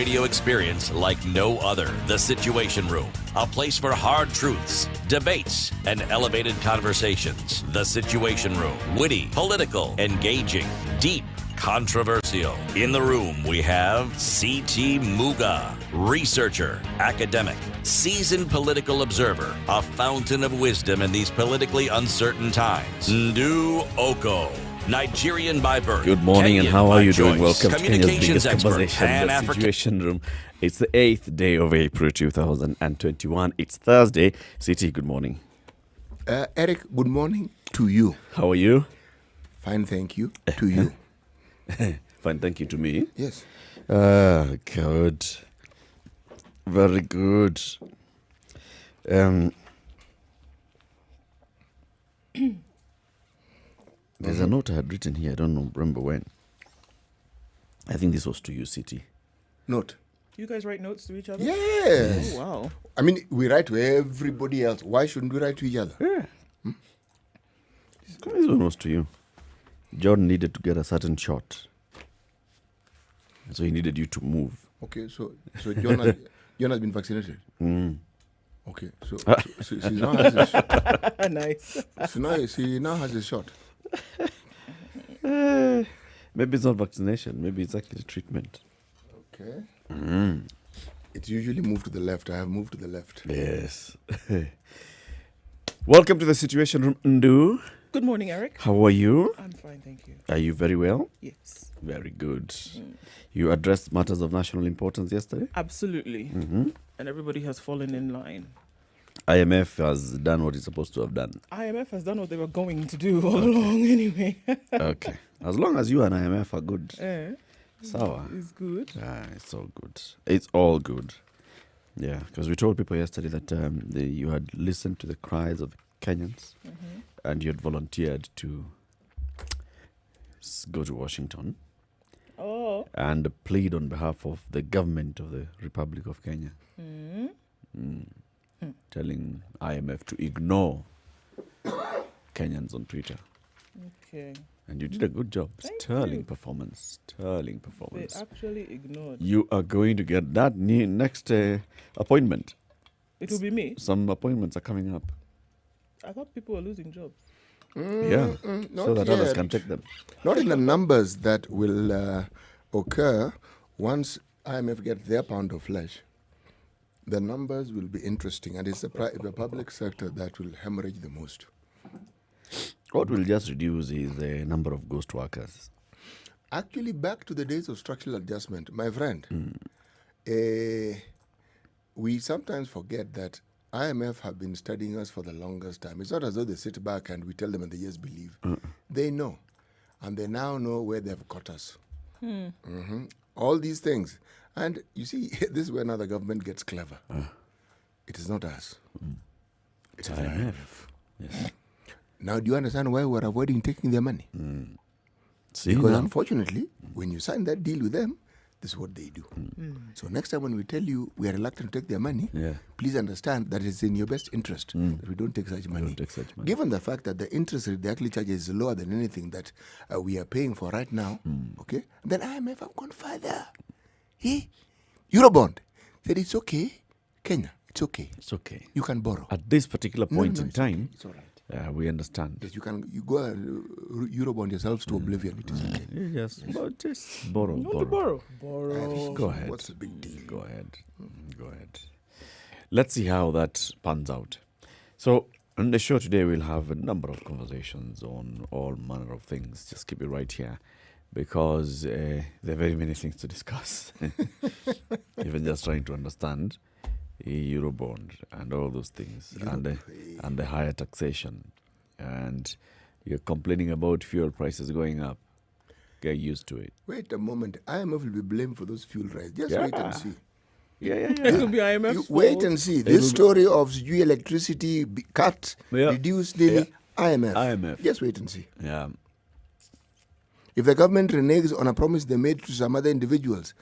radio experience like no other. The Situation Room, a place for hard truths, debates, and elevated conversations. The Situation Room, witty, political, engaging, deep, controversial. In the room, we have C.T. Muga, researcher, academic, seasoned political observer, a fountain of wisdom in these politically uncertain times. Ndu Oko, Nigerian by birth. Good morning, Kenyan and how are you choice, doing? Welcome to Kenya's biggest expert, conversation, the Situation Room. It's the 8th day of April 2021. It's Thursday. CT, good morning. Eric, good morning to you. How are you? Fine, thank you. To you. Fine, thank you to me. Yes. Good. Very good. There's a note I had written here. I don't remember when. I think this was to you, City. Note. You guys write notes to each other? Yes. Oh, wow. I mean, we write to everybody else. Why shouldn't we write to each other? Yeah. This one was to you. John needed to get a certain shot. So he needed you to move. Okay, so John has been vaccinated. Okay, so he now has his shot. Nice. So he now has his shot. Maybe it's not vaccination. Maybe it's actually treatment. Okay. It's usually moved to the left. I have moved to the left. Yes. Welcome to the Situation Room, Ndu. Good morning, Eric. How are you? I'm fine, thank you. Are you very well? Yes. Very good. You addressed matters of national importance yesterday? Absolutely. And everybody has fallen in line. IMF has done what it's supposed to have done. IMF has done what they were going to do all along anyway. Okay. As long as you and IMF are good. Sawa. It's good. It's all good. It's all good. Yeah, because we told people yesterday that you had listened to the cries of Kenyans and you had volunteered to go to Washington and plead on behalf of the government of the Republic of Kenya. Telling IMF to ignore Kenyans on Twitter. Okay. And you did a good job. Sterling performance. They actually ignored. You are going to get that next appointment. It will be me. Some appointments are coming up. I thought people were losing jobs. So that others can take them. Not in the numbers that will occur once IMF get their pound of flesh. The numbers will be interesting, and it's the public sector that will hemorrhage the most. What will just reduce is the number of ghost workers. Actually, back to the days of structural adjustment, my friend, we sometimes forget that IMF have been studying us for the longest time. It's not as though they sit back and we tell them and they just believe. They know, and they now know where they've got us. All these things. And you see, this is where now the government gets clever. It is not us. It's IMF. Yes. Now, do you understand why we're avoiding taking their money? Because unfortunately, when you sign that deal with them, this is what they do. So next time when we tell you we are reluctant to take their money, please understand that it's in your best interest that we don't take such money. Given the fact that the interest rate they actually charge is lower than anything that we are paying for right now, okay, then IMF have gone further. Eurobond said it's okay. Kenya, it's okay. It's okay. You can borrow. At this particular point in time, okay. It's all right. we understand. Yes, you go and Eurobond yourselves to oblivion. It is okay. Yes, but just borrow. Borrow. Go ahead. What's the big deal? Go ahead. Let's see how that pans out. So, on the show today, we'll have a number of conversations on all manner of things. Just keep it right here, because there are very many things to discuss. Even just trying to understand Eurobond and all those things, and the higher taxation. And you're complaining about fuel prices going up. Get used to it. Wait a moment. IMF will be blamed for those fuel rises. Just wait and see. It will be IMF's fault. Wait and see. This story of electricity cut, reduced daily, IMF. Just wait and see. Yeah. If the government reneges on a promise they made to some other individuals,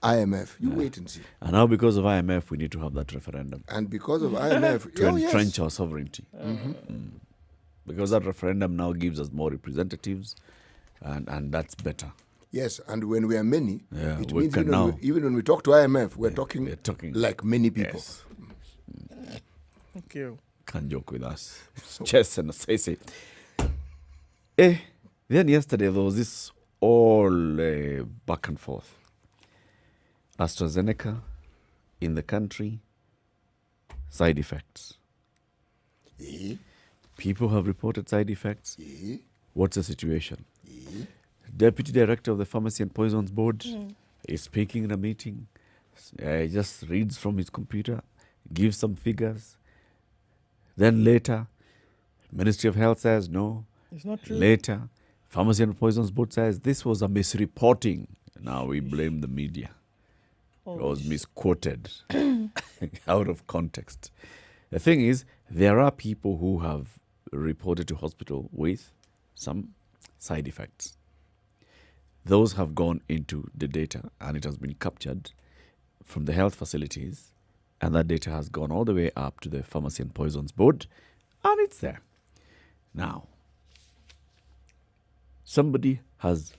IMF, you wait and see. And now because of IMF, we need to have that referendum. And because of IMF, to entrench our sovereignty. Because that referendum now gives us more representatives, and that's better. Yes, and when we are many, it we means can now. even when we talk to IMF, we're talking like many people. Yes. Thank you. Can't joke with us. Chess and say. Then yesterday there was this all back and forth. AstraZeneca in the country, side effects. People have reported side effects. What's the situation? Deputy Director of the Pharmacy and Poisons Board is speaking in a meeting. He just reads from his computer, gives some figures. Then later, Ministry of Health says no. It's not true. Later, Pharmacy and Poisons Board says this was a misreporting. Now we blame the media. It was misquoted out of context. The thing is, there are people who have reported to hospital with some side effects. Those have gone into the data and it has been captured from the health facilities, and that data has gone all the way up to the Pharmacy and Poisons Board, and it's there. Now, somebody has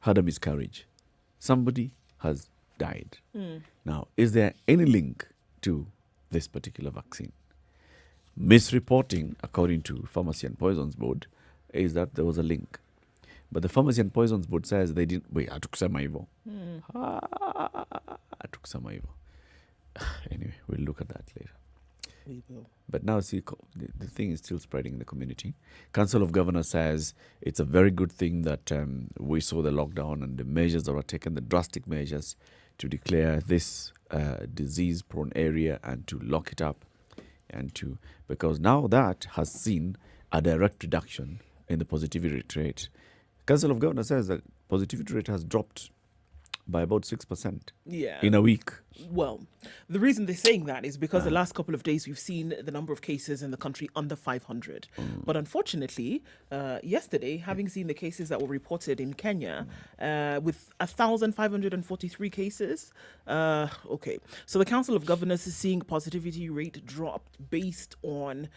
had a miscarriage. Somebody has died. Now, is there any link to this particular vaccine? Misreporting, according to Pharmacy and Poisons Board, is that there was a link. But the Pharmacy and Poisons Board says they didn't. Wait, hatukusema hivyo. Hatukusema hivyo. Anyway, we'll look at that later. We will. But now, see, the thing is still spreading in the community. Council of Governors says it's a very good thing that we saw the lockdown and the measures that were taken, the drastic measures to declare this disease-prone area and to lock it up, because now that has seen a direct reduction in the positivity rate. Council of Governors says that positivity rate has dropped by about 6% in a week. Well, the reason they're saying that is because the last couple of days we've seen the number of cases in the country under 500. But unfortunately, yesterday, having seen the cases that were reported in Kenya, with 1,543 cases, so the Council of Governors is seeing positivity rate drop based on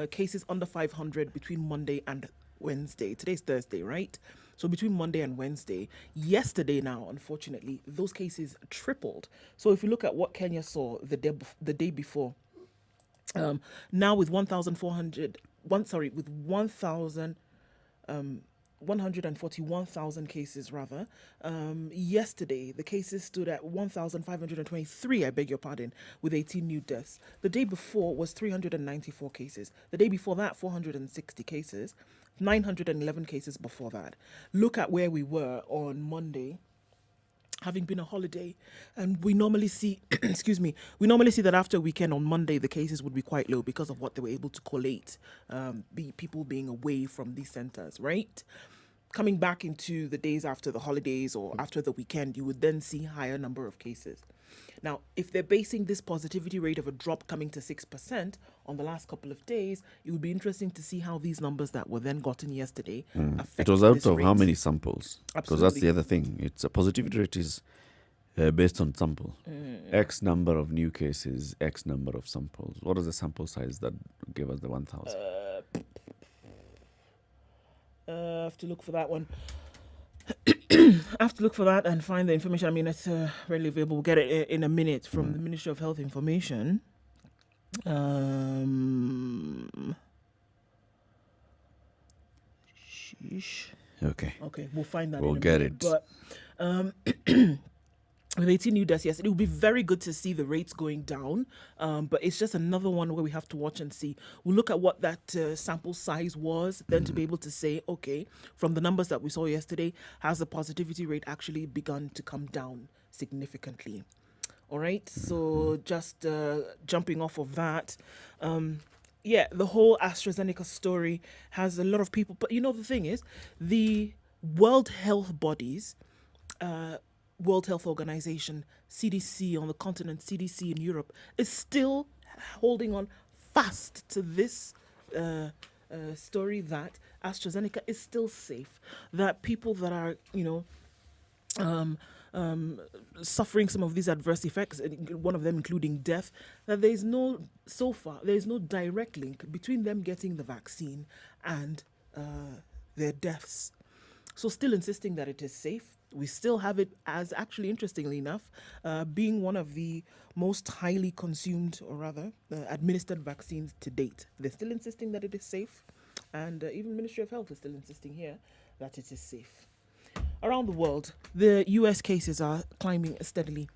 cases under 500 between Monday and Wednesday. Today's Thursday, right? So between Monday and Wednesday, yesterday now, unfortunately, those cases tripled. So if you look at what Kenya saw the day before, now with 141,000 cases rather. Yesterday, the cases stood at 1,523, I beg your pardon, with 18 new deaths. The day before was 394 cases. The day before that, 460 cases. 911 cases before that. Look at where we were on Monday, having been a holiday, and we normally see, we normally see that after a weekend on Monday, the cases would be quite low because of what they were able to collate, people being away from these centers, right? Coming back into the days after the holidays or after the weekend, you would then see higher number of cases. Now, if they're basing this positivity rate of a drop coming to 6% on the last couple of days, it would be interesting to see how these numbers that were then gotten yesterday affect. It was out this of rate. how many samples? Because that's the other thing. It's a positivity rate is based on sample. X number of new cases, X number of samples. What is the sample size that gave us the 1,000? I have to look for that one. I have to look for that and find the information. I mean, it's readily available. We'll get it in a minute from the Ministry of Health Information. Sheesh. Okay, we'll find that. We'll in a get minute. it. But with 18 new deaths, yes, it would be very good to see the rates going down. But it's just another one where we have to watch and see. We'll look at what that sample size was, then to be able to say, okay, from the numbers that we saw yesterday, has the positivity rate actually begun to come down significantly? All right, so just jumping off of that, the whole AstraZeneca story has a lot of people. But the thing is, the World Health bodies, World Health Organization, CDC on the continent, CDC in Europe, is still holding on fast to this story that AstraZeneca is still safe, that people that are, suffering some of these adverse effects, one of them including death, that there is no direct link between them getting the vaccine and their deaths. So still insisting that it is safe, We still have it as, actually, interestingly enough, being one of the most highly consumed, or rather, administered vaccines to date. They're still insisting that it is safe, and even Ministry of Health is still insisting here that it is safe. Around the world, the US cases are climbing steadily.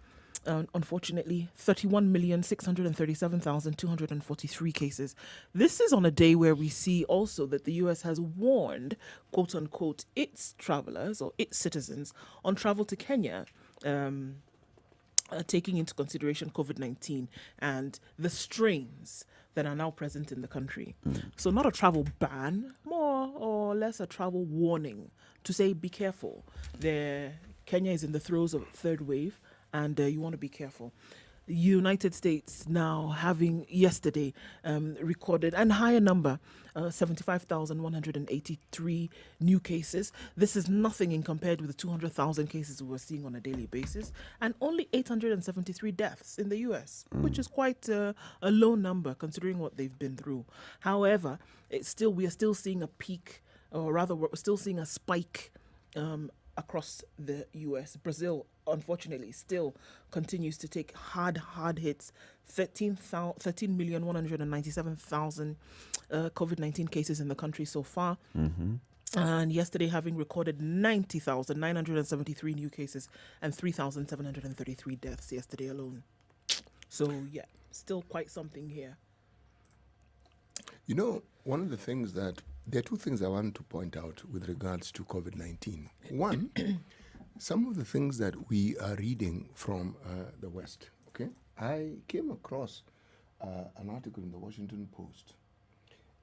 Unfortunately, 31,637,243 cases. This is on a day where we see also that the US has warned, quote unquote, its travelers or its citizens on travel to Kenya, taking into consideration COVID-19 and the strains that are now present in the country. So not a travel ban, more or less a travel warning to say, be careful. Kenya is in the throes of third wave, and you want to be careful. The United States now having yesterday recorded a higher number, 75,183 new cases. This is nothing in compared with the 200,000 cases we were seeing on a daily basis, and only 873 deaths in the US, which is quite a low number considering what they've been through. However, we are still seeing a peak, or rather, we're still seeing a spike across the US. Brazil, unfortunately, still continues to take hard hits. 13,197,000 COVID-19 cases in the country so far. And yesterday having recorded 90,973 new cases and 3,733 deaths yesterday alone. So, yeah, still quite something here. You know, one of the things that, there are two things I want to point out with regards to COVID-19. One, some of the things that we are reading from the West, okay? I came across an article in the Washington Post,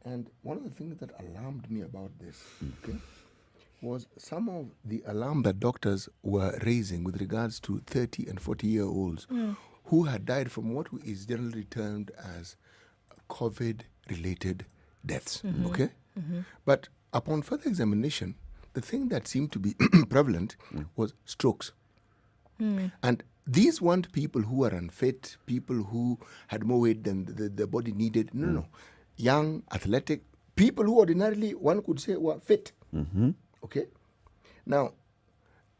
and one of the things that alarmed me about this, okay, was some of the alarm that doctors were raising with regards to 30 and 40-year-olds who had died from what is generally termed as COVID-related deaths, okay? But upon further examination, the thing that seemed to be prevalent was strokes. And these weren't people who were unfit, people who had more weight than the body needed. No. Young, athletic, people who ordinarily, one could say, were fit. Okay? Now,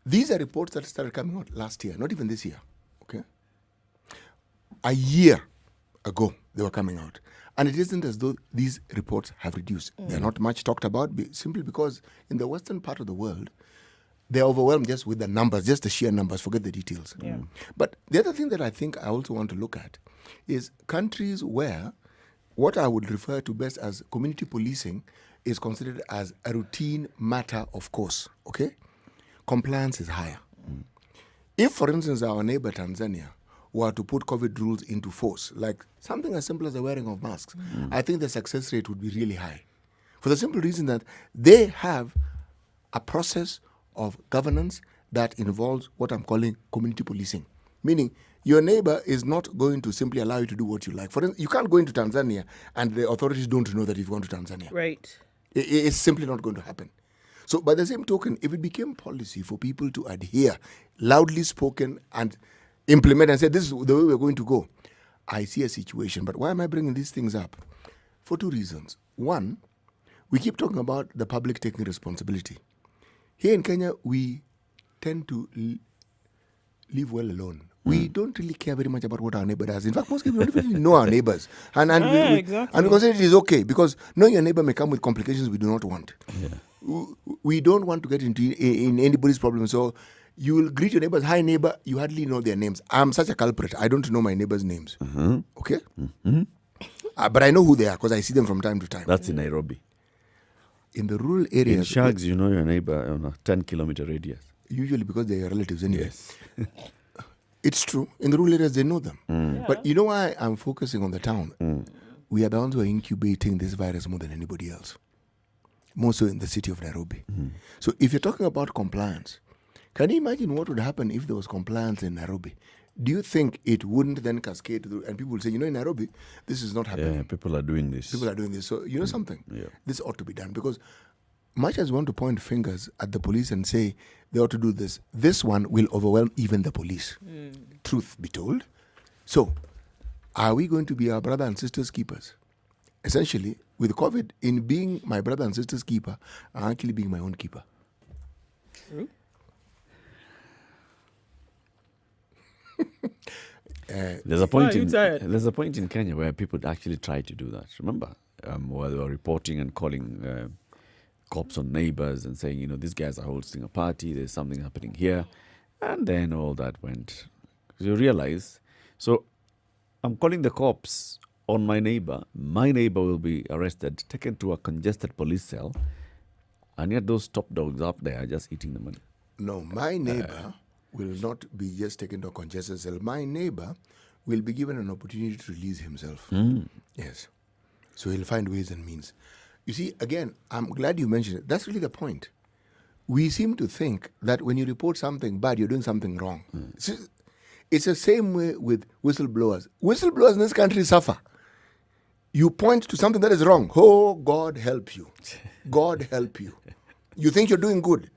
these are reports that started coming out last year, not even this year. Okay? A year ago, they were coming out. And it isn't as though these reports have reduced. They're not much talked about simply because in the western part of the world, they're overwhelmed just with the numbers, just the sheer numbers, forget the details. But the other thing that I think I also want to look at is countries where what I would refer to best as community policing is considered as a routine matter of course, okay? Compliance is higher. If, for instance, our neighbor Tanzania were to put COVID rules into force, like something as simple as the wearing of masks, I think the success rate would be really high. For the simple reason that they have a process of governance that involves what I'm calling community policing. Meaning, your neighbor is not going to simply allow you to do what you like. For instance, you can't go into Tanzania and the authorities don't know that you've gone to Tanzania. Right. It's simply not going to happen. So by the same token, if it became policy for people to adhere, loudly spoken, and implement and say, this is the way we're going to go, I see a situation. But why am I bringing these things up? For two reasons. One, we keep talking about the public taking responsibility. Here in Kenya, we tend to live well alone. We don't really care very much about what our neighbor does. In fact, most people don't really know our neighbors. And we consider it is okay because knowing your neighbor may come with complications we do not want. We don't want to get into in anybody's problem. So you will greet your neighbors, hi neighbor, you hardly know their names. I'm such a culprit. I don't know my neighbors' names. Okay? But I know who they are because I see them from time to time. That's in Nairobi. In the rural areas. In Shags, you know your neighbor on a 10-kilometer radius. Usually because they're your relatives anyway. Yes. It's true. In the rural areas, they know them. But you know why I'm focusing on the town? We are the ones who are incubating this virus more than anybody else. More so in the city of Nairobi. So if you're talking about compliance, can you imagine what would happen if there was compliance in Nairobi? Do you think it wouldn't then cascade through? And people will say, in Nairobi, this is not happening. Yeah, people are doing this. So you know something? Yeah. This ought to be done because much as we want to point fingers at the police and say they ought to do this, this one will overwhelm even the police. Truth be told. So, are we going to be our brother and sister's keepers? Essentially, with COVID, in being my brother and sister's keeper, I'm actually being my own keeper. True. There's a point you in tired? there's a point in Kenya where people actually try to do that. Remember, where they were reporting and calling cops on neighbors and saying, these guys are hosting a party. There's something happening here, and then all that went. You realize, so I'm calling the cops on my neighbor. My neighbor will be arrested, taken to a congested police cell, and yet those top dogs up there are just eating the money. No, my neighbor will not be just taken to a congested cell. My neighbor will be given an opportunity to release himself. Yes. So he'll find ways and means. You see, again, I'm glad you mentioned it. That's really the point. We seem to think that when you report something bad, you're doing something wrong. It's the same way with whistleblowers. Whistleblowers in this country suffer. You point to something that is wrong. Oh, God help you. God help you. You think you're doing good.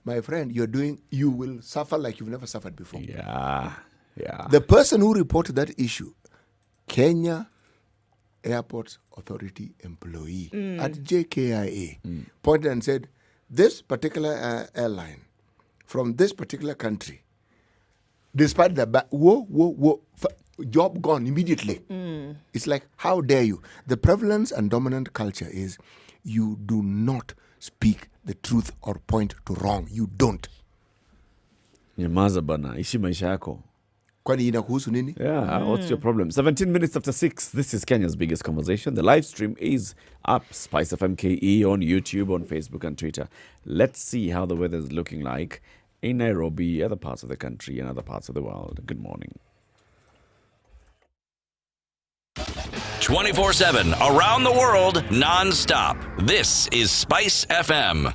My friend, you will suffer like you've never suffered before. Yeah. The person who reported that issue, Kenya Airports Authority employee at JKIA, pointed and said, this particular airline from this particular country, despite the job gone immediately. It's like, how dare you? The prevalent and dominant culture is you do not speak the truth or point to wrong. You don't. Nyamaza bana, ishi maisha yako. Kwani inakuhusu nini? Yeah, what's your problem? 17 minutes after 6. This is Kenya's biggest conversation. The live stream is up. SpiceFM KE on YouTube, on Facebook and Twitter. Let's see how the weather is looking like in Nairobi, other parts of the country and other parts of the world. Good morning. 24/7 around the world, non-stop. This is Spice FM.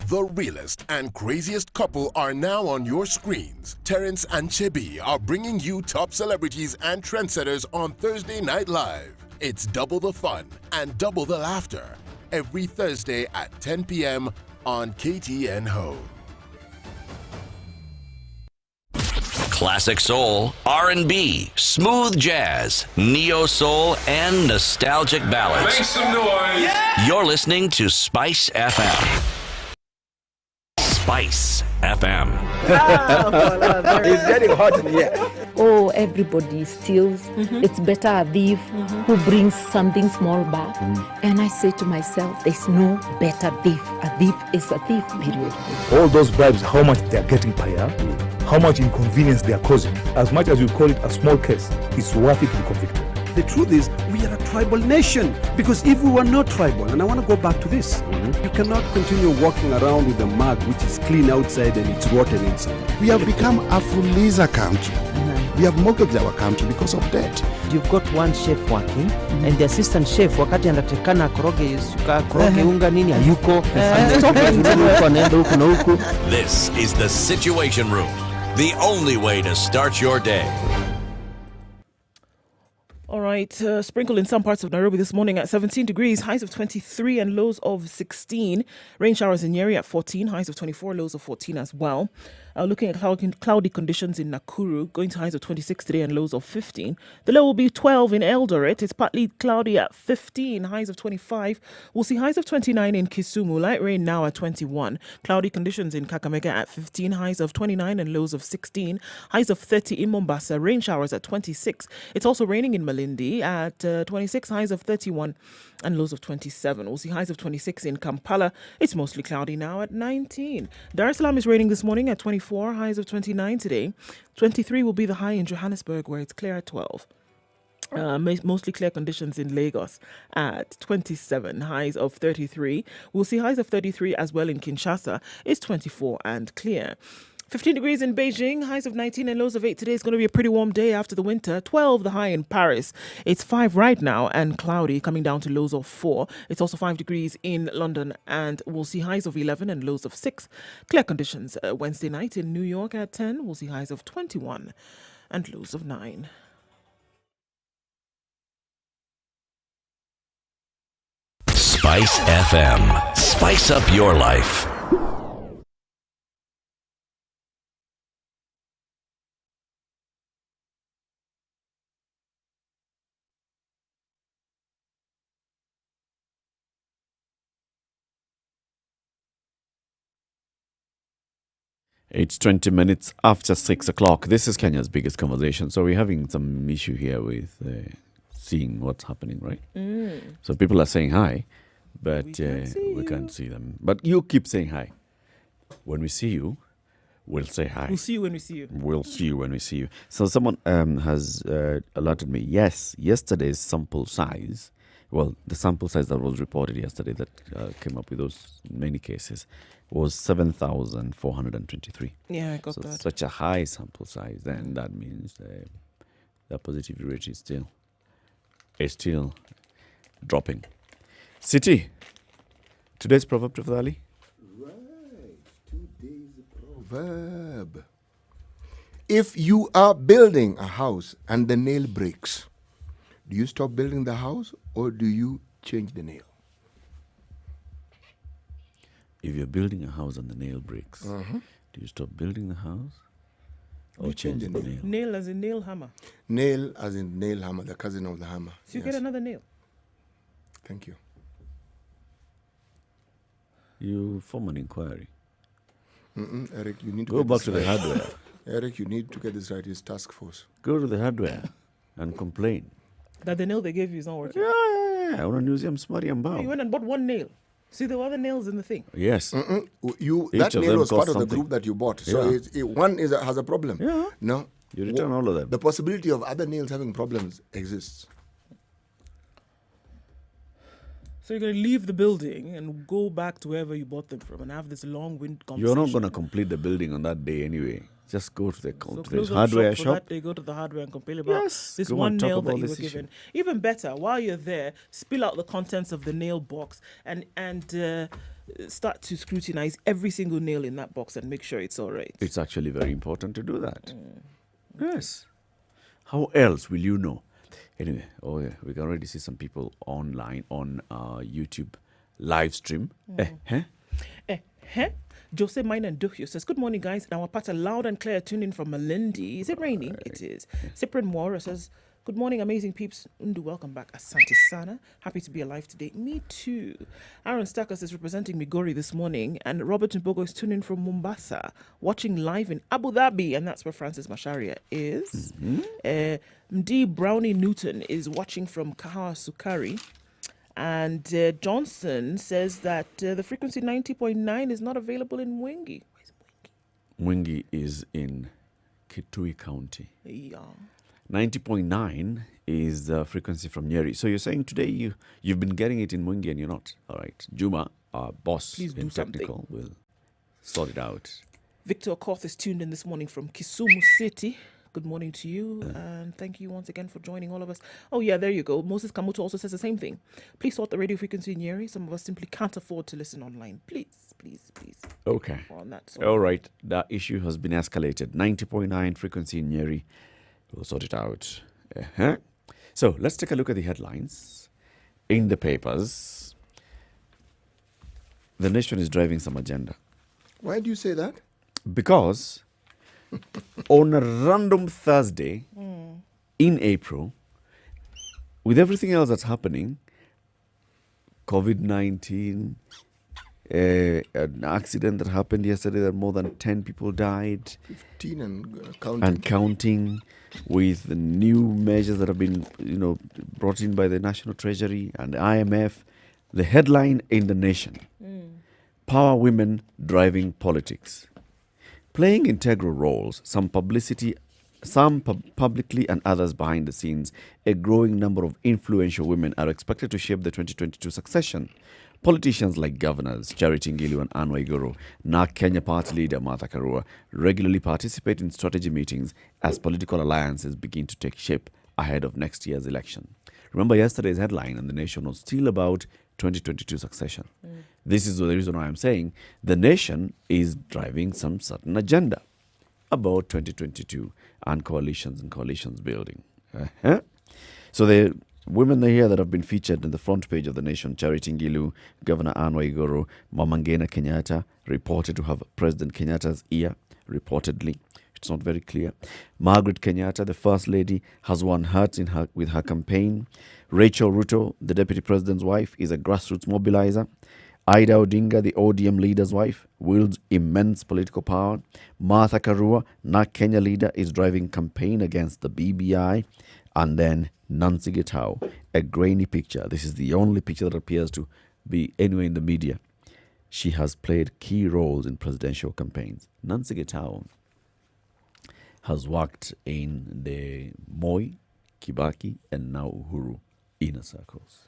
The realest and craziest couple are now on your screens. Terrence and Chebi are bringing you top celebrities and trendsetters on Thursday Night Live. It's double the fun and double the laughter every Thursday at 10 p.m. on KTN Home. Classic soul, R&B, smooth jazz, neo soul, and nostalgic ballads. Make some noise. Yeah! You're listening to Spice FM. Spice FM. It's getting hot in here. Oh, everybody steals. It's better a thief who brings something small back. And I say to myself, there's no better thief. A thief is a thief, period. All those bribes, how much they're getting per year, how much inconvenience they're causing. As much as you call it a small case, it's worth it to be convicted. The truth is, we are a tribal nation. Because if we were not tribal, and I want to go back to this, you cannot continue walking around with a mug which is clean outside and it's rotten inside. We have become a Fuliza country. We have mortgaged our country because of debt. You've got one chef working and the assistant chef wakati anatakana koroge unga nini hayuko. This is the Situation Room, the only way to start your day. All right, sprinkle in some parts of Nairobi this morning at 17 degrees, highs of 23 and lows of 16. Rain showers in Nyeri at 14, highs of 24, lows of 14 as well. Looking at cloudy conditions in Nakuru, going to highs of 26 today and lows of 15. The low will be 12 in Eldoret. It's partly cloudy at 15, highs of 25. We'll see highs of 29 in Kisumu, light rain now at 21. Cloudy conditions in Kakamega at 15, highs of 29 and lows of 16. Highs of 30 in Mombasa, rain showers at 26. It's also raining in Malindi at 26, highs of 31 and lows of 27. We'll see highs of 26 in Kampala. It's mostly cloudy now at 19. Dar es Salaam is raining this morning at 24, highs of 29 today. 23 will be the high in Johannesburg, where it's clear at 12. Mostly clear conditions in Lagos at 27, highs of 33. We'll see highs of 33 as well in Kinshasa. It's 24 and clear. 15 degrees in Beijing, highs of 19 and lows of 8 today. It's going to be a pretty warm day after the winter. 12 the high in Paris. It's 5 right now and cloudy, coming down to lows of 4. It's also 5 degrees in London and we'll see highs of 11 and lows of 6. Clear conditions Wednesday night in New York at 10. We'll see highs of 21 and lows of 9. Spice FM. Spice up your life. It's 20 minutes after 6 o'clock. This is Kenya's biggest conversation. So we're having some issue here with seeing what's happening, right? So people are saying hi, but we can't see them. But you keep saying hi. When we see you, we'll say hi. We'll see you when we see you. We'll see you when we see you. So someone has alerted me. Yes, yesterday's sample size, well, the sample size that was reported yesterday that came up with those many cases was 7,423. Yeah, I got that. Such a high sample size, then that means the positivity rate is still dropping. City, today's proverb, Tafadhali? Right, today's proverb. If you are building a house and the nail breaks, do you stop building the house or do you change the nail? If you're building a house and the nail breaks, do you stop building the house or change the nail? Nail as in nail hammer. Nail as in nail hammer, the cousin of the hammer. So you get another nail. Thank you. You form an inquiry. Eric, you need to go back to the hardware. Eric, you need to get this right. It's task force. Go to the hardware and complain that the nail they gave you is not working. Yeah. I want to museum smarty and bow. You went and bought one nail. See, there were other nails in the thing. Yes. That nail was part of the group that you bought. So one has a problem. Yeah. No. You return all of them. The possibility of other nails having problems exists. So you're going to leave the building and go back to wherever you bought them from and have this long-winded conversation. You're not going to complete the building on that day anyway. Just go to the hardware shop. That day, go to the hardware and complain about this one nail that you were given. Even better, while you're there, spill out the contents of the nail box and start to scrutinize every single nail in that box and make sure it's all right. It's actually very important to do that. Yes. How else will you know? Anyway, we can already see some people online on YouTube live stream. Jose Mine and Duhyo says, good morning, guys. Now, part a loud and clear tune in from Malindi. Is it raining? It is. Cyprian Moore says, good morning, amazing peeps. Undu, welcome back. Asante Sana. Happy to be alive today. Me too. Aaron Stackers is representing Migori this morning. And Robert Mbogo is tuning from Mombasa, watching live in Abu Dhabi. And that's where Francis Masharia is. Mdi Brownie Newton is watching from Kahawa Sukari. And Johnson says that the frequency 90.9 is not available in Mwingi. Where's Mwingi? Mwingi is in Kitui County. Yeah. 90.9 is the frequency from Nyeri. So you're saying today you've been getting it in Mwingi and you're not. All right. Juma, our boss in technical, will sort it out. Victor Koth is tuned in this morning from Kisumu City. Good morning to you, and thank you once again for joining all of us. Oh, yeah, there you go. Moses Kamuto also says the same thing. Please sort the radio frequency in Nyeri. Some of us simply can't afford to listen online. Please. Okay. All right. That issue has been escalated. 90.9 frequency in Nyeri. We'll sort it out. So let's take a look at the headlines in the papers. The nation is driving some agenda. Why do you say that? Because on a random Thursday in April, with everything else that's happening, COVID-19, an accident that happened yesterday that more than 10 people died. 15 and counting, with the new measures that have been, brought in by the National Treasury and the IMF. The headline in the nation, Power Women Driving Politics. Playing integral roles, some publicly and others behind the scenes, a growing number of influential women are expected to shape the 2022 succession. Politicians like governors Charity Ngilu and Anne Waiguru, NARC Kenya party leader Martha Karua, regularly participate in strategy meetings as political alliances begin to take shape ahead of next year's election. Remember, yesterday's headline in the nation was still about 2022 succession. This is the reason why I'm saying the nation is driving some certain agenda about 2022 and coalitions building. So the women here that have been featured in the front page of the nation: Charity Ngilu, Governor Anne Waiguru, Mama Ngina Kenyatta, reported to have President Kenyatta's ear, reportedly. It's not very clear. Margaret Kenyatta, the First Lady, has won hearts with her campaign. Rachel Ruto, the Deputy President's wife, is a grassroots mobilizer. Ida Odinga, the ODM leader's wife, wields immense political power. Martha Karua, NARC Kenya leader, is driving campaign against the BBI. And then Nancy Gitau, a grainy picture. This is the only picture that appears to be anywhere in the media. She has played key roles in presidential campaigns. Nancy Gitau has worked in the Moi, Kibaki, and now Uhuru inner circles.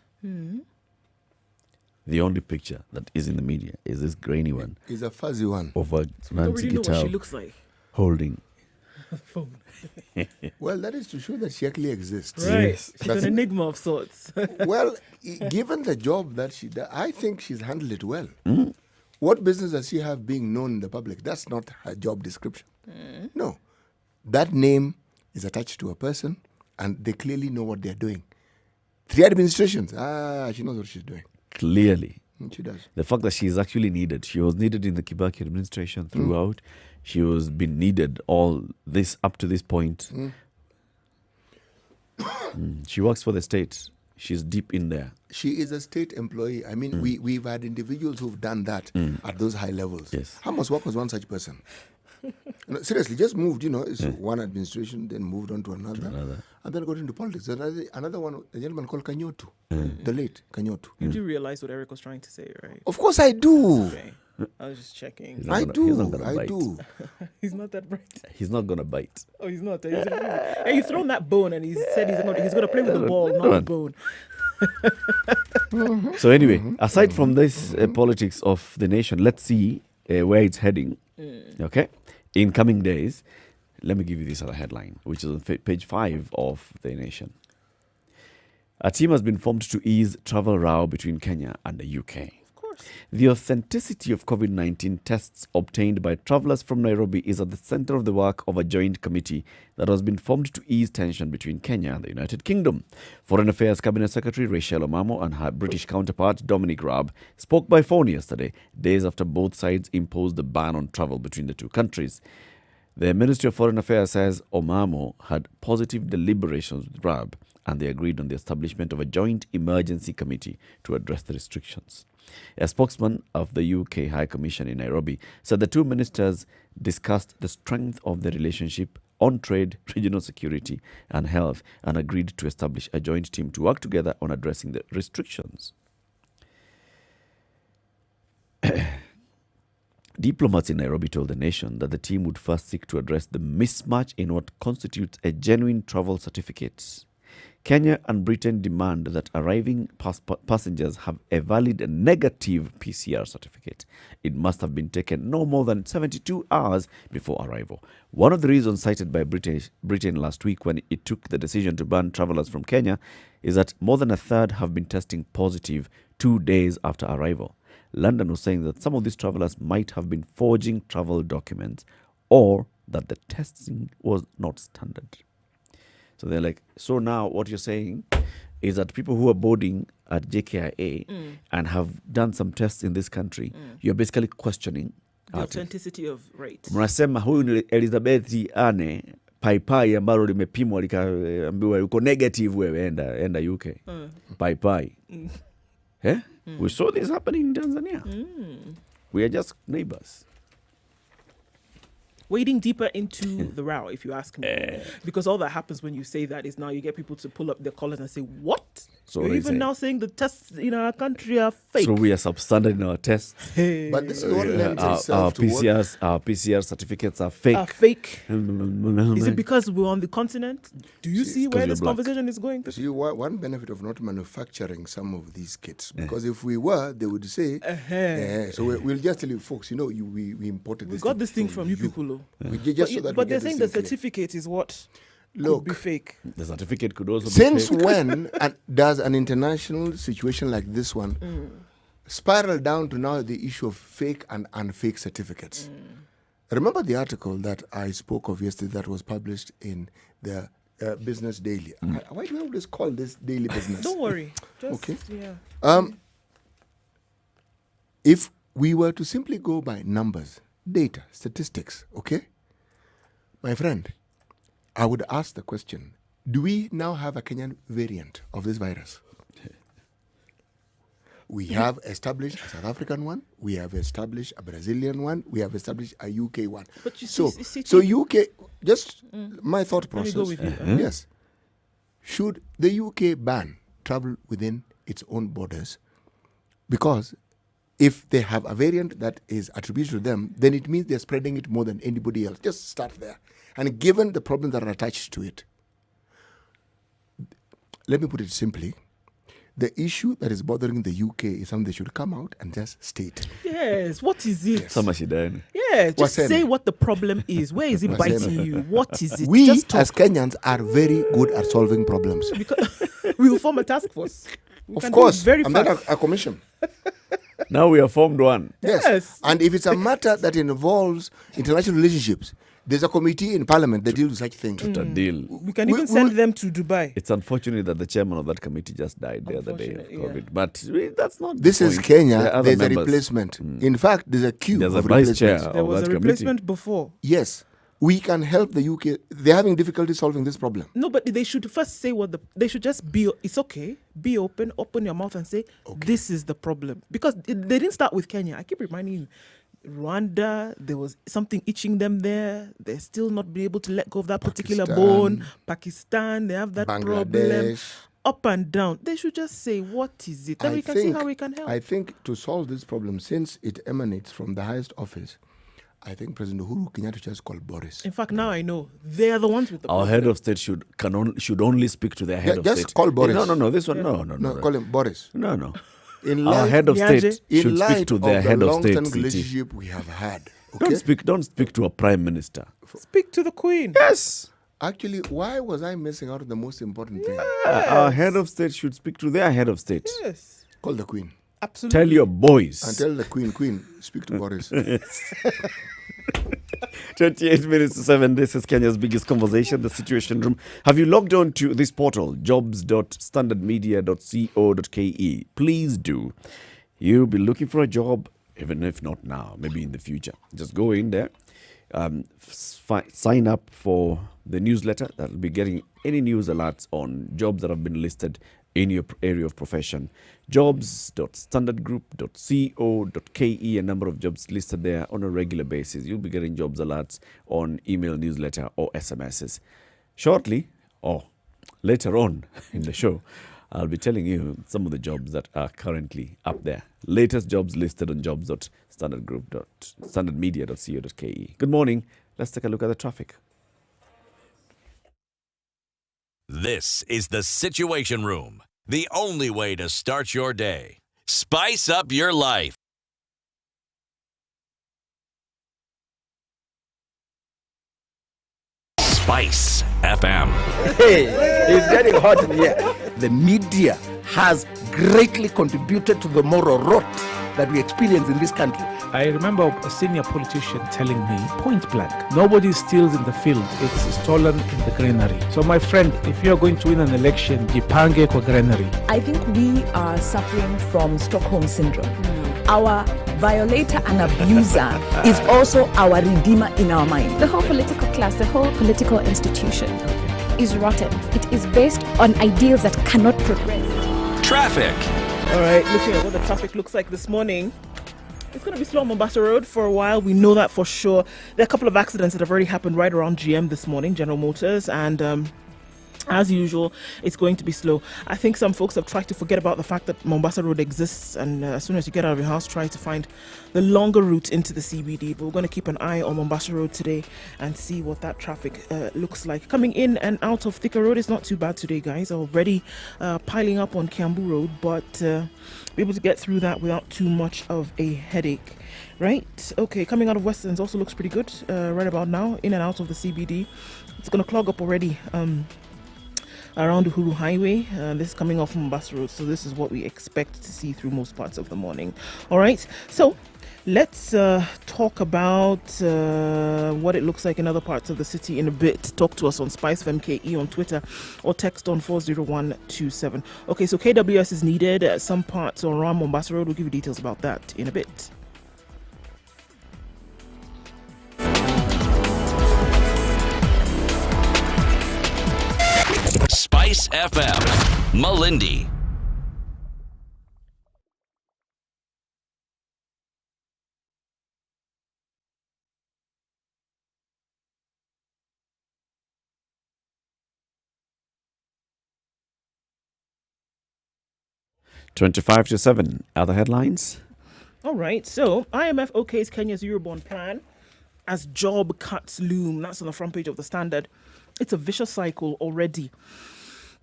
The only picture that is in the media is this grainy one. It's a fuzzy one. Of a Nancy really know what she Gitau looks like. holding. Phone. Well, that is to show that she actually exists. Right. Yes. She's an enigma of sorts. Well, given the job that she does, I think she's handled it well. What business does she have being known in the public? That's not her job description. No. That name is attached to a person, and they clearly know what they're doing. 3 administrations. She knows what she's doing. Clearly. She does. The fact that she is actually needed. She was needed in the Kibaki administration throughout. She was been needed all this up to this point. She works for the state. She's deep in there. She is a state employee. I mean, we've had individuals who've done that at those high levels. Yes. Hamas work was one such person. No, seriously, just moved, it's one administration, then moved on to another. And then got into politics. Another one, a gentleman called Kanyotu, the late Kanyotu. You do realize what Eric was trying to say, right? Of course I do. Okay. I was just checking. I do. He's not that bright. He's not going to bite. Oh, he's not. He's thrown that bone and he said he's going to play with the ball, not the bone. So anyway, aside from this politics of the nation, let's see where it's heading. Okay? In coming days, let me give you this other headline, which is on page 5 of The Nation. A team has been formed to ease travel row between Kenya and the UK. Of course. The authenticity of COVID-19 tests obtained by travellers from Nairobi is at the centre of the work of a joint committee that has been formed to ease tension between Kenya and the United Kingdom. Foreign Affairs Cabinet Secretary Rachel Omamo and her British counterpart Dominic Raab spoke by phone yesterday, days after both sides imposed the ban on travel between the two countries. The Ministry of Foreign Affairs says Omamo had positive deliberations with Raab and they agreed on the establishment of a joint emergency committee to address the restrictions. A spokesman of the UK High Commission in Nairobi said the two ministers discussed the strength of the relationship on trade, regional security and health and agreed to establish a joint team to work together on addressing the restrictions. Diplomats in Nairobi told the Nation that the team would first seek to address the mismatch in what constitutes a genuine travel certificate. Kenya and Britain demand that arriving passengers have a valid negative PCR certificate. It must have been taken no more than 72 hours before arrival. One of the reasons cited by Britain last week when it took the decision to ban travellers from Kenya is that more than a third have been testing positive 2 days after arrival. London was saying that some of these travellers might have been forging travel documents or that the testing was not standard. So they're like, so now what you're saying is that people who are boarding at JKIA and have done some tests in this country, you're basically questioning the authenticity of rates. Mnasema huyu ni Elizabeth Ane paipai ambalo limepimwa likaambiwa uko negative wewe enda UK. Paipai. We saw this happening in Tanzania. We are just neighbors. Wading deeper into the row, if you ask me. Because all that happens when you say that is now you get people to pull up their collars and say, what? So you're even now saying the tests in our country are fake. So we are substandard in our tests. But this is what lends our itself to our PCR certificates are fake. Are fake. Is it because we're on the continent? Do you see where this conversation is going? See, one benefit of not manufacturing some of these kits, because if we were, they would say, so we'll just tell you, folks, we imported this. We got this thing from you people. But they're saying the certificate is what could be fake. The certificate could also be fake. Since when does an international situation like this one spiral down to now the issue of fake and unfake certificates? Remember the article that I spoke of yesterday that was published in the Business Daily? Why do I always call this Daily Business? Don't worry. Okay. If we were to simply go by numbers, data, statistics, okay? My friend, I would ask the question, do we now have a Kenyan variant of this virus? We have established a South African one. We have established a Brazilian one. We have established a UK one. But you so see, UK, just my thought process. Let me go with you. Yes. Should the UK ban travel within its own borders? Because if they have a variant that is attributed to them, then it means they're spreading it more than anybody else. Just start there. And given the problems that are attached to it, let me put it simply. The issue that is bothering the UK is something they should come out and just state. Yes, what is it? Yeah, just say what the problem is. Where is it biting you? What is it? We as Kenyans are very good at solving problems. Because we will form a task force. Of course, I'm not a commission. Now we have formed one. Yes. And if it's a matter that involves international relationships, there's a committee in Parliament that deals with such things. Deal. We can even send them to Dubai. It's unfortunate that the chairman of that committee just died the other day of COVID. But that's not. This is Kenya. There's a replacement. In fact, there's a queue. There's a of vice chair. There was a replacement before. Yes. We can help the UK. They're having difficulty solving this problem. No, but they should first say they should just be, it's okay, be open your mouth and say, this is the problem. Because they didn't start with Kenya. I keep reminding you, Rwanda, there was something itching them there. They're still not being able to let go of that particular bone. Pakistan, they have that problem. Up and down. They should just say, what is it? Then we can see how we can help. I think to solve this problem, since it emanates from the highest office, I think President Uhuru Kenyatta just called Boris. In fact, now I know. They are the ones with the problem. Our head of state should only speak to their head of state. Just call Boris. No, this one, no. Call him Boris. No. Our head of state should speak to their head of state. In light of the long-term relationship we have had. Okay? Don't speak to a prime minister. Speak to the Queen. Yes. Actually, why was I missing out on the most important thing? Our head of state should speak to their head of state. Yes. Call the Queen. Absolutely. Tell your boys. And tell the Queen, speak to Boris. 28 minutes to 7. This is Kenya's biggest conversation, the Situation Room. Have you logged on to this portal, jobs.standardmedia.co.ke? Please do. You'll be looking for a job, even if not now, maybe in the future. Just go in there, sign up for the newsletter that will be getting any news alerts on jobs that have been listed in your area of profession. Jobs.standardgroup.co.ke, a number of jobs listed there on a regular basis. You'll be getting jobs alerts on email, newsletter, or SMSs. Shortly, or later on in the show, I'll be telling you some of the jobs that are currently up there. Latest jobs listed on jobs.standardmedia.co.ke. Good morning. Let's take a look at the traffic. This is the Situation Room, the only way to start your day. Spice up your life. Spice FM. Hey, it's getting hot in here. The media has greatly contributed to the moral rot that we experience in this country. I remember a senior politician telling me, point blank, nobody steals in the field, it's stolen in the granary. So my friend, if you're going to win an election, jipange kwa granary. I think we are suffering from Stockholm Syndrome. Our violator and abuser is also our redeemer in our mind. The whole political class, the whole political institution is rotten. It is based on ideals that cannot progress. Traffic. All right, looking at what the traffic looks like this morning. It's going to be slow on Mombasa Road for a while. We know that for sure. There are a couple of accidents that have already happened right around GM this morning, General Motors, and as usual, it's going to be slow. I think some folks have tried to forget about the fact that Mombasa Road exists, and as soon as you get out of your house, try to find the longer route into the CBD. But we're going to keep an eye on Mombasa Road today and see what that traffic looks like. Coming in and out of Thika Road is not too bad today, guys. Already piling up on Kiambu Road, but be able to get through that without too much of a headache. Right, okay, coming out of Westlands also looks pretty good right about now, in and out of the CBD. It's going to clog up already around the Uhuru Highway. This is coming off Mombasa Road, so this is what we expect to see through most parts of the morning. All right, so let's talk about what it looks like in other parts of the city in a bit. Talk to us on SpiceFM KE on Twitter or text on 40127. Okay, so KWS is needed at some parts around Mombasa Road. We'll give you details about that in a bit. Spice FM, Malindi. 25 to 7. Other headlines? All right. So IMF okays Kenya's Eurobond plan as job cuts loom. That's on the front page of the Standard. It's a vicious cycle already.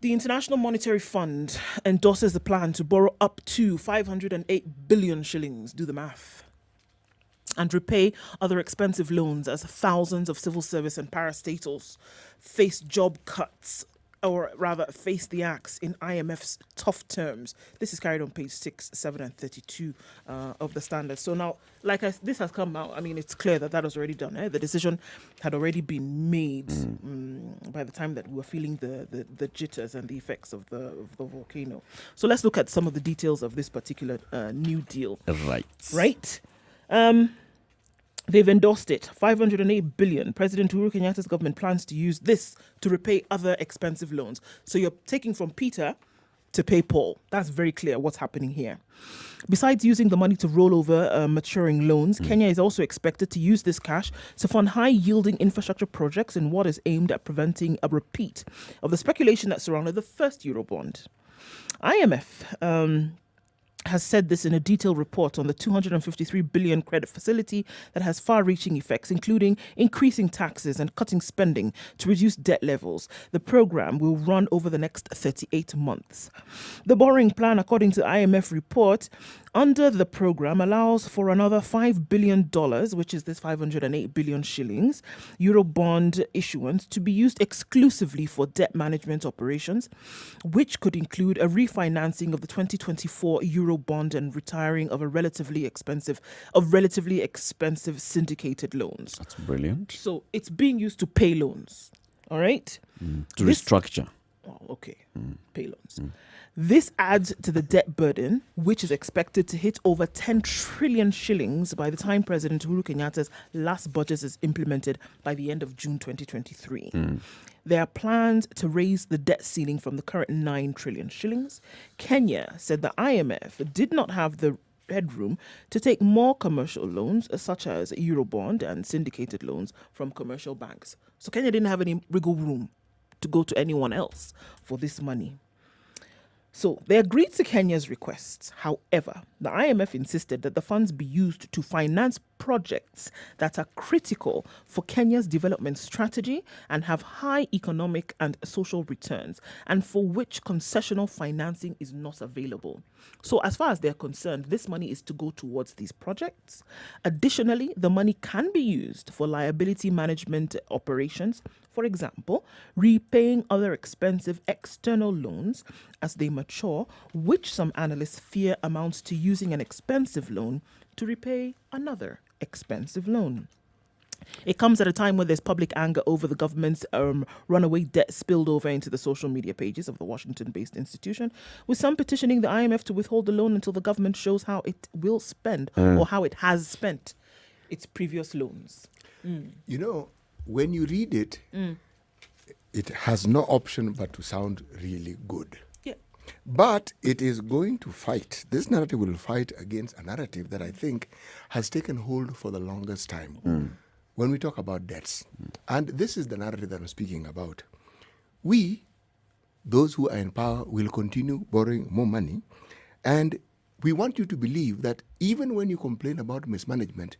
The International Monetary Fund endorses the plan to borrow up to 508 billion shillings. Do the math. And repay other expensive loans as thousands of civil service and parastatals face job cuts, or rather face the axe in IMF's tough terms. This is carried on page 6, 7 and 32 of the Standard. So now, this has come out, I mean, it's clear that was already done. The decision had already been made by the time that we were feeling the jitters and the effects of the volcano. So let's look at some of the details of this particular new deal. Right. They've endorsed it. 508 billion. President Uhuru Kenyatta's government plans to use this to repay other expensive loans. So you're taking from Peter to pay Paul. That's very clear what's happening here. Besides using the money to roll over maturing loans, Kenya is also expected to use this cash to fund high-yielding infrastructure projects in what is aimed at preventing a repeat of the speculation that surrounded the first Eurobond. IMF has said this in a detailed report on the 253 billion credit facility that has far-reaching effects, including increasing taxes and cutting spending to reduce debt levels. The program will run over the next 38 months. The borrowing plan, according to IMF report, under the program allows for another $5 billion, which is this 508 billion shillings, Eurobond issuance to be used exclusively for debt management operations, which could include a refinancing of the 2024 Eurobond and retiring of relatively expensive syndicated loans. That's brilliant. So it's being used to pay loans, all right? To restructure. Oh, okay. Pay loans. This adds to the debt burden, which is expected to hit over 10 trillion shillings by the time President Uhuru Kenyatta's last budget is implemented by the end of June 2023. There are plans to raise the debt ceiling from the current 9 trillion shillings. Kenya said the IMF did not have the headroom to take more commercial loans, such as Eurobond and syndicated loans from commercial banks. So Kenya didn't have any wiggle room to go to anyone else for this money. So they agreed to Kenya's requests. However, the IMF insisted that the funds be used to finance projects that are critical for Kenya's development strategy and have high economic and social returns, and for which concessional financing is not available. So as far as they're concerned, this money is to go towards these projects. Additionally, the money can be used for liability management operations, for example, repaying other expensive external loans as they mature, which some analysts fear amounts to using an expensive loan to repay another expensive loan. It comes at a time when there's public anger over the government's runaway debt spilled over into the social media pages of the Washington-based institution, with some petitioning the IMF to withhold the loan until the government shows how it will spend or how it has spent its previous loans. You know, when you read it, it has no option but to sound really good. Yeah. But it is going to fight. This narrative will fight against a narrative that I think has taken hold for the longest time. When we talk about debts, and this is the narrative that I'm speaking about, we, those who are in power, will continue borrowing more money, and we want you to believe that even when you complain about mismanagement,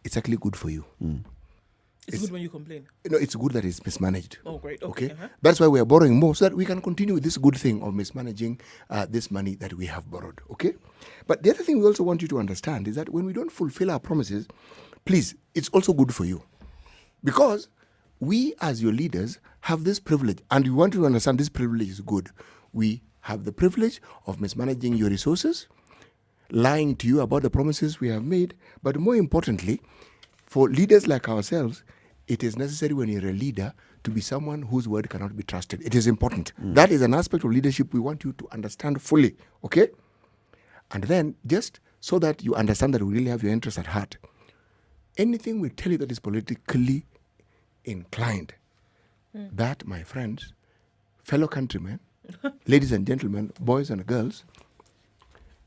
it's actually good for you. It's good when you complain. No, it's good that it's mismanaged. Oh, great. Okay. That's why we are borrowing more, so that we can continue with this good thing of mismanaging this money that we have borrowed. Okay? But the other thing we also want you to understand is that when we don't fulfill our promises, please, it's also good for you. Because we, as your leaders, have this privilege, and we want you to understand this privilege is good. We have the privilege of mismanaging your resources, lying to you about the promises we have made, but more importantly, for leaders like ourselves, it is necessary when you're a leader to be someone whose word cannot be trusted. It is important. That is an aspect of leadership we want you to understand fully, okay? And then, just so that you understand that we really have your interests at heart, anything we tell you that is politically inclined, that, my friends, fellow countrymen, ladies and gentlemen, boys and girls,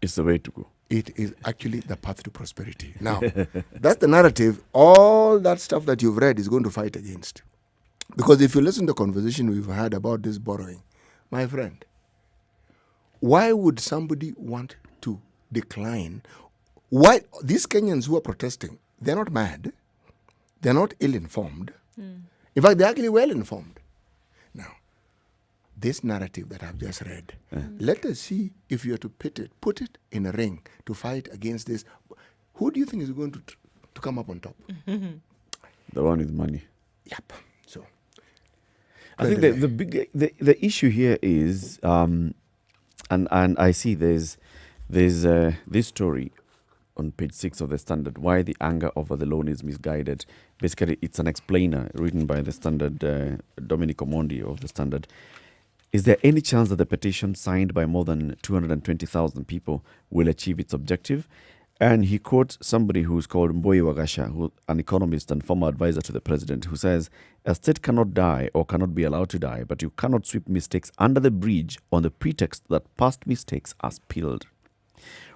is the way to go. It is actually the path to prosperity. Now, that's the narrative. All that stuff that you've read is going to fight against. Because if you listen to the conversation we've had about this borrowing, my friend, why would somebody want to decline? Why these Kenyans who are protesting, they're not mad, they're not ill-informed. In fact, they're actually well-informed. Now, this narrative that I've just read, let us see if you are to put it in a ring to fight against this. Who do you think is going to come up on top? The one with money. Yep. So, I think the issue here is, and I see there's this story on page 6 of the Standard, why the anger over the loan is misguided. Basically, it's an explainer written by the Standard, Dominic Omondi of the Standard. Is there any chance that the petition signed by more than 220,000 people will achieve its objective? And he quotes somebody who's called Mboyi Wagasha, an economist and former advisor to the president, who says, a state cannot die or cannot be allowed to die, but you cannot sweep mistakes under the bridge on the pretext that past mistakes are spilled.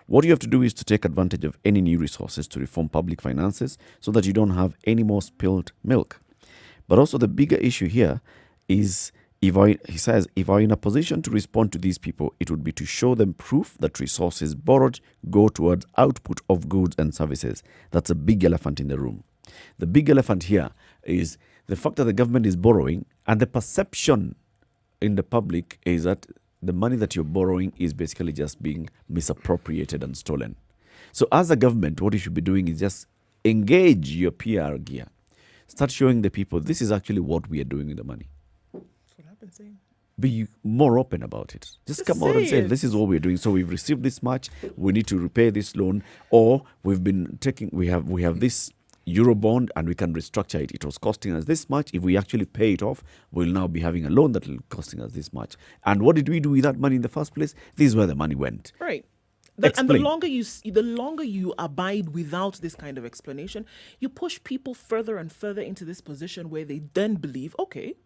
What you have to do is to take advantage of any new resources to reform public finances so that you don't have any more spilled milk. But also the bigger issue here is, he says, if I were in a position to respond to these people, it would be to show them proof that resources borrowed go towards output of goods and services. That's a big elephant in the room. The big elephant here is the fact that the government is borrowing, and the perception in the public is that the money that you're borrowing is basically just being misappropriated and stolen. So as a government, what you should be doing is just engage your PR gear. Start showing the people, this is actually what we are doing with the money. That's what I've been saying. Be more open about it. Just come out and say, this is what we're doing. So we've received this much, we need to repay this loan, or we have this Euro bond and we can restructure it. It was costing us this much. If we actually pay it off, we'll now be having a loan that will costing us this much. And what did we do with that money in the first place? This is where the money went. Right. And the longer you abide without this kind of explanation, you push people further and further into this position where they then believe, okay,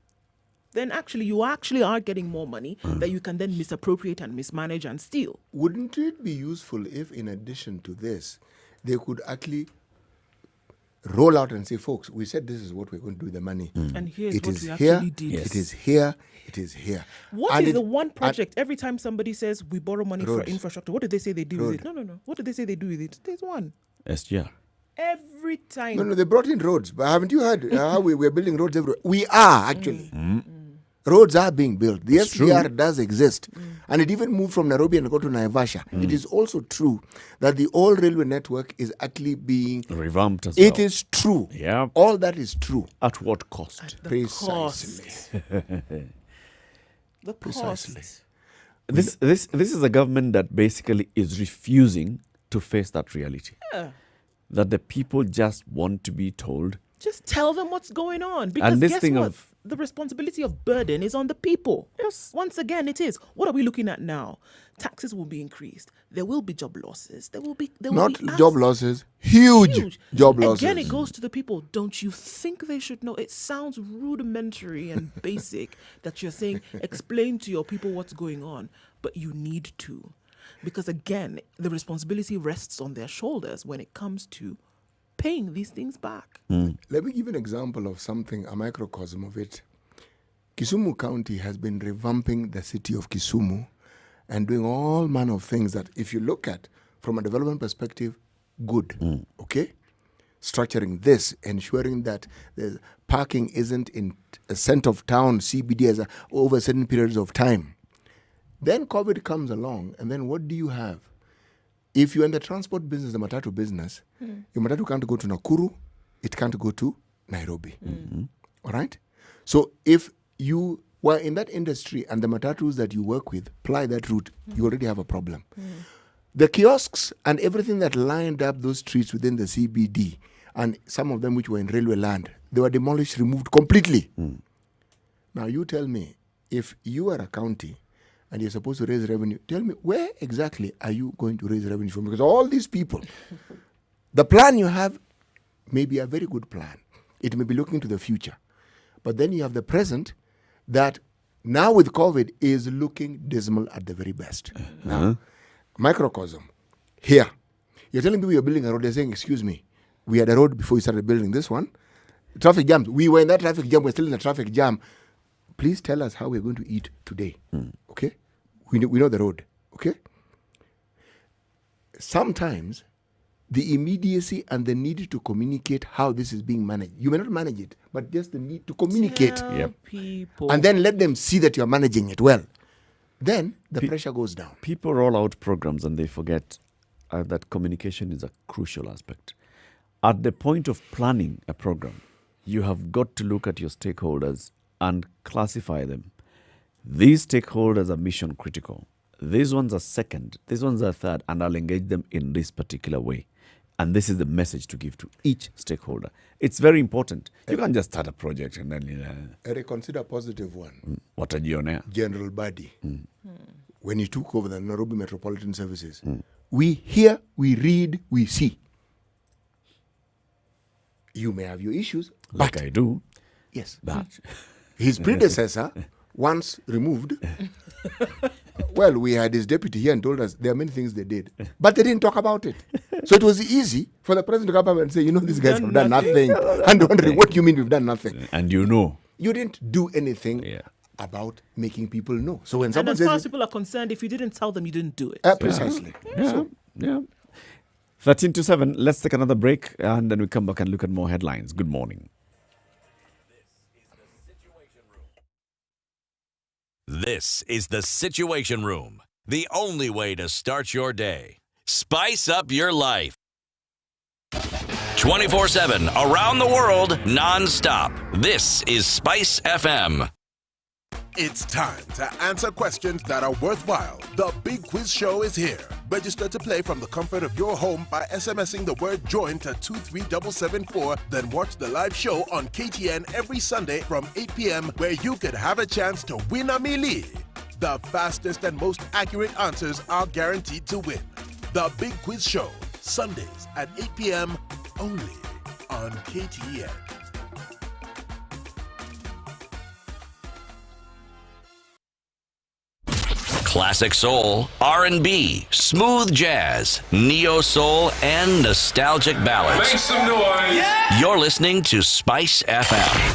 then you actually are getting more money that you can then misappropriate and mismanage and steal. Wouldn't it be useful if, in addition to this, they could actually roll out and say, folks, we said this is what we're going to do with the money. And here's it what is we here, actually did. it is here, it is here. What is the one project, every time somebody says we borrow money for infrastructure, what did they say they do with it? No. What did they say they do with it? There's one. SGR. Every time. No, they brought in roads. But haven't you heard how we're building roads everywhere? We are, actually. Roads are being built. The SGR does exist. And it even moved from Nairobi and go to Naivasha. It is also true that the old railway network is actually being revamped as well. It is true. Yeah. All that is true. At what cost? Precisely. The Precisely. cost. This is a government that basically is refusing to face that reality. Yeah. That the people just want to be told. Just tell them what's going on. Because And this guess thing what? of- The responsibility of burden is on the people. Yes. Once again, it is. What are we looking at now? Taxes will be increased. There will be job losses. There will be Job losses. Huge job losses. Again, it goes to the people. Don't you think they should know? It sounds rudimentary and basic that you're saying, explain to your people what's going on. But you need to. Because again, the responsibility rests on their shoulders when it comes to paying these things back. Let me give an example of something, a microcosm of it. Kisumu County has been revamping the city of Kisumu and doing all manner of things that, if you look at from a development perspective, good. Okay? Structuring this, ensuring that the parking isn't in a center of town, CBD, over certain periods of time. Then COVID comes along, and then what do you have? If you're in the transport business, the matatu business, your matatu can't go to Nakuru, it can't go to Nairobi. All right? So if you were in that industry and the matatus that you work with ply that route, you already have a problem. The kiosks and everything that lined up those streets within the CBD, and some of them which were in railway land, they were demolished, removed completely. Now you tell me, if you are a county and you're supposed to raise revenue, tell me, where exactly are you going to raise revenue from? Because all these people, the plan you have may be a very good plan. It may be looking to the future. But then you have the present that now with COVID is looking dismal at the very best. Now, microcosm. Here, you're telling people you're building a road. They're saying, excuse me, we had a road before we started building this one. Traffic jams. We were in that traffic jam. We're still in the traffic jam. Please tell us how we're going to eat today. Okay? We know the road. Okay? Sometimes the immediacy and the need to communicate how this is being managed. You may not manage it, but just the need to communicate. Tell people. And then let them see that you're managing it well. Then the pressure goes down. People roll out programs and they forget that communication is a crucial aspect. At the point of planning a program, you have got to look at your stakeholders and classify them. These stakeholders are mission critical. These ones are second. These ones are third. And I'll engage them in this particular way. And this is the message to give to each stakeholder. It's very important. You can't just start a project and then... Consider a positive one. What a General Badi. When he took over the Nairobi Metropolitan Services, we hear, we read, we see. You may have your issues. Like I do. Yes. But his predecessor, once removed, well, we had his deputy here and told us there are many things they did. But they didn't talk about it. So it was easy for the president to come up and say, these guys have done nothing. And wondering, what do you mean we've done nothing? And you didn't do anything about making people know. So when someone as far as people are concerned, if you didn't tell them, you didn't do it. Precisely. Yeah. 13 to 7. Let's take another break and then we come back and look at more headlines. Good morning. This is the Situation Room, the only way to start your day. Spice up your life. 24/7, around the world, non-stop. This is SpiceFM. It's time to answer questions that are worthwhile. The Big Quiz Show is here. Register to play from the comfort of your home by SMSing the word JOIN to 23774. Then watch the live show on KTN every Sunday from 8 p.m. where you could have a chance to win a melee. The fastest and most accurate answers are guaranteed to win. The Big Quiz Show, Sundays at 8 p.m. only on KTN. Classic soul, R&B, smooth jazz, neo soul, and nostalgic ballads. Make some noise. Yeah! You're listening to Spice FM.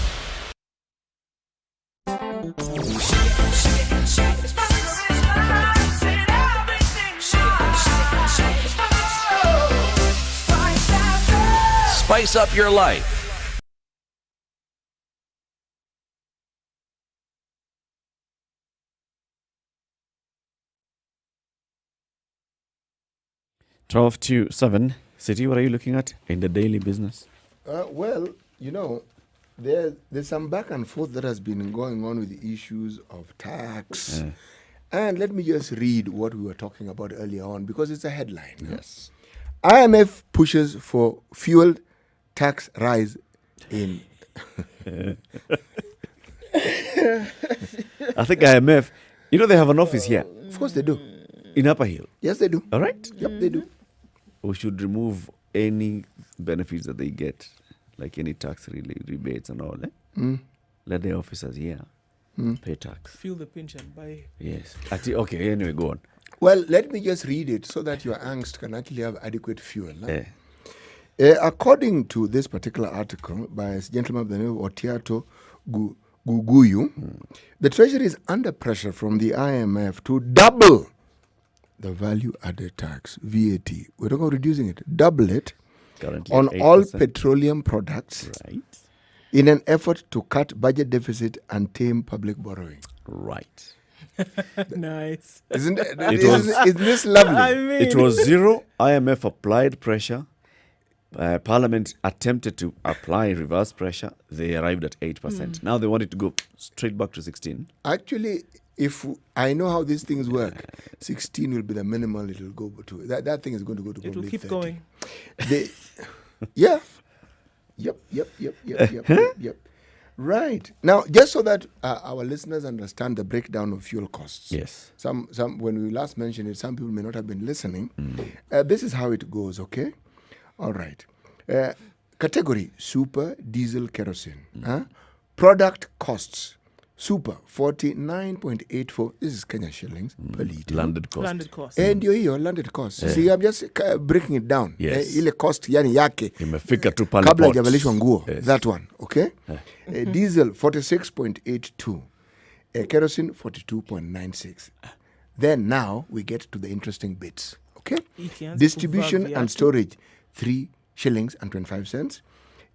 Spice up your life. Twelve to 7. City, what are you looking at in the daily business? Well, there's some back and forth that has been going on with the issues of tax. And let me just read what we were talking about earlier on because it's a headline. Yes. IMF pushes for fuel tax rise in... I think IMF, they have an office here. Of course they do. In Upper Hill. Yes, they do. All right? Yep, they do. We should remove any benefits that they get, like any tax rebates and all. Let the officers here pay tax. Feel the pinch and buy. Yes. Okay, anyway, go on. Well, let me just read it so that your angst can actually have adequate fuel. According to this particular article by a gentleman by the name of Otiato Guguyu, the Treasury is under pressure from the IMF to double the value-added tax, VAT. We're talking about reducing it. Double it currently on 8%. all petroleum products in an effort to cut budget deficit and tame public borrowing. Right. Nice. Isn't this lovely? It was zero. IMF applied pressure. Parliament attempted to apply reverse pressure. They arrived at 8%. Now they want it to go straight back to 16. Actually, if I know how these things work, 16 will be the minimal it will go to. That thing is going to go to probably 30. It will keep going. Yeah. Yep. Right. Now, just so that our listeners understand the breakdown of fuel costs. Yes. Some when we last mentioned it, some people may not have been listening. This is how it goes, okay? All right. Category, super, diesel, kerosene. Product costs. Super, 49.84. This is Kenya shillings per litre. Landed cost. And your landed cost. See, I'm just breaking it down. Yes. Ile cost yani yake. Imefika tu pale kabla pot. hajavalishwa nguo. That one, okay? Diesel, 46.82. Kerosene, 42.96. Then now we get to the interesting bits. Okay? Ikianza Distribution kuvaa and viatu. storage, 3 shillings and 25 cents.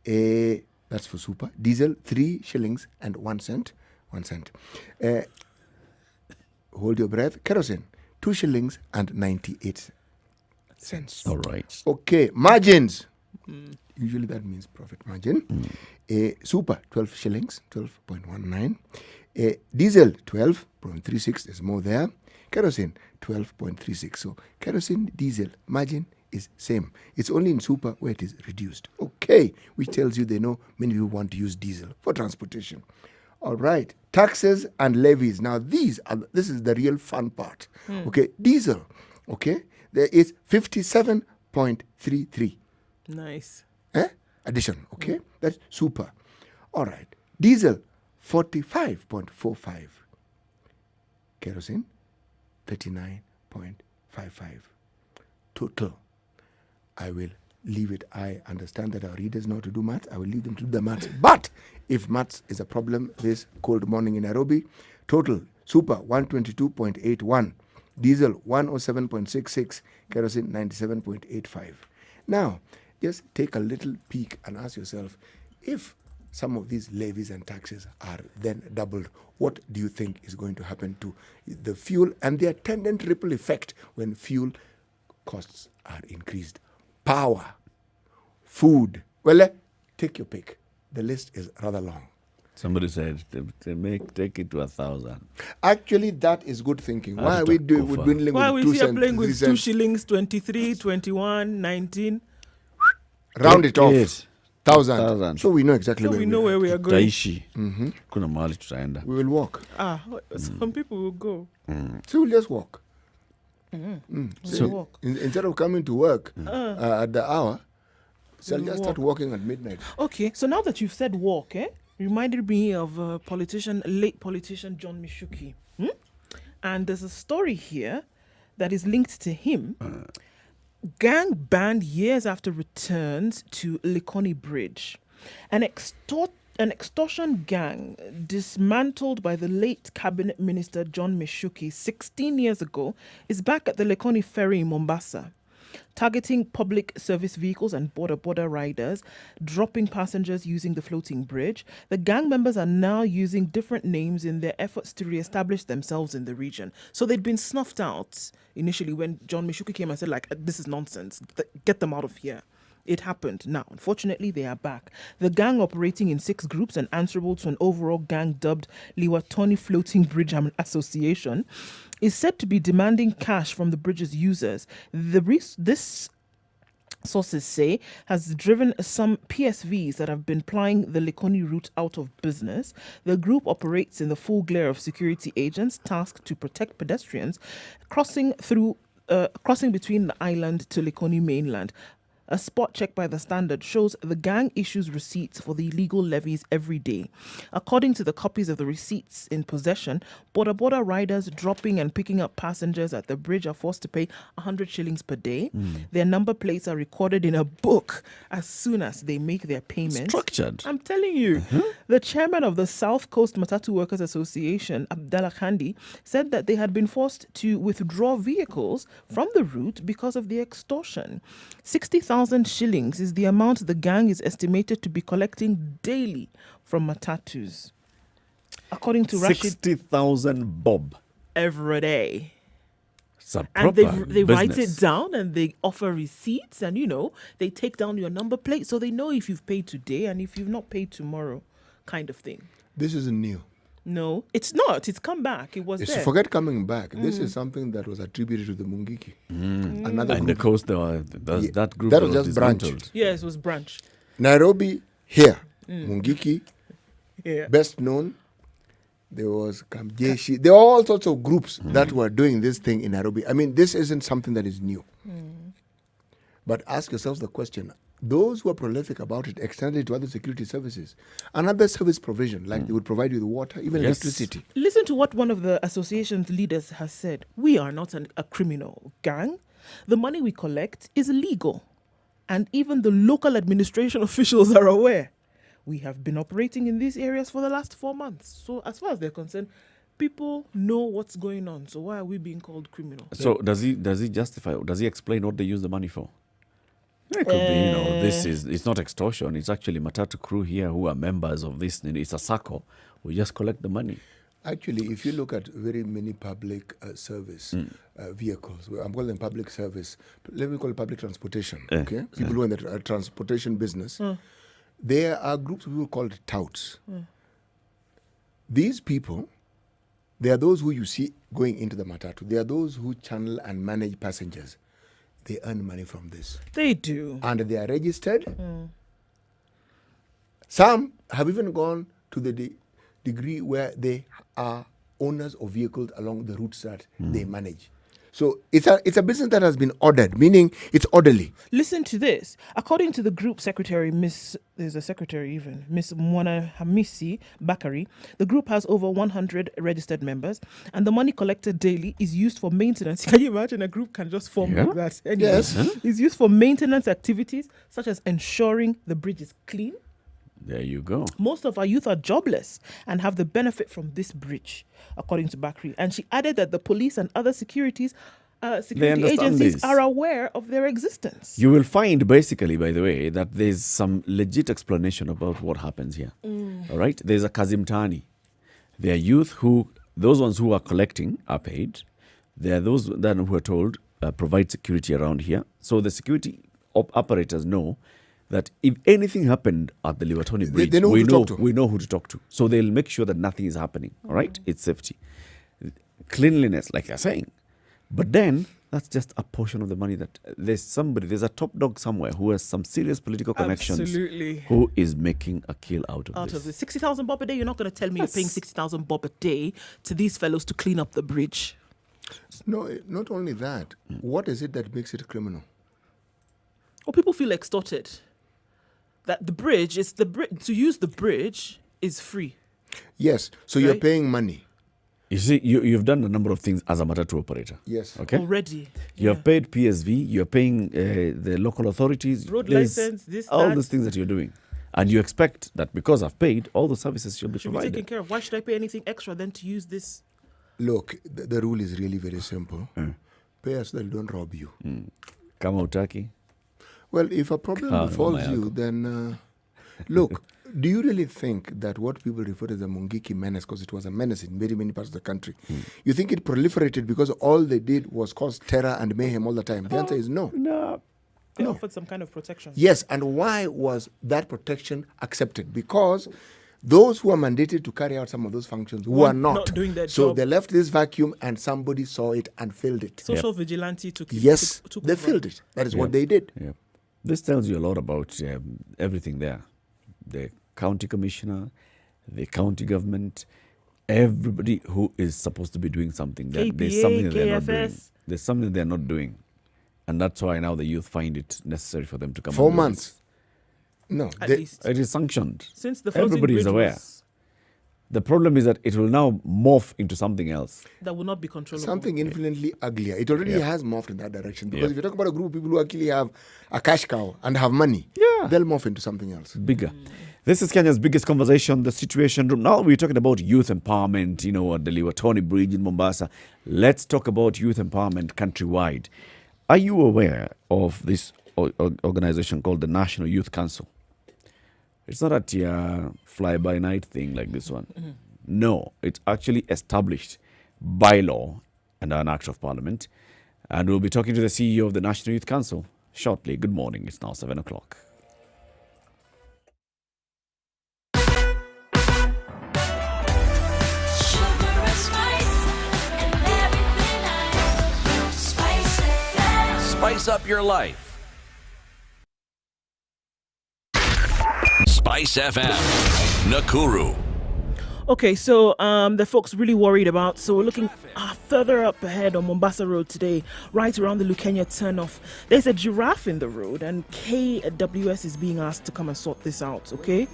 That's for super. Diesel, 3 shillings and 1 cent. 1 cent. Hold your breath. Kerosene, 2 shillings and 98 cents. All right. Okay, margins. Usually that means profit margin. Super, 12 shillings, 12.19. Diesel, 12.36. There's more there. Kerosene, 12.36. So kerosene, diesel, margin is same. It's only in super where it is reduced. Okay, which tells you they know many people want to use diesel for transportation. All right, taxes and levies. Now this is the real fun part. Okay, diesel. Okay, there is 57.33. Nice. Addition. Okay, that's super. All right, diesel 45.45. Kerosene 39.55. Total. I will leave it. I understand that our readers know how to do maths. I will leave them to do the maths. But if maths is a problem this cold morning in Nairobi, total super 122.81, diesel 107.66, kerosene 97.85. Now, just take a little peek and ask yourself, if some of these levies and taxes are then doubled, what do you think is going to happen to the fuel and the attendant ripple effect when fuel costs are increased? Power, food. Well, take your pick. The list is rather long. Somebody said take it to 1,000. Actually, that is good thinking. Why are we dwindling Why with we 2 here cents? playing with 2 cents? shillings, 23, 21, 19? Round it off. Yes. 1,000. So we know exactly So where we know where we are going. Taishi. Kuna mahali tutaenda. We will walk. Some people will go. So we'll just walk. So walk. Instead of coming to work at the hour, so I'll We'll just start walking at midnight. Okay, so now that you've said walk, reminded me of late politician John Mishuki. And there's a story here that is linked to him. Gang banned years after returns to Likoni Bridge. An extortion gang dismantled by the late cabinet minister John Mishuki 16 years ago is back at the Likoni ferry in Mombasa, targeting public service vehicles and border riders, dropping passengers using the floating bridge. The gang members are now using different names in their efforts to re-establish themselves in the region. So they'd been snuffed out initially when John Mishuki came and said, this is nonsense, get them out of here. It happened. Now, unfortunately, they are back. The gang, operating in 6 groups and answerable to an overall gang dubbed Liwatoni Floating Bridge Association, is said to be demanding cash from the bridge's users. This, sources say, has driven some PSVs that have been plying the Likoni route out of business. The group operates in the full glare of security agents tasked to protect pedestrians crossing between the island to Likoni mainland. A spot check by The Standard shows the gang issues receipts for the illegal levies every day. According to the copies of the receipts in possession, border riders dropping and picking up passengers at the bridge are forced to pay 100 shillings per day. Their number plates are recorded in a book as soon as they make their payments. Structured. I'm telling you. The chairman of the South Coast Matatu Workers Association, Abdallah Khandi, said that they had been forced to withdraw vehicles from the route because of the extortion. 60,000 shillings is the amount the gang is estimated to be collecting daily from Matatus. According to Rashid, 60,000 bob every day. And they write it down and they offer receipts and, they take down your number plate so they know if you've paid today and if you've not paid tomorrow, kind of thing. This isn't new. No, it's not. It's come back. It was there. Forget coming back. This is something that was attributed to the Mungiki. Another and group. the coast, that group that was just branch. Yes, it was branch. Nairobi, here. Mungiki, Yeah. best known. There was Kamjeshi. There were all sorts of groups that were doing this thing in Nairobi. I mean, this isn't something that is new. But ask yourselves the question, those who are prolific about it extended it to other security services. Another service provision, like they would provide you with water, even electricity. Listen to what one of the association's leaders has said. We are not a criminal gang. The money we collect is legal. And even the local administration officials are aware. We have been operating in these areas for the last 4 months. So as far as they're concerned, People know what's going on, so why are we being called criminals? So does he justify? Does he explain what they use the money for? It could be, it's not extortion. It's actually Matatu crew here who are members of this. It's a circle. We just collect the money. Actually, if you look at very many public service vehicles, I'm calling them public service. Let me call it public transportation. Okay, people who are in the transportation business. There are groups of people called touts. These people, they are those who you see going into the matatu. They are those who channel and manage passengers. They earn money from this. They do. And they are registered. Some have even gone to the degree where they are owners of vehicles along the routes that they manage. So it's a business that has been ordered, meaning it's orderly. Listen to this. According to the group secretary, Miss Mwana Hamisi Bakari, the group has over 100 registered members, and the money collected daily is used for maintenance. Can you imagine a group can just form like that? Anyway, yes. It's used for maintenance activities such as ensuring the bridge is clean. There you go. Most of our youth are jobless and have the benefit from this bridge, according to Bakri. And she added that the police and other security agencies are aware of their existence. You will find, basically, by the way, that there's some legit explanation about what happens here. All right? There's a Kazimtani. There are youth those ones who are collecting are paid. There are those that who are told provide security around here. So the security operators know that if anything happened at the Liwatoni Bridge, we know who to talk to. So they'll make sure that nothing is happening. All right? It's safety. Cleanliness, like you're saying. But then, that's just a portion of the money that there's a top dog somewhere who has some serious political connections. Absolutely. Who is making a kill out of this. 60,000 bob a day, you're not going to tell me you're paying 60,000 bob a day to these fellows to clean up the bridge. No, not only that. What is it that makes it criminal? Well, people feel extorted. That the bridge to use the bridge is free. Yes, so you're paying money. You see, you've done a number of things as a matatu operator. Yes. Okay. Already. You have paid PSV. You're paying the local authorities. Road license. All those things that you're doing, and you expect that because I've paid, all the services should be provided. Be taken care of. Why should I pay anything extra than to use this? Look, the rule is really very simple. Pay us so that we don't rob you. Kama utaki. Well, if a problem befalls you, then look, do you really think that what people refer to as the Mungiki menace, because it was a menace in very many parts of the country, you think it proliferated because all they did was cause terror and mayhem all the time? The answer is no. No. They offered some kind of protection. Yes, and why was that protection accepted? Because those who are mandated to carry out some of those functions were not doing their so job. They left this vacuum and somebody saw it and filled it. Social vigilante took it. Yes, took they over. filled it. That is what they did. Yep. This tells you a lot about everything there. The county commissioner, the county government, everybody who is supposed to be doing something. There's something that they're not doing. There's something they're not doing. And that's why now the youth find it necessary for them to come 4 months. No, At least. It is sanctioned. Since the floating everybody is bridge aware. The problem is that it will now morph into something else. That will not be controllable. Something infinitely uglier. It already has morphed in that direction. Because if you talk about a group of people who actually have a cash cow and have money, they'll morph into something else. Bigger. This is Kenya's biggest conversation, the Situation Room. Now we're talking about youth empowerment, at the Liwatoni Bridge in Mombasa. Let's talk about youth empowerment countrywide. Are you aware of this organization called the National Youth Council? It's not a fly-by-night thing like this one. No, it's actually established by law and an act of parliament. And we'll be talking to the CEO of the National Youth Council shortly. Good morning. It's now 7 o'clock. Spice up your life. SpiceFM, Nakuru. Okay, so the folks really worried about. So we're looking further up ahead on Mombasa Road today, right around the Lukenya turnoff. There's a giraffe in the road, and KWS is being asked to come and sort this out. Okay,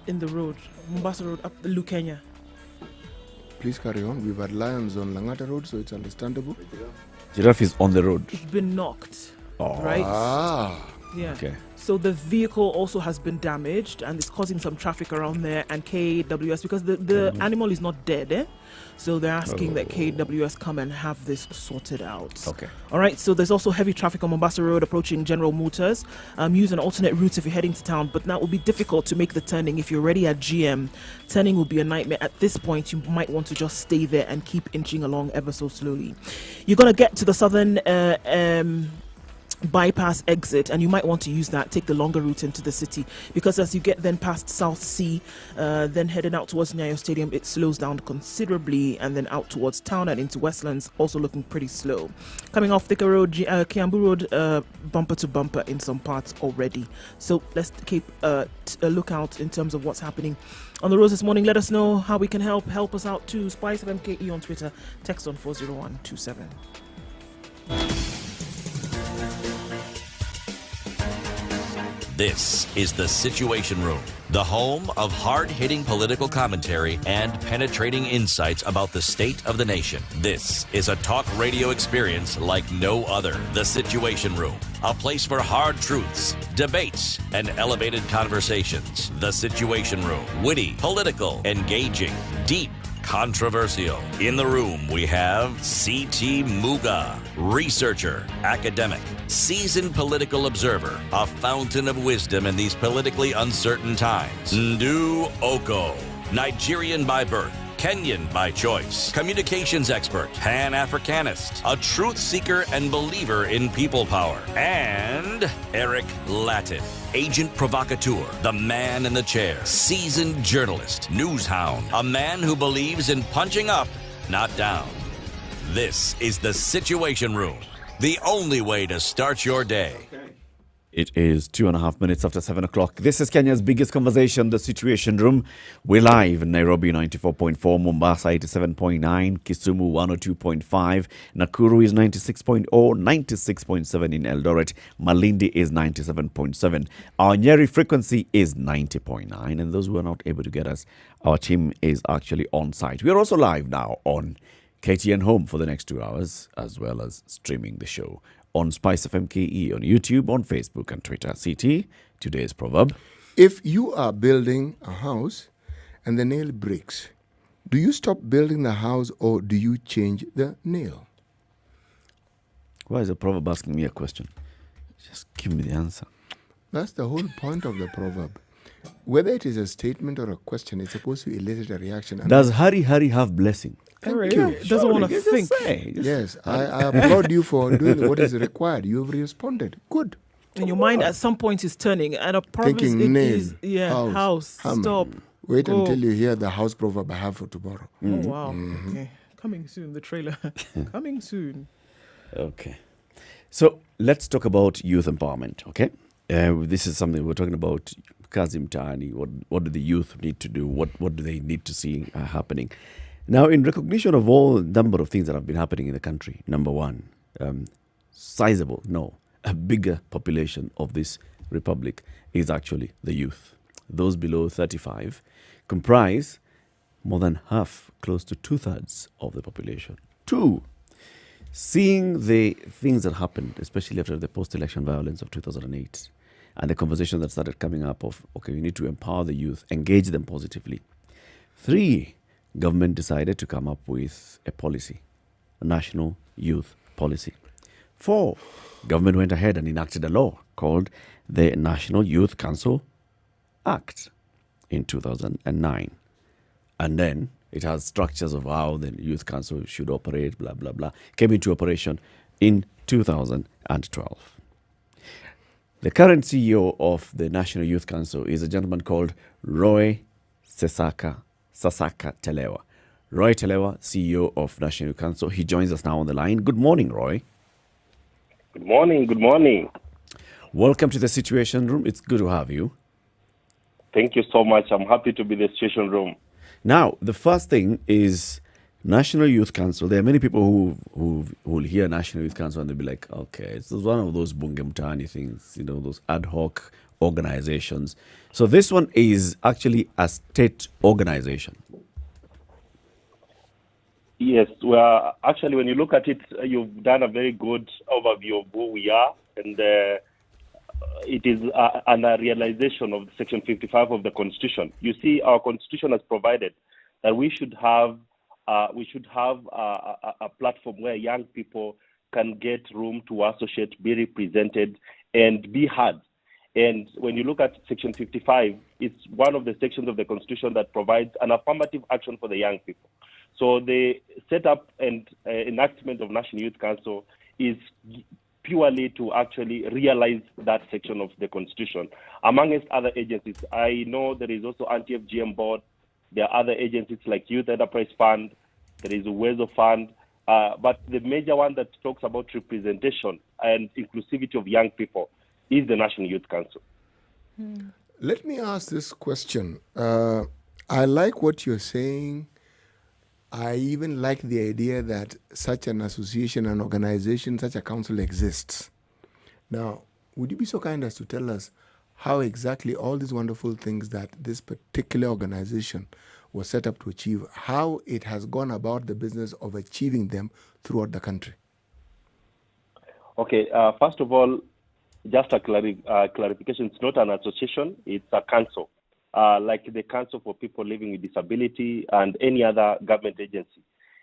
in the road, Mombasa Road up the Lukenya. Please carry on. We've had lions on Langata Road, so it's understandable. Giraffe is on the road. It's been knocked. Oh. Right? Yeah. Okay. So the vehicle also has been damaged and it's causing some traffic around there, and KWS, because the animal is not dead, so they're asking that KWS come and have this sorted out. Okay. All right, so there's also heavy traffic on Mombasa Road approaching General Motors. Use an alternate route if you're heading to town, but that will be difficult to make the turning. If you're already at GM, turning will be a nightmare. At this point, you might want to just stay there and keep inching along ever so slowly. You're going to get to the southern bypass exit, and you might want to use that, take the longer route into the city, because as you get then past South Sea, then heading out towards Nyayo Stadium, it slows down considerably, and then out towards town and into Westlands, also looking pretty slow. Coming off Thika Road, Kiambu Road, bumper to bumper in some parts already. So let's keep a lookout in terms of what's happening on the roads this morning. Let us know how we can help us out too. SpiceFM KE on Twitter, text on 40127. This is The Situation Room, the home of hard-hitting political commentary and penetrating insights about the state of the nation. This is a talk radio experience like no other. The Situation Room, a place for hard truths, debates, and elevated conversations. The Situation Room, witty, political, engaging, deep, controversial. In the room, we have C.T. Muga, researcher, academic, seasoned political observer, a fountain of wisdom in these politically uncertain times. Ndu Oko, Nigerian by birth, Kenyan by choice, communications expert, Pan-Africanist, a truth seeker and believer in people power, and Eric Latin, agent provocateur, the man in the chair, seasoned journalist, news hound, a man who believes in punching up, not down. This is The Situation Room, the only way to start your day. It is 2.5 minutes after 7 o'clock. This is Kenya's biggest conversation, The Situation Room. We're live in Nairobi 94.4, Mombasa 87.9, Kisumu 102.5, Nakuru is 96.0, 96.7 in Eldoret, Malindi is 97.7. Our Nyeri frequency is 90.9, and those who are not able to get us, our team is actually on site. We are also live now on KTN Home for the next 2 hours, as well as streaming the show on SpiceFM KE, on YouTube, on Facebook and Twitter. CT, today's proverb. If you are building a house and the nail breaks, do you stop building the house or do you change the nail? Why is the proverb asking me a question? Just give me the answer. That's the whole point of the proverb. Whether it is a statement or a question, it's supposed to elicit a reaction. Does Hari have blessing? Thank you. Doesn't want to think. Yes, I applaud you for doing what is required. You've responded. Good. And your mind at some point is turning, and a proverb is house. Stop. Wait until you hear the house proverb I have for tomorrow. Oh, wow. Okay. Coming soon, the trailer. Coming soon. Okay. So let's talk about youth empowerment, okay? This is something we're talking about. Kazim Tani, what do the youth need to do? What do they need to see happening? Now, in recognition of all number of things that have been happening in the country, number one, a bigger population of this republic is actually the youth. Those below 35 comprise more than half, close to 2/3 of the population. Two, seeing the things that happened, especially after the post-election violence of 2008, and the conversation that started coming up of, okay, we need to empower the youth, engage them positively. Three, government decided to come up with a policy, a national youth policy. Four, government went ahead and enacted a law called the National Youth Council Act in 2009. And then it has structures of how the Youth Council should operate, blah, blah, blah. Came into operation in 2012. The current CEO of the National Youth Council is a gentleman called Roy Sasaka Telewa. Roy Telewa, CEO of National Youth Council. He joins us now on the line. Good morning, Roy. Good morning. Good morning. Welcome to the Situation Room. It's good to have you. Thank you so much. I'm happy to be in the Situation Room. Now, the first thing is National Youth Council. There are many people who will hear National Youth Council and they'll be like, okay, it's one of those bunge mtaani things, those ad hoc organizations. So this one is actually a state organization. Yes, well, actually, when you look at it, you've done a very good overview of who we are. And a realization of Section 55 of the Constitution. You see, our Constitution has provided that we should have a platform where young people can get room to associate, be represented, and be heard. And when you look at Section 55, it's one of the sections of the Constitution that provides an affirmative action for the young people. So the setup and enactment of National Youth Council is purely to actually realize that section of the Constitution. Amongst other agencies, I know there is also Anti-FGM Board. There are other agencies like Youth Enterprise Fund. There is a Wezo Fund. But the major one that talks about representation and inclusivity of young people is the National Youth Council. Let me ask this question. I like what you're saying. I even like the idea that such an association, an organization, such a council exists. Now, would you be so kind as to tell us how exactly all these wonderful things that this particular organization was set up to achieve, how it has gone about the business of achieving them throughout the country? Okay, first of all, just a clarification, it's not an association, it's a council. Like the Council for People Living with Disability and any other government agency.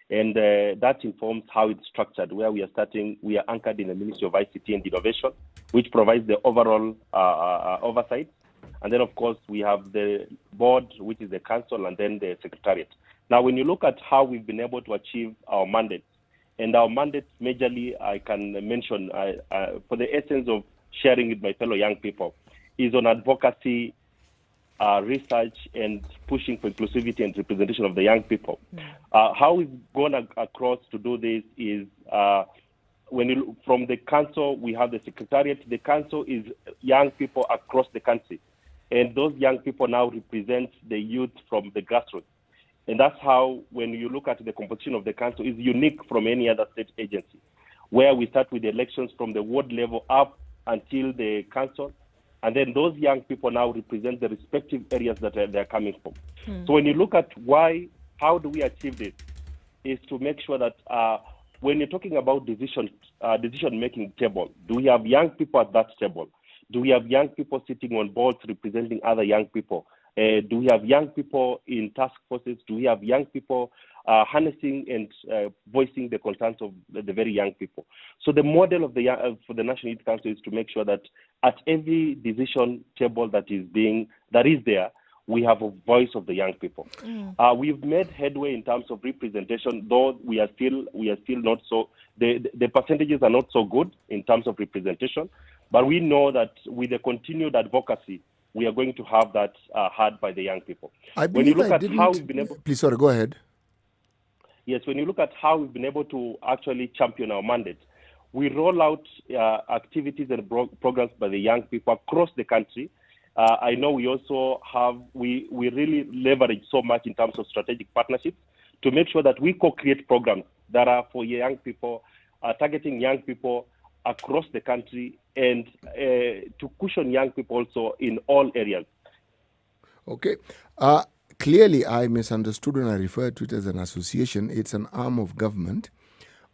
And that informs how it's structured, where we are anchored in the Ministry of ICT and Innovation, which provides the overall oversight. And then, of course, we have the board, which is the council, and then the secretariat. Now, when you look at how we've been able to achieve our mandates, and our mandates majorly, I can mention, for the essence of sharing with my fellow young people, is on advocacy, research, and pushing for inclusivity and representation of the young people. How we've gone across to do this is from the council, we have the secretariat. The council is young people across the country. And those young people now represent the youth from the grassroots. And that's how, when you look at the composition of the council, is unique from any other state agency, where we start with the elections from the ward level up until the council. And then those young people now represent the respective areas that they're coming from. So when you look at how do we achieve this, is to make sure that when you're talking about decision-making table, do we have young people at that table? Do we have young people sitting on boards representing other young people? Do we have young people in task forces? Do we have young people harnessing and voicing the concerns of the very young people? So the model of for the National Youth Council is to make sure that at every decision table that is there, we have a voice of the young people. We've made headway in terms of representation, though we are still not so. The percentages are not so good in terms of representation, but we know that with the continued advocacy, we are going to have that heard by the young people. When you look at how we've been able. Please, sorry, go ahead. Yes, when you look at how we've been able to actually champion our mandate, we roll out activities and programs by the young people across the country. I know we also we really leverage so much in terms of strategic partnerships to make sure that we co-create programs that are for young people, targeting young people across the country, and to cushion young people also in all areas. Okay. Clearly, I misunderstood when I referred to it as an association. It's an arm of government.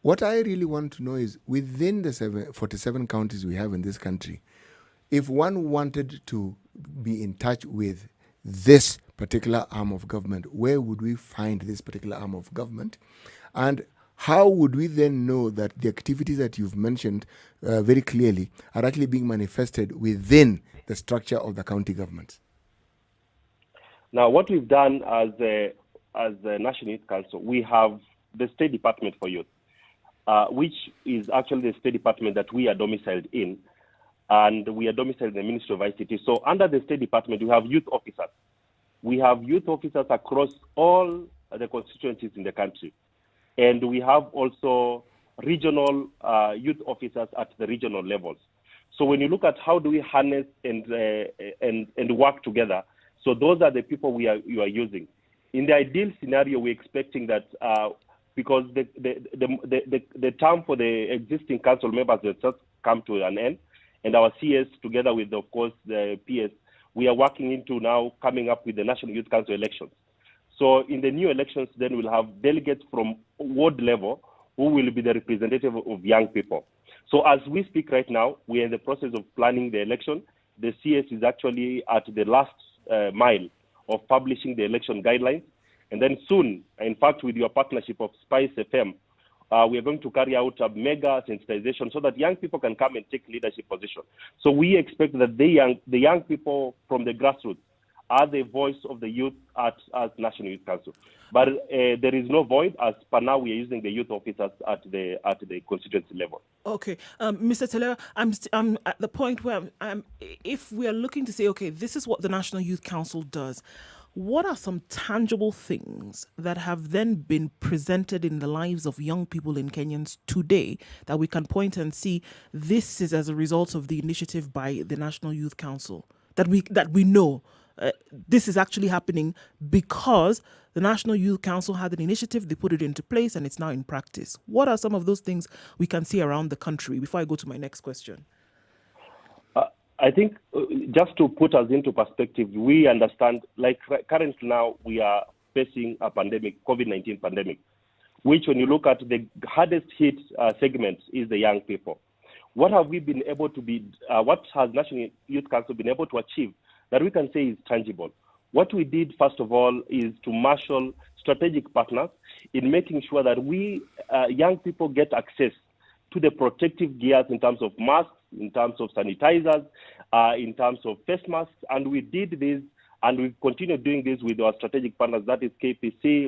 What I really want to know is, within the 47 counties we have in this country, if one wanted to be in touch with this particular arm of government, where would we find this particular arm of government? And how would we then know that the activities that you've mentioned very clearly are actually being manifested within the structure of the county governments? Now, what we've done as the National Youth Council, we have the State Department for Youth, which is actually the State Department that we are domiciled in, and we are domiciled in the Ministry of ICT. So under the State Department, we have youth officers. We have youth officers across all the constituencies in the country. And we have also regional youth officers at the regional levels. So when you look at how do we harness and work together, so those are the people you are using. In the ideal scenario, we're expecting that because the term for the existing council members has just come to an end, and our CS, together with, of course, the PS, we are working into now coming up with the National Youth Council elections. So in the new elections, then we'll have delegates from ward level who will be the representative of young people. So as we speak right now, we are in the process of planning the election. The CS is actually at the last mile of publishing the election guidelines. And then soon, in fact, with your partnership of SpiceFM, we are going to carry out a mega sensitization so that young people can come and take leadership position. So we expect that the young people from the grassroots are the voice of the youth at National Youth Council. But there is no void, as per now we are using the youth officers at the constituency level. Okay, Mr. Telera, I'm at the point where if we are looking to say, okay, this is what the National Youth Council does, what are some tangible things that have then been presented in the lives of young people in Kenyans today that we can point and see this is as a result of the initiative by the National Youth Council, that we know this is actually happening because the National Youth Council had an initiative, they put it into place, and it's now in practice? What are some of those things we can see around the country before I go to my next question? I think just to put us into perspective, we understand, like currently now, we are facing a pandemic, COVID-19 pandemic, which when you look at the hardest hit segment is the young people. What have we been able to what has National Youth Council been able to achieve that we can say is tangible? What we did, first of all, is to marshal strategic partners in making sure that we, young people, get access to the protective gears in terms of masks, in terms of sanitizers, in terms of face masks. And we did this, and we continue doing this with our strategic partners, that is KPC,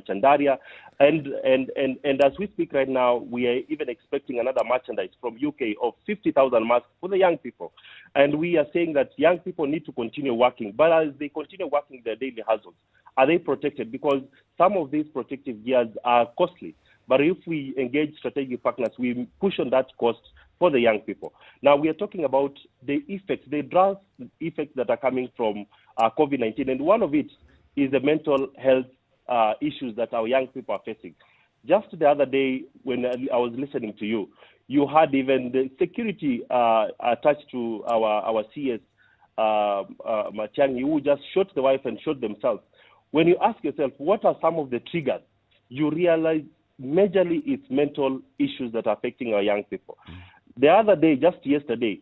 Chandaria. And as we speak right now, we are even expecting another merchandise from UK of 50,000 masks for the young people. And we are saying that young people need to continue working. But as they continue working their daily hustles, are they protected? Because some of these protective gears are costly. But if we engage strategic partners, we push on that cost for the young people. Now, we are talking about the effects, the draft effects that are coming from COVID-19. And one of it is the mental health issues that our young people are facing. Just the other day, when I was listening to you, you had even the security attached to our CS, Machangi, who just shot the wife and shot themselves. When you ask yourself, what are some of the triggers, you realize majorly it's mental issues that are affecting our young people. The other day, just yesterday,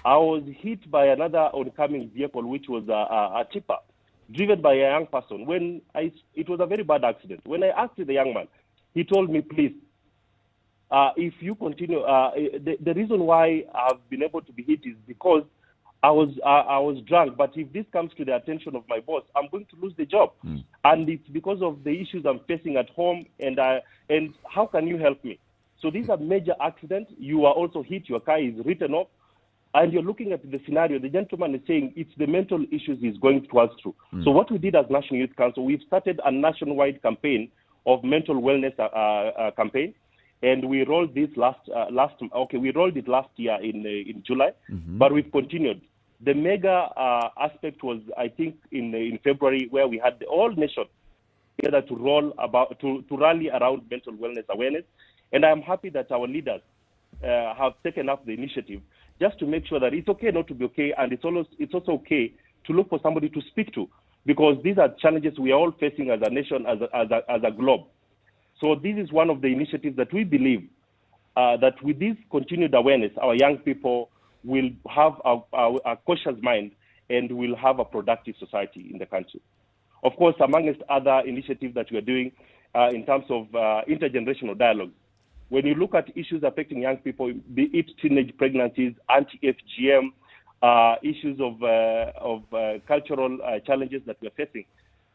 I was hit by another oncoming vehicle, which was a tipper, driven by a young person. It was a very bad accident. When I asked the young man, he told me, please, if you continue, the reason why I've been able to be hit is because I was drunk. But if this comes to the attention of my boss, I'm going to lose the job. And it's because of the issues I'm facing at home. And how can you help me? So these are major accidents. You are also hit. Your car is written off. And you're looking at the scenario. The gentleman is saying it's the mental issues he's going to us through. So what we did as National Youth Council, we've started a nationwide campaign of mental wellness campaign. And we rolled this we rolled it last year in July, but we've continued. The mega aspect was, I think, in February, where we had the whole nation together to rally around mental wellness awareness. And I'm happy that our leaders have taken up the initiative just to make sure that it's okay not to be okay, and it's also okay to look for somebody to speak to, because these are challenges we are all facing as a nation, as a globe. So this is one of the initiatives that we believe that with this continued awareness, our young people will have a cautious mind and will have a productive society in the country. Of course, amongst other initiatives that we are doing in terms of intergenerational dialogue, when you look at issues affecting young people, be it teenage pregnancies, anti-FGM, issues of cultural challenges that we are facing,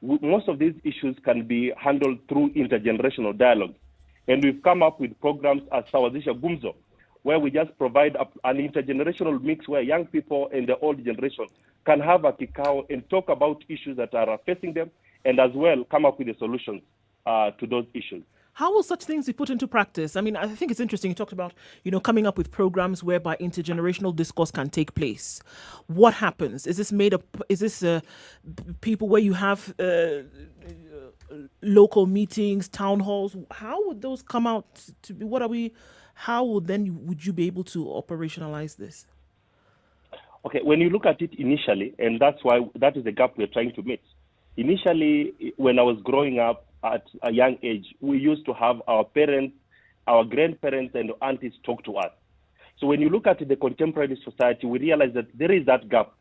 most of these issues can be handled through intergenerational dialogue. And we've come up with programs as Sawazisha Gumzo, where we just provide an intergenerational mix where young people and the old generation can have a kikao and talk about issues that are facing them, and as well come up with the solutions to those issues. How will such things be put into practice? I mean, I think it's interesting. You talked about, coming up with programs whereby intergenerational discourse can take place. What happens? Is this people where you have local meetings, town halls? How would those come out to be? How would you be able to operationalize this? Okay, when you look at it initially, and that is the gap we're trying to meet. Initially, when I was growing up, at a young age, we used to have our parents our grandparents and aunties talk to us. So when you look at the contemporary society, we realize that there is that gap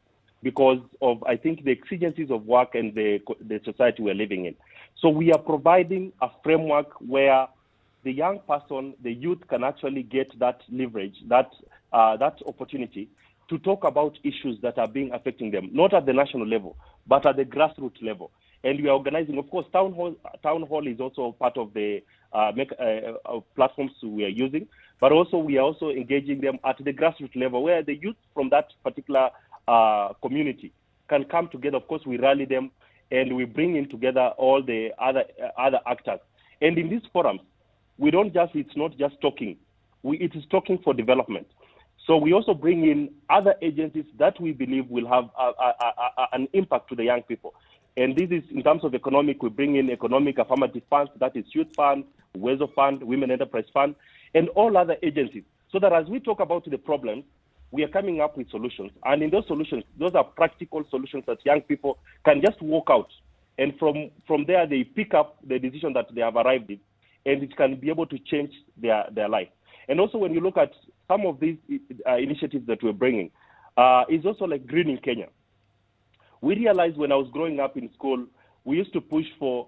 because of, I think, the exigencies of work and the society we're living in. So we are providing a framework where the young person, the youth, can actually get that leverage, that opportunity to talk about issues that are being affecting them, not at the national level, but at the grassroots level. And we are organizing, of course, town hall is also part of the platforms we are using, but also we are also engaging them at the grassroots level where the youth from that particular community can come together. Of course, we rally them and we bring in together all the other actors. And in these forums, it's not just talking, it is talking for development. So we also bring in other agencies that we believe will have an impact to the young people. And this is in terms of economic, we bring in economic affirmative funds, that is Youth Fund, Wezo Fund, Women Enterprise Fund, and all other agencies. So that as we talk about the problems, we are coming up with solutions. And in those solutions, those are practical solutions that young people can just walk out. And from there, they pick up the decision that they have arrived in, and it can be able to change their life. And also when you look at some of these initiatives that we're bringing, is also like Greening Kenya. We realized when I was growing up in school, we used to push for,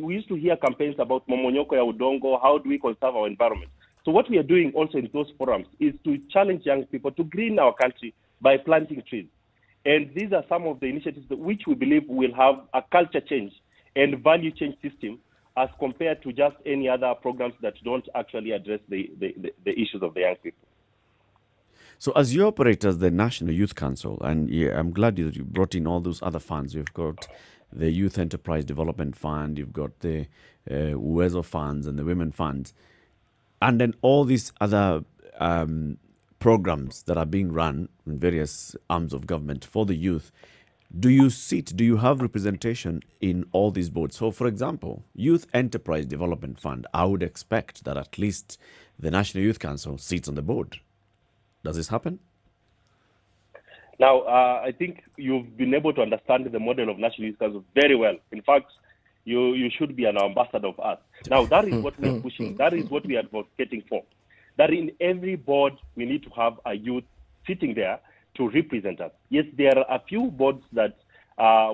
we used to hear campaigns about momonyoko ya udongo, how do we conserve our environment? So what we are doing also in those forums is to challenge young people to green our country by planting trees. And these are some of the initiatives which we believe will have a culture change and value change system as compared to just any other programs that don't actually address the issues of the young people. So as you operate as the National Youth Council, and I'm glad that you brought in all those other funds. You've got the Youth Enterprise Development Fund, you've got the Wezo funds and the Women funds, and then all these other programs that are being run in various arms of government for the youth. Do you have representation in all these boards? So, for example, Youth Enterprise Development Fund, I would expect that at least the National Youth Council sits on the board. Does this happen? Now, I think you've been able to understand the model of National Youth Council very well. In fact, you should be an ambassador of us. Now, that is what we are pushing. That is what we are advocating for. That in every board, we need to have a youth sitting there to represent us. Yes, there are a few boards that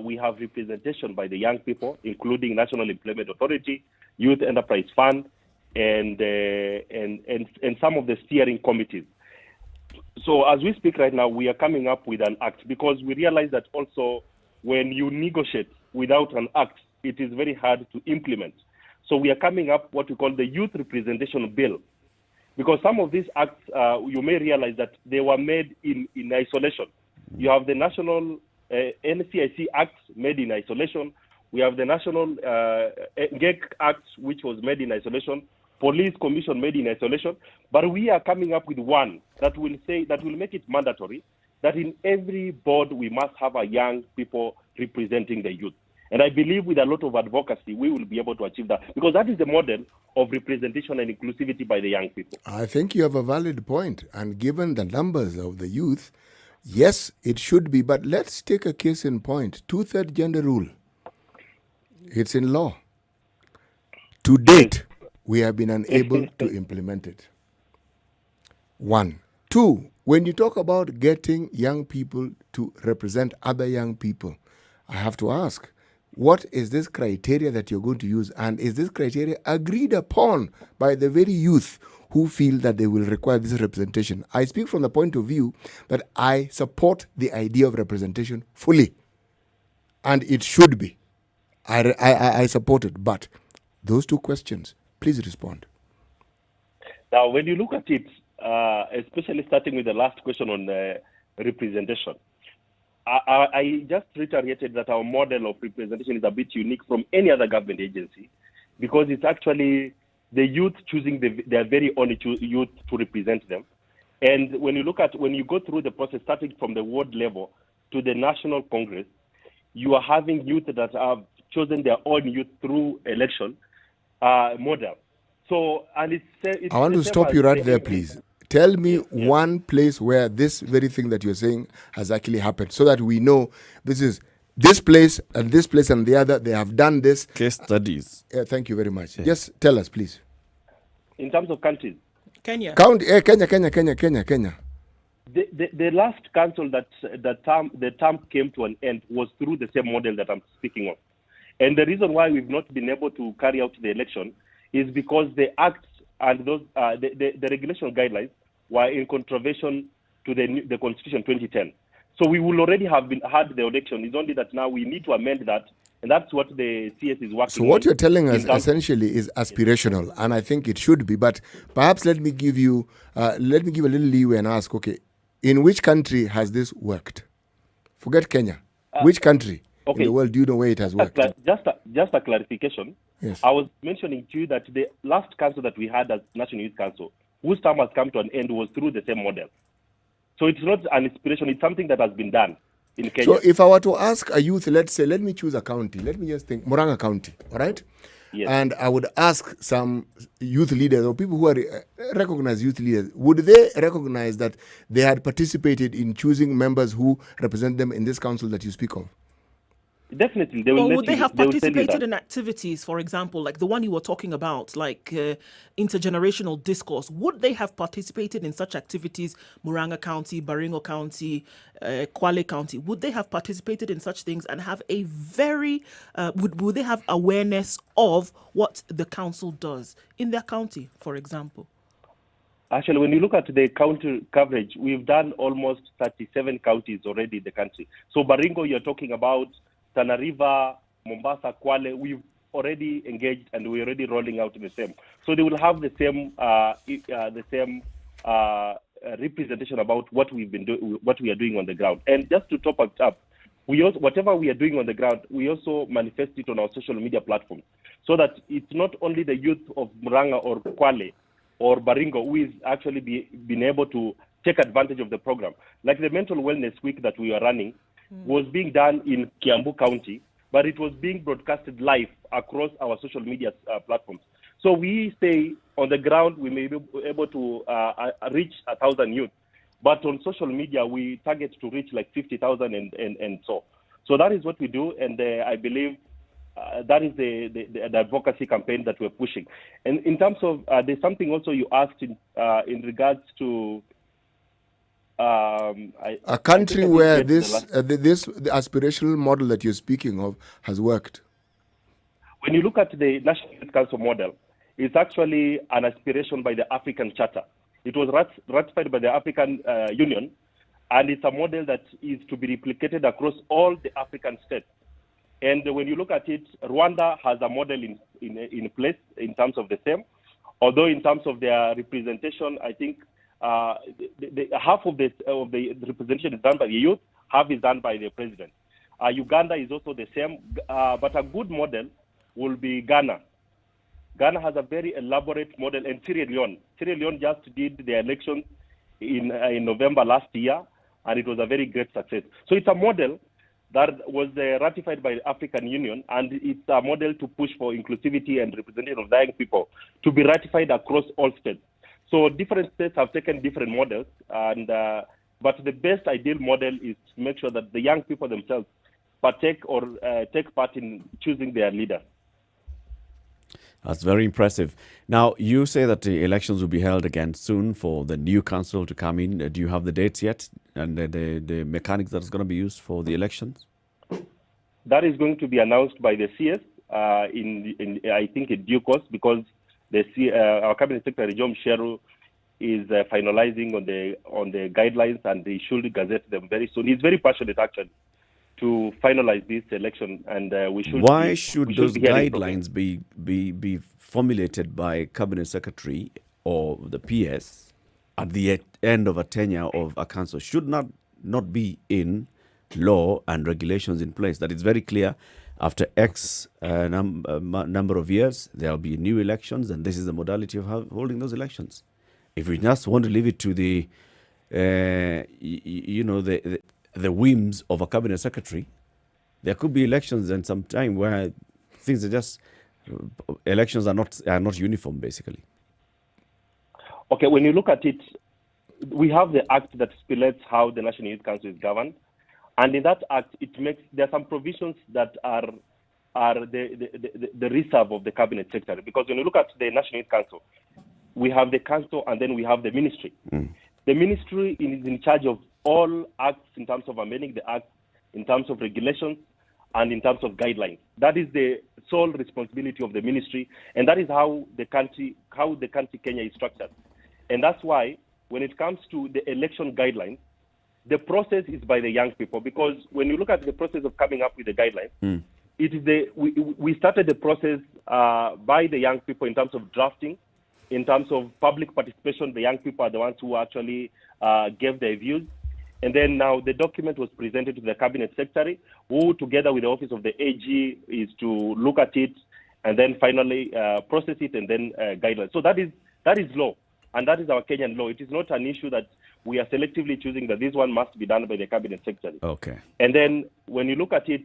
we have representation by the young people, including National Employment Authority, Youth Enterprise Fund, and some of the steering committees. So as we speak right now, we are coming up with an act because we realize that also when you negotiate without an act, it is very hard to implement. So we are coming up what we call the Youth Representation Bill. Because some of these acts, you may realize that they were made in isolation. You have the National NCIC Act made in isolation. We have the National GEC Act, which was made in isolation. Police Commission made in isolation. But we are coming up with one that will make it mandatory that in every board we must have a young people representing the youth. And I believe with a lot of advocacy, we will be able to achieve that because that is the model of representation and inclusivity by the young people. I think you have a valid point. And given the numbers of the youth, yes, it should be. But let's take a case in point. 2/3 gender rule. It's in law. To date, we have been unable to implement it. 1. 2, when you talk about getting young people to represent other young people, I have to ask, what is this criteria that you're going to use? And is this criteria agreed upon by the very youth who feel that they will require this representation? I speak from the point of view that I support the idea of representation fully. And it should be. I support it. But those two questions, please respond. Now, when you look at it, especially starting with the last question on representation, I just reiterated that our model of representation is a bit unique from any other government agency because it's actually the youth choosing their very own youth to represent them. And when you go through the process, starting from the ward level to the National Congress, you are having youth that have chosen their own youth through election model. So, and it's I want to stop you right there, please. Tell me one place where this very thing that you're saying has actually happened so that we know this is this place and the other, they have done this. Case studies. Thank you very much. Yeah. Just tell us, please. In terms of countries. Kenya. Kenya. The last council that the term came to an end was through the same model that I'm speaking of. And the reason why we've not been able to carry out the election is because the acts and those the regulation guidelines were in contravention to the Constitution 2010. So we will already have had the election. It's only that now we need to amend that, and that's what the CS is working on. So what you're telling us essentially is aspirational, and I think it should be. But perhaps let me give a little leeway and ask, okay, in which country has this worked? Forget Kenya. Which country in the world do you know where it has worked? Just a clarification. Yes. I was mentioning to you that the last council that we had as National Youth Council, whose term has come to an end, was through the same model. So it's not an inspiration, it's something that has been done in Kenya. So if I were to ask a youth, let's say, let me choose a county. Let me just think, Murang'a County, all right? Yes. And I would ask some youth leaders or people who are recognized youth leaders, would they recognize that they had participated in choosing members who represent them in this council that you speak of? Definitely. They will or would they have participated in activities, for example, like the one you were talking about, like intergenerational discourse? Would they have participated in such activities, Murang'a County, Baringo County, Kwale County? Would they have participated in such things and have a very, would they have awareness of what the council does in their county, for example? Actually, when you look at the county coverage, we've done almost 37 counties already in the country. So Baringo, you're talking about Tana River, Mombasa, Kwale, we've already engaged and we're already rolling out the same. So they will have the same representation about what we've been doing, what we are doing on the ground. And just to top it up, we also, whatever we are doing on the ground, we also manifest it on our social media platforms, so that it's not only the youth of Murang'a or Kwale or Baringo who is actually been able to take advantage of the program. Like the Mental Wellness Week that we are running, was being done in Kiambu County, but it was being broadcasted live across our social media platforms. So we stay on the ground, we may be able to reach 1,000 youth, but on social media, we target to reach like 50,000 and so. So that is what we do, and I believe that is the advocacy campaign that we're pushing. And in terms of, there's something also you asked in regards to a country where the aspirational model that you're speaking of has worked. When you look at the National Youth Council model, it's actually an aspiration by the African Charter. It was ratified by the African Union, and it's a model that is to be replicated across all the African states. And when you look at it, Rwanda has a model in place in terms of the same, although in terms of their representation, I think half of the representation is done by the youth, half is done by the president. Uganda is also the same, but a good model will be Ghana. Ghana has a very elaborate model, and Sierra Leone just did the elections in November last year, and it was a very great success. So it's a model that was ratified by the African Union, and it's a model to push for inclusivity and representation of the young people to be ratified across all states. So different states have taken different models, and but the best ideal model is to make sure that the young people themselves partake or take part in choosing their leader. That's very impressive. Now, you say that the elections will be held again soon for the new council to come in. Do you have the dates yet and the mechanics that is going to be used for the elections? That is going to be announced by the CS in I think in due course, because our Cabinet Secretary John Sheru is finalizing on the guidelines, and they should gazette them very soon. He's very passionate actually to finalize this election, and we should. Why should those guidelines be formulated by Cabinet Secretary or the PS at the end of a tenure of a council? Should not be in law and regulations in place. That is very clear. After X number of years, there will be new elections, and this is the modality of holding those elections. If we just want to leave it to the whims of a cabinet secretary, there could be elections and some time where things are just elections are not uniform, basically. Okay, when you look at it, we have the act that stipulates how the National Youth Council is governed. And in that act, there are some provisions that are the reserve of the cabinet secretary. Because when you look at the National Youth Council, we have the council, and then we have the ministry. The ministry is in charge of all acts in terms of amending the act, in terms of regulations, and in terms of guidelines. That is the sole responsibility of the ministry, and that is how the country Kenya is structured. And that's why when it comes to the election guidelines, the process is by the young people, because when you look at the process of coming up with the guidelines, it is we started the process by the young people in terms of drafting, in terms of public participation. The young people are the ones who actually gave their views. And then now the document was presented to the cabinet secretary, who together with the office of the AG is to look at it and then finally process it and then guidelines. So that is law, and that is our Kenyan law. It is not an issue that we are selectively choosing that this one must be done by the cabinet secretary. Okay. And then when you look at it,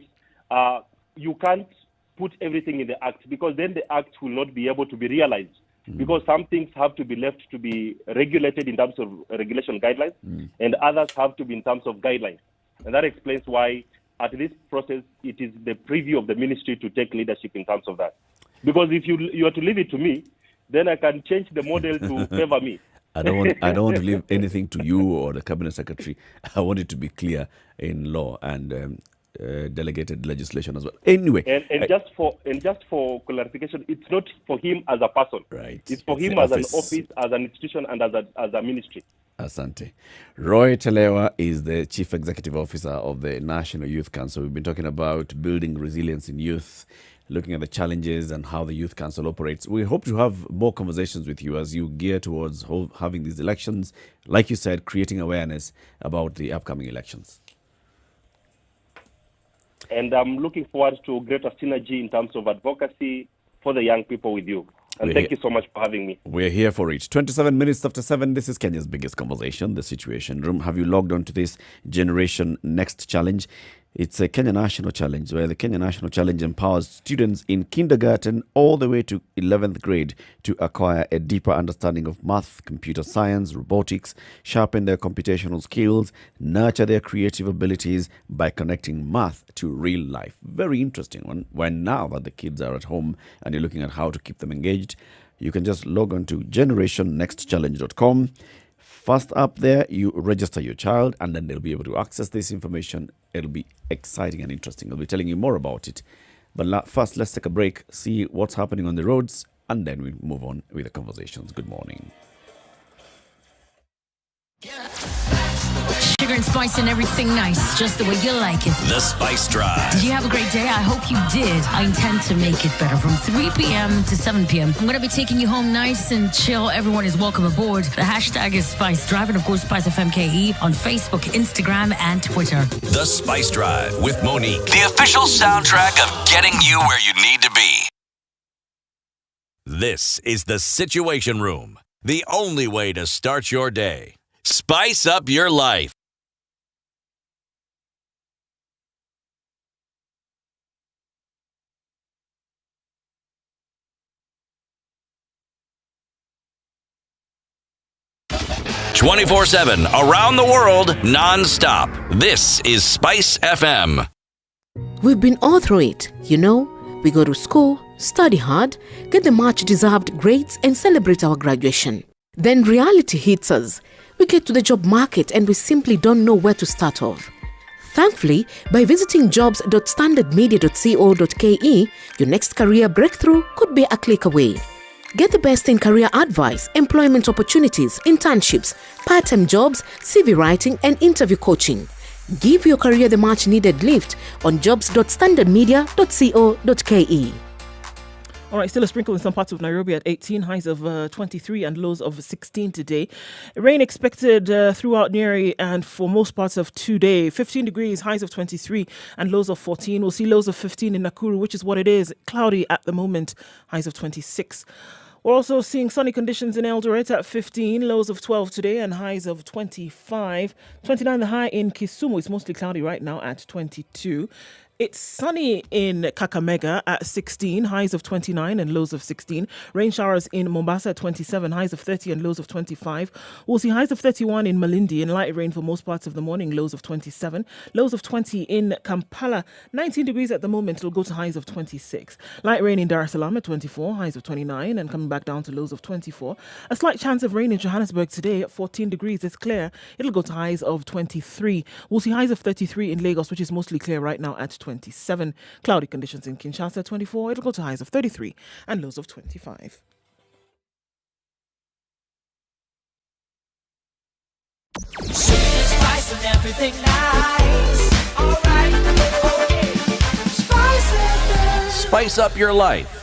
you can't put everything in the act, because then the act will not be able to be realized. Because some things have to be left to be regulated in terms of regulation guidelines, and others have to be in terms of guidelines. And that explains why at this process, it is the preview of the ministry to take leadership in terms of that. Because if you are to leave it to me, then I can change the model to favor me. I don't want to leave anything to you or the cabinet secretary. I want it to be clear in law and delegated legislation as well. Anyway, and just for clarification, it's not for him as a person. Right. It's for him as an office, as an institution, and as a ministry. Asante. Roy Telewa is the Chief Executive Officer of the National Youth Council. We've been talking about building resilience in youth, looking at the challenges and how the Youth Council operates. We hope to have more conversations with you as you gear towards having these elections. Like you said, creating awareness about the upcoming elections. And I'm looking forward to greater synergy in terms of advocacy for the young people with you. And thank you so much for having me. We're here for it. 27 minutes after 7. This is Kenya's biggest conversation, the Situation Room. Have you logged on to this Generation Next Challenge? It's a Kenya National Challenge, where the Kenya National Challenge empowers students in kindergarten all the way to 11th grade to acquire a deeper understanding of math, computer science, robotics, sharpen their computational skills, nurture their creative abilities by connecting math to real life. Very interesting one. When now that the kids are at home and you're looking at how to keep them engaged, you can just log on to generationnextchallenge.com. First up there, you register your child, and then they'll be able to access this information. It'll be exciting and interesting. I'll be telling you more about it. But first, let's take a break, see what's happening on the roads, and then we move on with the conversations. Good morning. Sugar and spice and everything nice, just the way you like it. The Spice Drive. Did you have a great day? I hope you did. I intend to make it better from 3 p.m. to 7 p.m. I'm going to be taking you home nice and chill. Everyone is welcome aboard. The hashtag is Spice Drive, and of course, SpiceFM KE on Facebook, Instagram, and Twitter. The Spice Drive with Monique. The official soundtrack of getting you where you need to be. This is the Situation Room. The only way to start your day. Spice up your life. (24/7) around the world, non-stop. This is Spice FM. We've been all through it, you know. We go to school, study hard, get the much-deserved grades, and celebrate our graduation. Then reality hits us. We get to the job market and we simply don't know where to start off. Thankfully, by visiting jobs.standardmedia.co.ke, your next career breakthrough could be a click away. Get the best in career advice, employment opportunities, internships, part-time jobs, CV writing, and interview coaching. Give your career the much-needed lift on jobs.standardmedia.co.ke. All right, still a sprinkle in some parts of Nairobi at 18, highs of 23 and lows of 16 today. Rain expected throughout Nyeri and for most parts of today. 15 degrees, highs of 23 and lows of 14. We'll see lows of 15 in Nakuru, which is what it is. Cloudy at the moment, highs of 26. We're also seeing sunny conditions in Eldoret at 15, lows of 12 today and highs of 25. 29 the high in Kisumu. It's mostly cloudy right now at 22. It's sunny in Kakamega at 16, highs of 29 and lows of 16. Rain showers in Mombasa at 27, highs of 30 and lows of 25. We'll see highs of 31 in Malindi and light rain for most parts of the morning, lows of 27. Lows of 20 in Kampala, 19 degrees at the moment, it'll go to highs of 26. Light rain in Dar es Salaam at 24, highs of 29 and coming back down to lows of 24. A slight chance of rain in Johannesburg today at 14 degrees, it's clear. It'll go to highs of 23. We'll see highs of 33 in Lagos, which is mostly clear right now at 27. Cloudy conditions in Kinshasa, 24. It'll go to highs of 33 and lows of 25. Spice and everything nice. All right. Okay. Spice up your life.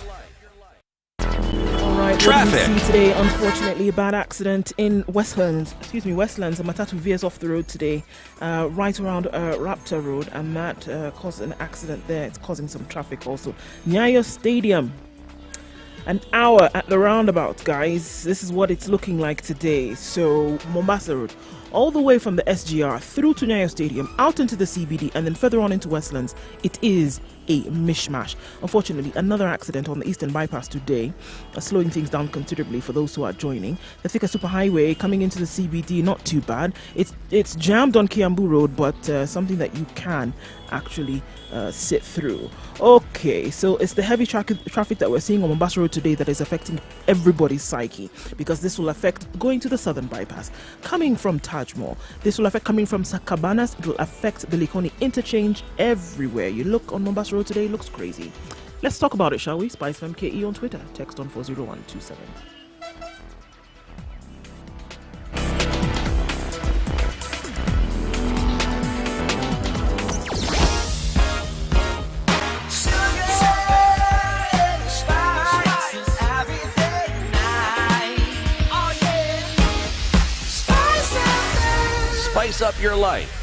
Traffic. What do we see today? Unfortunately, a bad accident in Westlands. A Matatu veers off the road today, right around Raptor Road, and that caused an accident there. It's causing some traffic also. Nyayo Stadium. An hour at the roundabout, guys. This is what it's looking like today. So, Mombasa Road, all the way from the SGR through to Nyayo Stadium, out into the CBD, and then further on into Westlands. It is a mishmash. Unfortunately, another accident on the Eastern Bypass today, slowing things down considerably for those who are joining. The Thika Superhighway coming into the CBD, not too bad. It's jammed on Kiambu Road, but something that you can actually sit through. Okay, so it's the heavy traffic that we're seeing on Mombasa Road today that is affecting everybody's psyche, because this will affect going to the Southern Bypass, coming from Tajmore. This will affect coming from Sakabanas. It will affect the Likoni interchange everywhere. You look on Mombasa Road today, it looks crazy. Let's talk about it, shall we? SpiceFM KE on Twitter. Text on 40127. Spice up your life.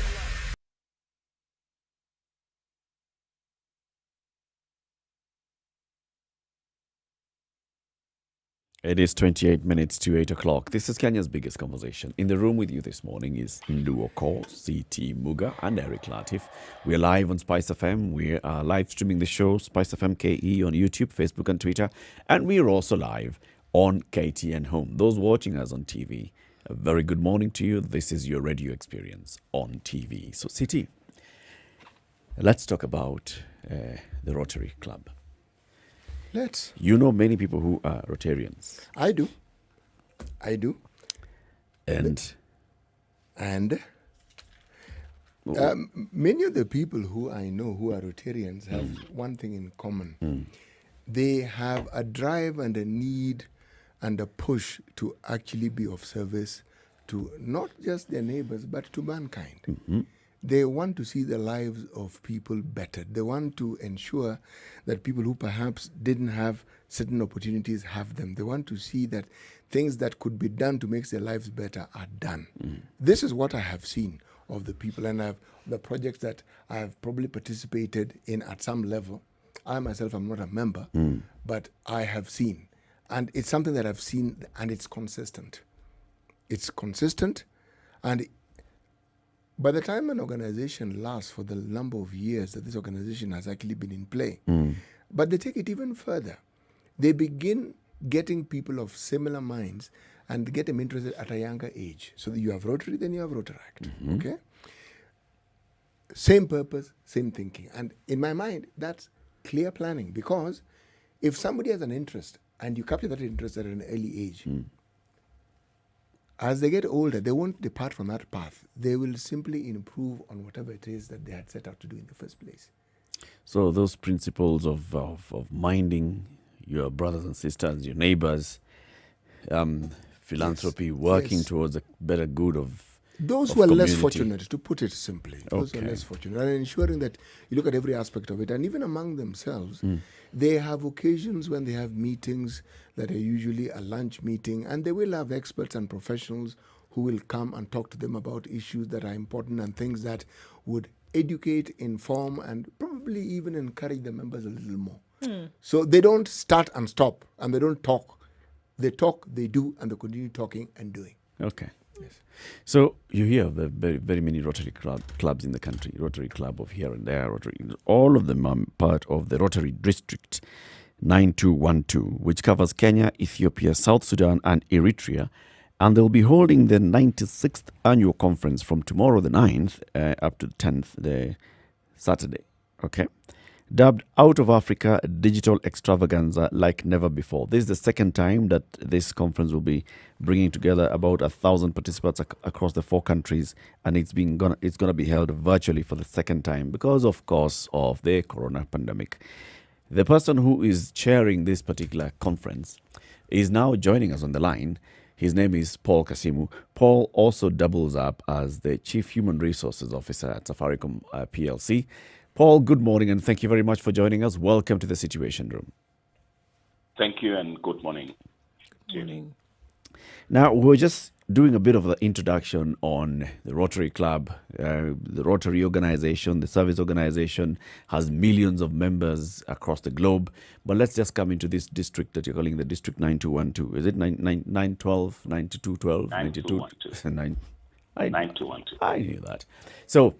It is 28 minutes to 8 o'clock. This is Kenya's biggest conversation. In the room with you this morning is Nduoko, CT Muga, and Eric Latif. We are live on SpiceFM. We are live streaming the show, SpiceFM KE, on YouTube, Facebook, and Twitter. And we are also live on KTN Home. Those watching us on TV, a very good morning to you. This is your radio experience on TV. So, CT, let's talk about the Rotary Club. Let's. You know many people who are Rotarians. I do. And many of the people who I know who are Rotarians have one thing in common. They have a drive and a need and a push to actually be of service to not just their neighbors, but to mankind. Mm-hmm. They want to see the lives of people bettered. They want to ensure that people who perhaps didn't have certain opportunities have them. They want to see that things that could be done to make their lives better are done. This is what I have seen of the people, and the projects that I have probably participated in at some level. I myself am not a member, but I have seen. And it's something that I've seen, and it's consistent. It's consistent, and by the time an organization lasts for the number of years that this organization has actually been in play, but they take it even further. They begin getting people of similar minds and get them interested at a younger age. So that you have Rotary, then you have Rotaract. Okay? Same purpose, same thinking. And in my mind, that's clear planning, because if somebody has an interest and you capture that interest at an early age, as they get older, they won't depart from that path. They will simply improve on whatever it is that they had set out to do in the first place. So those principles of minding your brothers and sisters, your neighbors, philanthropy, working towards a better good of those who are less fortunate, to put it simply, those who are less fortunate, and ensuring that you look at every aspect of it, and even among themselves, they have occasions when they have meetings that are usually a lunch meeting, and they will have experts and professionals who will come and talk to them about issues that are important and things that would educate, inform, and probably even encourage the members a little more. So they don't start and stop, and they don't talk. They talk, they do, and they continue talking and doing. Okay. So you hear of the very, very many Rotary clubs in the country. Rotary Club of here and there, Rotary. All of them are part of the Rotary District 9212, which covers Kenya, Ethiopia, South Sudan, and Eritrea. And they'll be holding the 96th annual conference from tomorrow, the 9th, up to the 10th, the Saturday. Okay? Dubbed Out of Africa Digital Extravaganza Like Never Before. This is the second time that this conference will be bringing together about 1,000 participants across the 4 countries, and it's going to be held virtually for the second time because, of course, of the corona pandemic. The person who is chairing this particular conference is now joining us on the line. His name is Paul Kasimu. Paul also doubles up as the Chief Human Resources Officer at Safaricom PLC. Paul, good morning, and thank you very much for joining us. Welcome to the Situation Room. Thank you, and good morning. Good morning. Now, we're just doing a bit of the introduction on the Rotary Club. The Rotary organization, the service organization, has millions of members across the globe. But let's just come into this district that you're calling the District 9212. Is it 912, 9212, 9212? 9212. I knew that. So...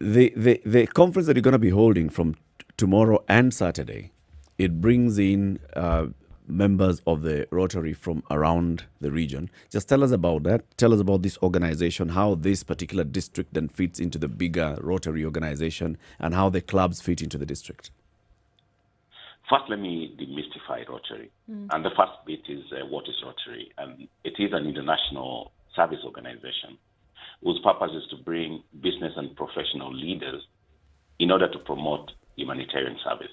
The conference that you're going to be holding from tomorrow and Saturday, it brings in members of the Rotary from around the region. Just tell us about that. Tell us about this organization, how this particular district then fits into the bigger Rotary organization, and how the clubs fit into the district. First, let me demystify Rotary. And the first bit is what is Rotary? And it is an international service organization whose purpose is to bring business and professional leaders in order to promote humanitarian service.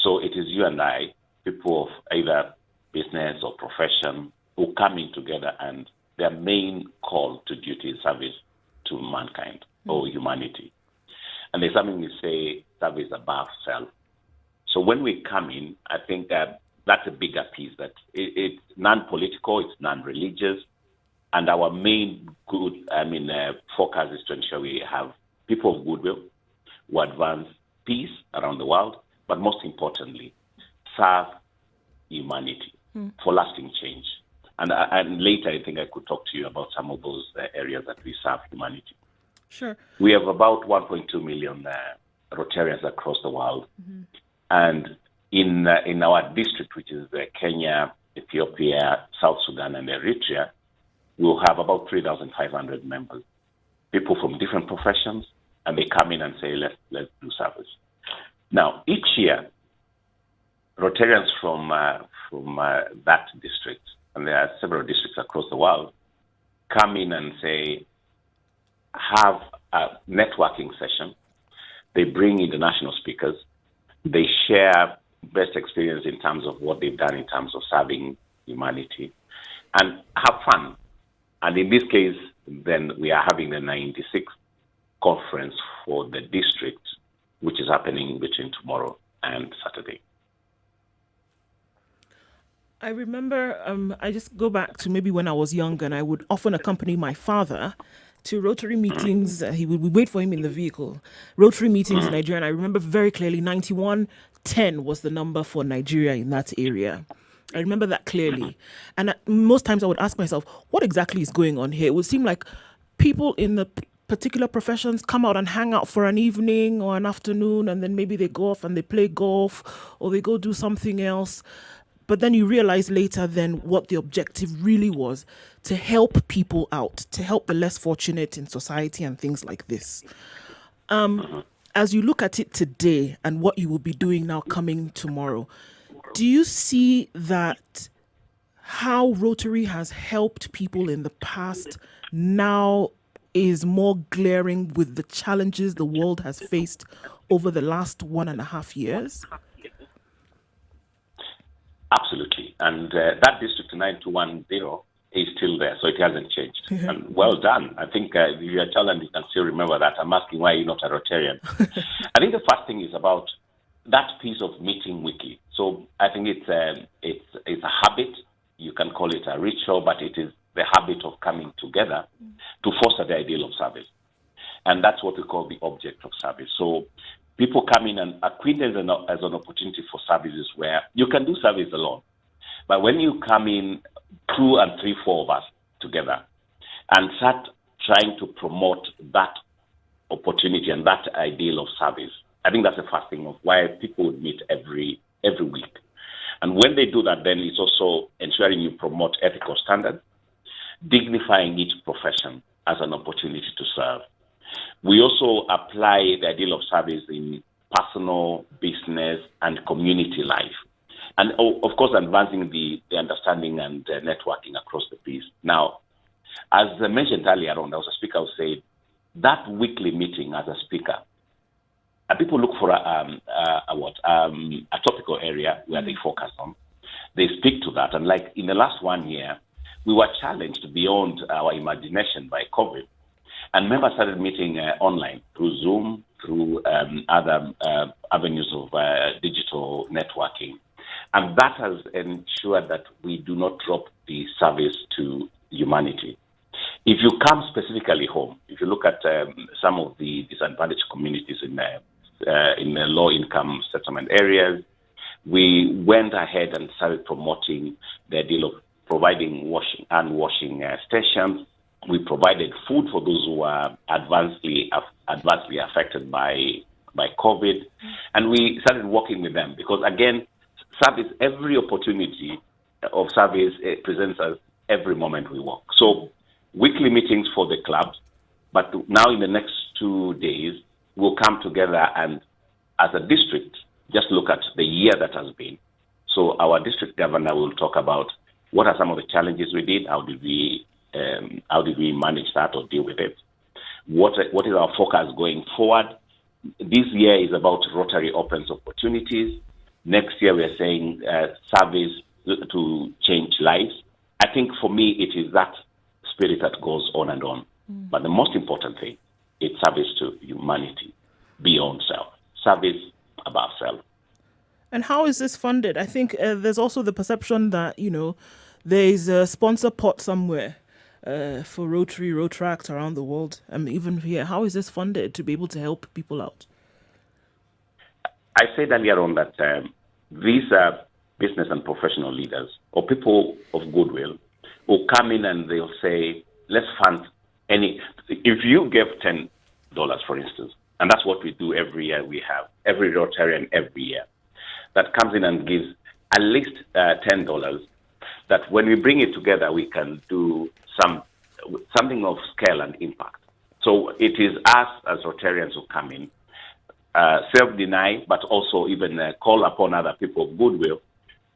So it is you and I, people of either business or profession, who come in together, and their main call to duty is service to mankind or humanity. And there's something we say, service above self. So when we come in, I think that that's a bigger piece, that it's non-political, it's non-religious. And our main focus is to ensure we have people of goodwill who advance peace around the world, but most importantly, serve humanity for lasting change. And later, I think I could talk to you about some of those areas that we serve humanity. Sure. We have about 1.2 million Rotarians across the world. And in our district, which is Kenya, Ethiopia, South Sudan, and Eritrea, we'll have about 3,500 members, people from different professions, and they come in and say, let's do service. Now, each year, Rotarians from that district, and there are several districts across the world, come in and say, have a networking session. They bring international speakers. They share best experience in terms of what they've done in terms of serving humanity, and have fun. And in this case, then we are having the 96th conference for the district, which is happening between tomorrow and Saturday. I remember, I just go back to maybe when I was young, and I would often accompany my father to Rotary meetings. We wait for him in the vehicle. Rotary meetings in Nigeria, and I remember very clearly 9110 was the number for Nigeria in that area. I remember that clearly. And most times I would ask myself, what exactly is going on here? It would seem like people in the particular professions come out and hang out for an evening or an afternoon, and then maybe they go off and they play golf or they go do something else. But then you realize later then what the objective really was, to help people out, to help the less fortunate in society and things like this. As you look at it today and what you will be doing now coming tomorrow, do you see that how Rotary has helped people in the past now is more glaring with the challenges the world has faced over the last 1.5 years? Absolutely. And that District 9210 is still there, so it hasn't changed. And well done. I think if you're a child and you can still remember that, I'm asking why you're not a Rotarian. I think the first thing is about that piece of meeting weekly. So I think it's a habit. You can call it a ritual, but it is the habit of coming together to foster the ideal of service. And that's what we call the object of service. So people come in and acquaint as an opportunity for services where you can do service alone. But when you come in 2 and 3, 4 of us, together and start trying to promote that opportunity and that ideal of service. I think that's the first thing of why people would meet every week. And when they do that, then it's also ensuring you promote ethical standards, dignifying each profession as an opportunity to serve. We also apply the ideal of service in personal, business, and community life. And of course, advancing the understanding and networking across the piece. Now, as I mentioned earlier on, there was a speaker who said that weekly meeting as a speaker, people look for a topical area where they focus on. They speak to that. And like in the last 1 year, we were challenged beyond our imagination by COVID. And members started meeting online through Zoom, through other avenues of digital networking. And that has ensured that we do not drop the service to humanity. If you come specifically home, if you look at some of the disadvantaged communities in the low-income settlement areas, we went ahead and started promoting the ideal of providing washing stations. We provided food for those who are adversely affected by COVID, and we started working with them because, again, service, every opportunity of service presents us every moment we work. So weekly meetings for the clubs, but now in the next 2 days, we'll come together and as a district, just look at the year that has been. So our district governor will talk about what are some of the challenges we did, how did we manage that or deal with it? What is our focus going forward? This year is about Rotary Opens Opportunities. Next year, we're saying service to change lives. I think for me, it is that spirit that goes on and on. But the most important thing, it's service to humanity beyond self. Service above self. And how is this funded? I think there's also the perception that, there's a sponsor pot somewhere for Rotaract around the world. Even here, how is this funded to be able to help people out? I said earlier on that these are business and professional leaders or people of goodwill who come in and they'll say, let's fund any. If you give $10, for instance, and that's what we do every year, we have every Rotarian every year that comes in and gives at least $10, that when we bring it together, we can do something of scale and impact. So it is us as Rotarians who come in, self-deny, but also even call upon other people of goodwill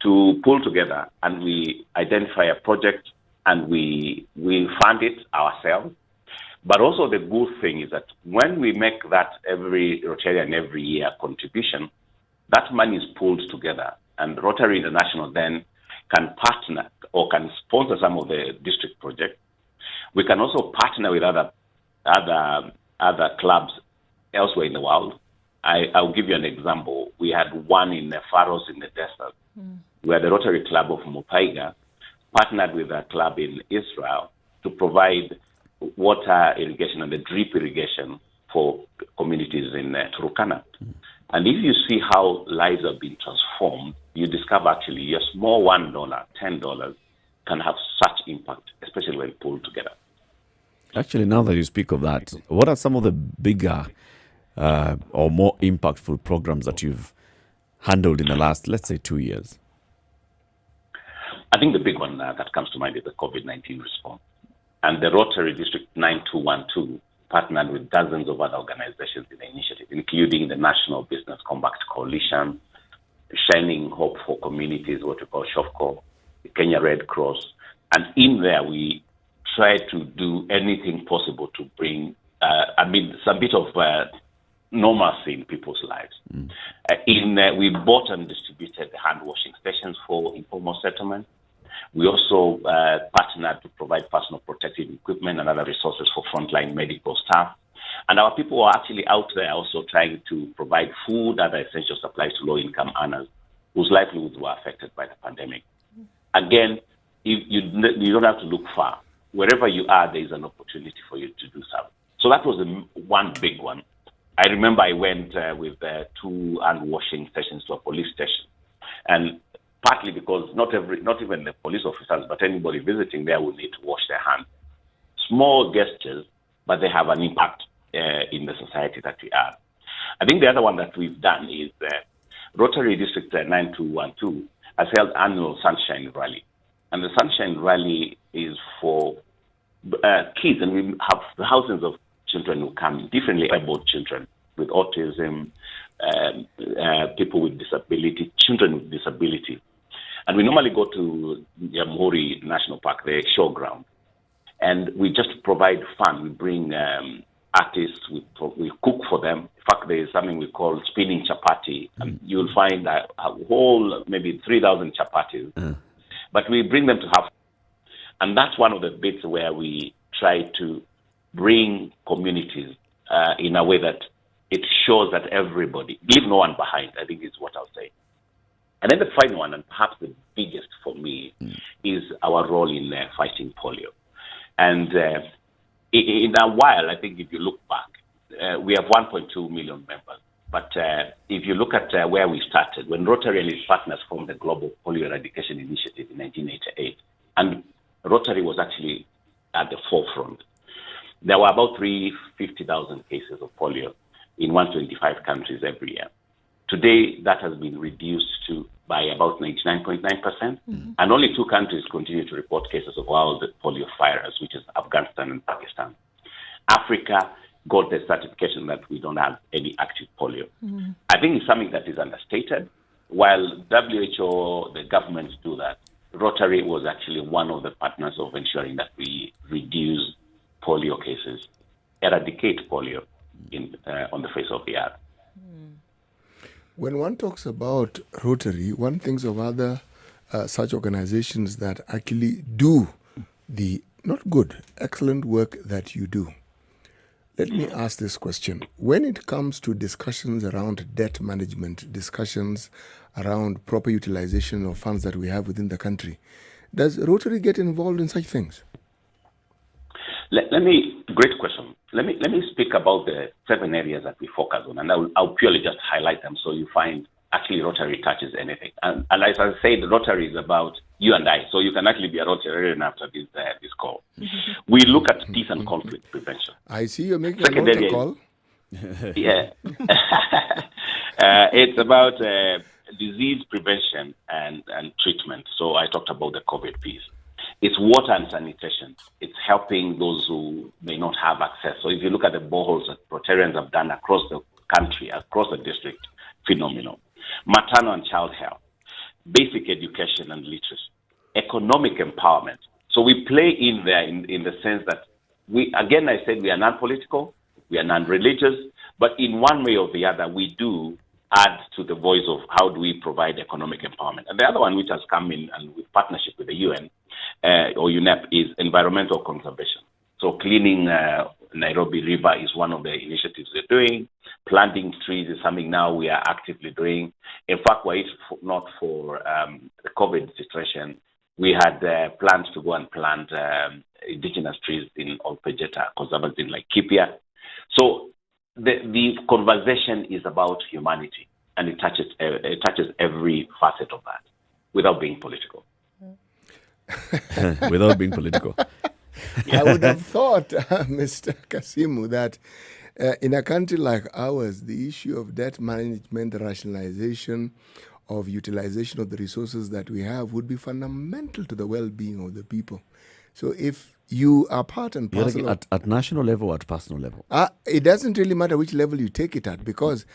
to pull together, and we identify a project and we fund it ourselves. But also the good thing is that when we make that every Rotarian every year contribution, that money is pulled together, and Rotary International then can partner or can sponsor some of the district projects. We can also partner with other clubs elsewhere in the world. I'll give you an example. We had one in the Faroes in the desert, where the Rotary Club of Mupaiga partnered with a club in Israel to provide water irrigation and the drip irrigation for communities in Turkana. And if you see how lives have been transformed, you discover actually a small $1, $10 can have such impact, especially when pulled together. Actually, now that you speak of that, what are some of the bigger or more impactful programs that you've handled in the last, let's say, 2 years? I think the big one that comes to mind is the COVID-19 response. And the Rotary District 9212 partnered with dozens of other organizations in the initiative, including the National Business Compact Coalition, Shining Hope for Communities, what we call SHOFCO, the Kenya Red Cross. And in there, we try to do anything possible to bring, some bit of normalcy in people's lives. We bought and distributed hand washing stations for informal settlement. We also partnered to provide personal protective equipment and other resources for frontline medical staff. And our people are actually out there also trying to provide food, other essential supplies to low-income earners whose livelihoods were affected by the pandemic. Again, you don't have to look far. Wherever you are, there is an opportunity for you to do something. So that was one big one. I remember I went with 2 hand washing stations to a police station. And partly because not even the police officers, but anybody visiting there will need to wash their hands. Small gestures, but they have an impact in the society that we are. I think the other one that we've done is Rotary District 9212 has held annual Sunshine Rally. And the Sunshine Rally is for kids, and we have thousands of children who come, differently abled children with autism, people with disability, children with disability. And we normally go to Nyeri National Park, the showground, and we just provide fun. We bring artists, we cook for them. In fact, there is something we call spinning chapati, and you'll find a whole, maybe 3,000 chapatis. But we bring them to have, and that's one of the bits where we try to bring communities in a way that it shows that everybody, leave no one behind, I think is what I'll say. And then the final one, and perhaps the biggest for me, is our role in fighting polio. And in a while, I think if you look back, we have 1.2 million members. But if you look at where we started, when Rotary and its partners formed the Global Polio Eradication Initiative in 1988, and Rotary was actually at the forefront, there were about 350,000 cases of polio in 125 countries every year. Today, that has been reduced by about 99.9%, and only 2 countries continue to report cases of wild polio virus, which is Afghanistan and Pakistan. Africa got the certification that we don't have any active polio. I think it's something that is understated. While WHO, the governments do that, Rotary was actually one of the partners of ensuring that we reduce polio cases, eradicate polio on the face of the earth. When one talks about Rotary, one thinks of other such organizations that actually do the not good, excellent work that you do. Let me ask this question. When it comes to discussions around debt management, discussions around proper utilization of funds that we have within the country, does Rotary get involved in such things? Great question. Let me speak about the 7 areas that we focus on, and I'll purely just highlight them so you find actually Rotary touches anything. And as I said, Rotary is about you and I, so you can actually be a Rotarian after this call. We look at peace and conflict prevention. I see you're making a altar call. Yeah. It's about disease prevention and treatment. So I talked about the COVID piece. It's water and sanitation. It's helping those who may not have access. So if you look at the boreholes that Rotarians have done across the country, across the district, phenomenal. Maternal and child health, basic education and literacy, economic empowerment. So we play in there in the sense that I said we are non-political, we are non-religious, but in one way or the other, we do add to the voice of how do we provide economic empowerment. And the other one which has come in and with partnership with the UN or UNEP is environmental conservation. So cleaning Nairobi River is one of the initiatives we're doing. Planting trees is something now we are actively doing. In fact, were it not for the COVID situation, we had plans to go and plant indigenous trees in Olpejeta Conservancy like Kipia. So the conversation is about humanity, and it touches every facet of that without being political. Without being political. I would have thought, Mr. Kasimu, that in a country like ours, the issue of debt management, rationalization of utilization of the resources that we have would be fundamental to the well-being of the people. So if you are part and parcel at national level or at personal level? It doesn't really matter which level you take it at, because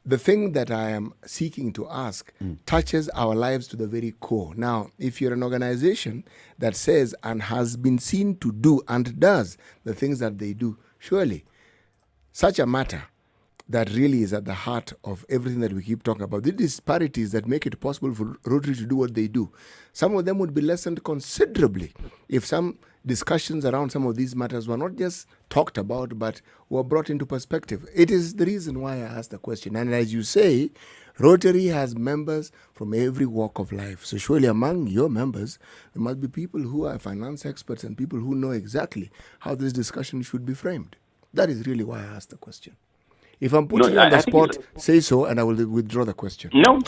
the thing that I am seeking to ask touches our lives to the very core. Now, if you're an organization that says and has been seen to do and does the things that they do, surely such a matter that really is at the heart of everything that we keep talking about, the disparities that make it possible for Rotary to do what they do, some of them would be lessened considerably if some discussions around some of these matters were not just talked about, but were brought into perspective. It is the reason why I asked the question. And as you say, Rotary has members from every walk of life. So surely among your members, there must be people who are finance experts and people who know exactly how this discussion should be framed. That is really why I asked the question. If I'm putting you on the spot, say so, and I will withdraw the question. No.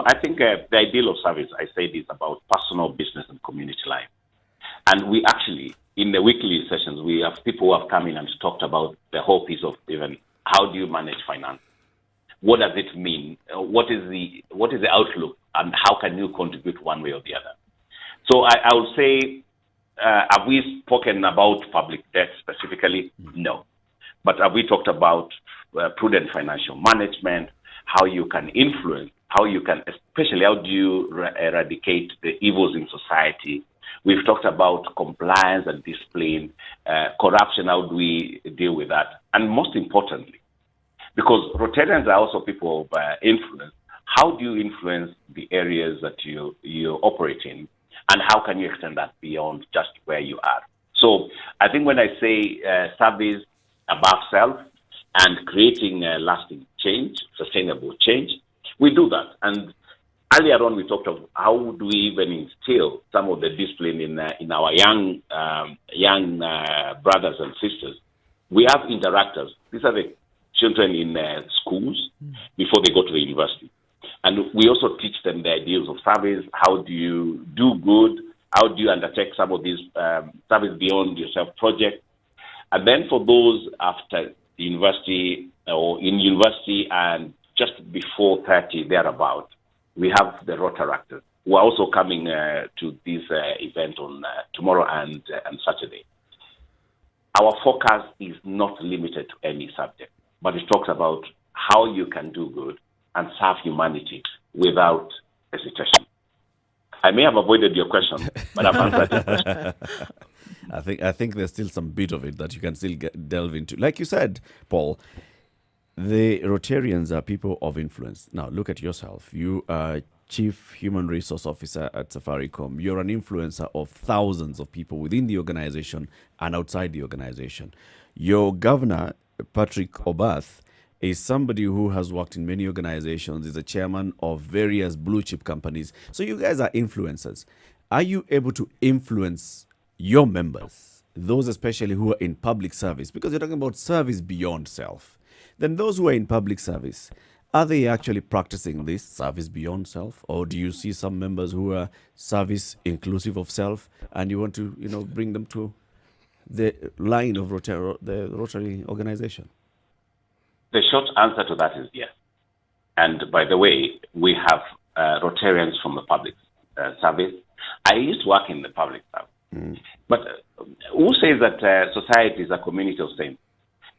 I think the ideal of service, I said, is about personal, business, and community life. And we actually, in the weekly sessions, we have people who have come in and talked about the whole piece of even how do you manage finance? What does it mean? What is the outlook, and how can you contribute one way or the other? So I would say, have we spoken about public debt specifically? No. But have we talked about prudent financial management, how you can influence, especially how do you eradicate the evils in society? We've talked about compliance and discipline, corruption, how do we deal with that? And most importantly, because Rotarians are also people of influence, how do you influence the areas that you operate in? And how can you extend that beyond just where you are? So I think when I say service above self and creating lasting change, sustainable change, we do that. And earlier on, we talked of how do we even instill some of the discipline in our young brothers and sisters. We have interactors. These are the children in schools before they go to the university. And we also teach them the ideals of service. How do you do good? How do you undertake some of these service beyond yourself projects? And then for those after university or in university and just before 30, thereabout, we have the Rotaractors who are also coming to this event on tomorrow and Saturday. Our focus is not limited to any subject, but it talks about how you can do good and serve humanity without hesitation. I may have avoided your question, but I've answered it. I think there's still some bit of it that you can still delve into. Like you said, Paul, the Rotarians are people of influence. Now, look at yourself. You are Chief Human Resource Officer at Safaricom. You're an influencer of thousands of people within the organization and outside the organization. Your governor, Patrick Obath, is somebody who has worked in many organizations, is a chairman of various blue chip companies. So you guys are influencers. Are you able to influence your members, those especially who are in public service? Because you're talking about service beyond self. Then those who are in public service, are they actually practicing this service beyond self? Or do you see some members who are service inclusive of self and you want to, bring them to the line of the Rotary organization? The short answer to that is yes. And by the way, we have Rotarians from the public service. I used to work in the public service. But who says that society is a community of saints?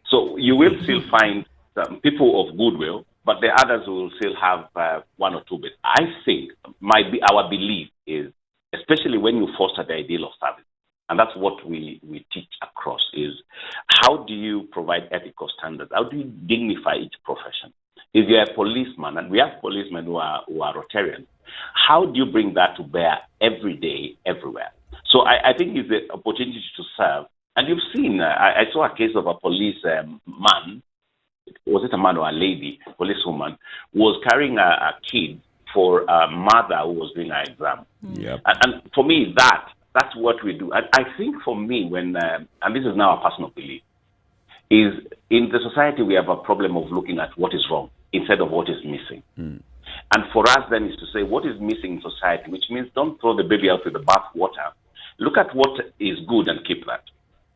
So you will still find some people of goodwill, but the others will still have one or two bits. I think our belief is, especially when you foster the ideal of service, and that's what we teach across, is how do you provide ethical standards? How do you dignify each profession? If you're a policeman, and we have policemen who are Rotarians, how do you bring that to bear every day, everywhere? So I think it's the opportunity to serve. And you've seen, I saw a case of a police man, was it a man or a lady, policewoman, was carrying a kid for a mother who was doing her exam. Yep. And for me, that's what we do. I think for me, when, and this is now a personal belief, is in the society we have a problem of looking at what is wrong instead of what is missing. And for us then is to say what is missing in society, which means don't throw the baby out with the bathwater. Look at what is good and keep that.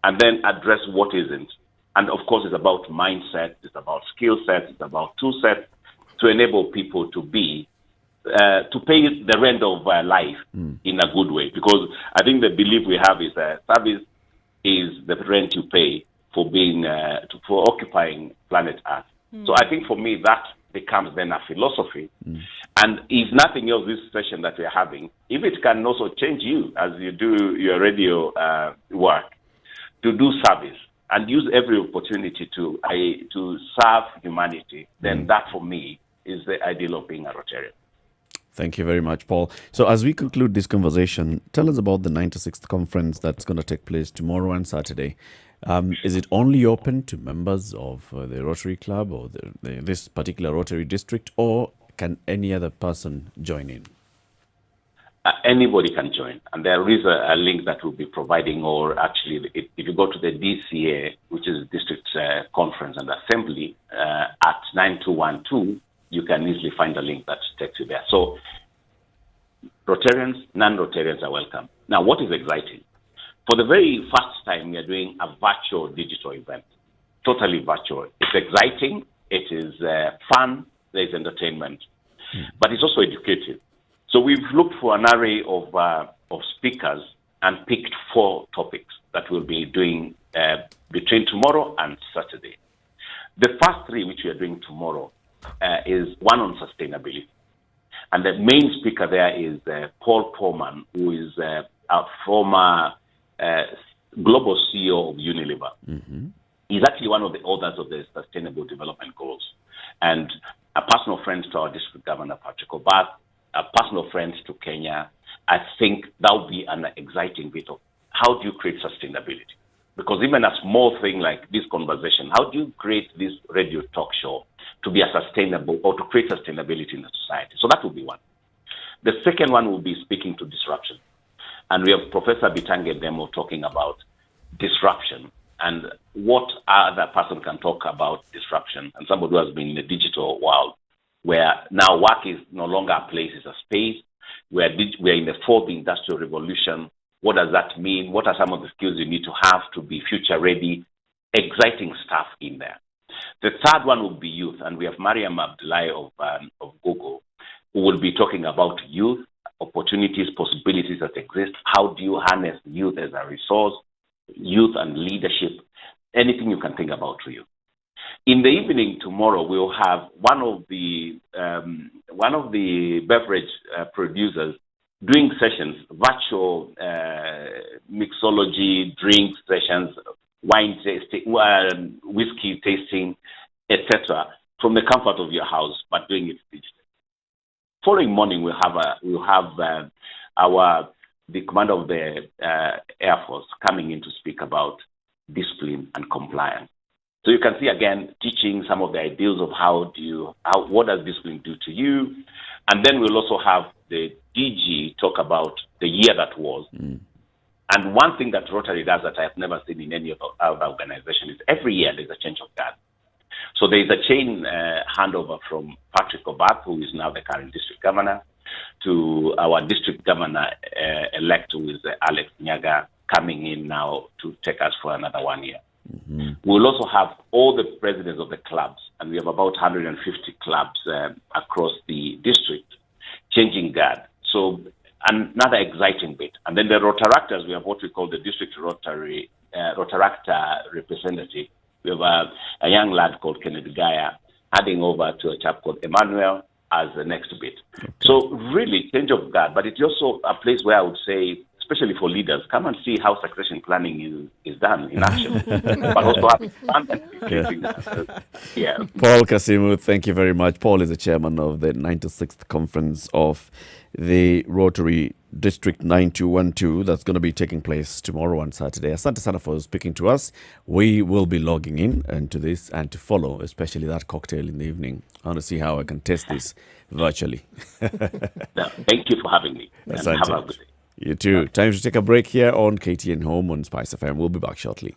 And then address what isn't. And of course, it's about mindset, it's about skill sets, it's about tool sets to enable people to be to pay the rent of life in a good way. Because I think the belief we have is that service is the rent you pay for being for occupying planet Earth. So I think for me that becomes then a philosophy. And if nothing else, this session that we're having, if it can also change you as you do your radio work, to do service and use every opportunity to serve humanity, then that for me is the ideal of being a Rotarian. Thank you very much, Paul. So as we conclude this conversation, tell us about the 96th conference that's going to take place tomorrow and Saturday. Is it only open to members of the Rotary Club or this particular Rotary district, or can any other person join in? anybody can join. And there is a link that we'll be providing, or actually, if you go to the DCA, which is District Conference and Assembly, at 9212, you can easily find a link that takes you there. So Rotarians, non-Rotarians are welcome. Now, what is exciting? For the very first time, we are doing a virtual digital event, totally virtual. It's exciting. It is fun. There's entertainment, but it's also educative. So we've looked for an array of speakers and picked 4 topics that we'll be doing between tomorrow and Saturday. The first 3, which we are doing tomorrow, is one on sustainability. And the main speaker there is Paul Pohlman, who is a former global CEO of Unilever. Mm-hmm. He's actually one of the authors of the Sustainable Development Goals, and a personal friend to our district governor, Patrick Obath, a personal friend to Kenya. I think that would be an exciting bit of how do you create sustainability? Because even a small thing like this conversation, how do you create this radio talk show to be a sustainable or to create sustainability in the society? So that will be one. The second one will be speaking to disruption. And we have Professor Bitange Demo talking about disruption and what other person can talk about disruption. And somebody who has been in the digital world, where now work is no longer a place, it's a space. We're in the 4th industrial revolution. What does that mean? What are some of the skills you need to have to be future ready? Exciting stuff in there. The third one will be youth, and we have Mariam Abdullahi of Google, who will be talking about youth, opportunities, possibilities that exist. How do you harness youth as a resource? Youth and leadership, anything you can think about for you. In the evening tomorrow, we'll have one of the beverage producers doing sessions, virtual mixology, drink sessions, wine tasting, whiskey tasting, etc., from the comfort of your house, but doing it digitally. Following morning, we'll have the commander of the Air Force coming in to speak about discipline and compliance. So you can see again teaching some of the ideals of what does discipline do to you, and then we'll also have the DG talk about the year that was. And one thing that Rotary does that I have never seen in any other organization is every year there's a change of guard. So there is a chain handover from Patrick Obath, who is now the current district governor, to our district governor elect, who is Alex Nyaga, coming in now to take us for another 1 year. Mm-hmm. We'll also have all the presidents of the clubs, and we have about 150 clubs across the district, changing guard. So another exciting bit. And then the Rotaractors, we have what we call the district Rotaractor representative. We have a young lad called Kennedy Gaya, adding over to a chap called Emmanuel as the next bit. Okay. So really change of guard, but it's also a place where I would say, especially for leaders, come and see how succession planning is done in action. But also having fun and yeah. Paul Kasimu, thank you very much. Paul is the chairman of the 96th conference of the Rotary District 9212 that's going to be taking place tomorrow on Saturday. Asante sana for speaking to us. We will be logging in into this and to follow, especially that cocktail in the evening. I want to see how I can test this virtually. Thank you for having me. And have a good day. You too. Time to take a break here on KTN Home on SpiceFM. We'll be back shortly.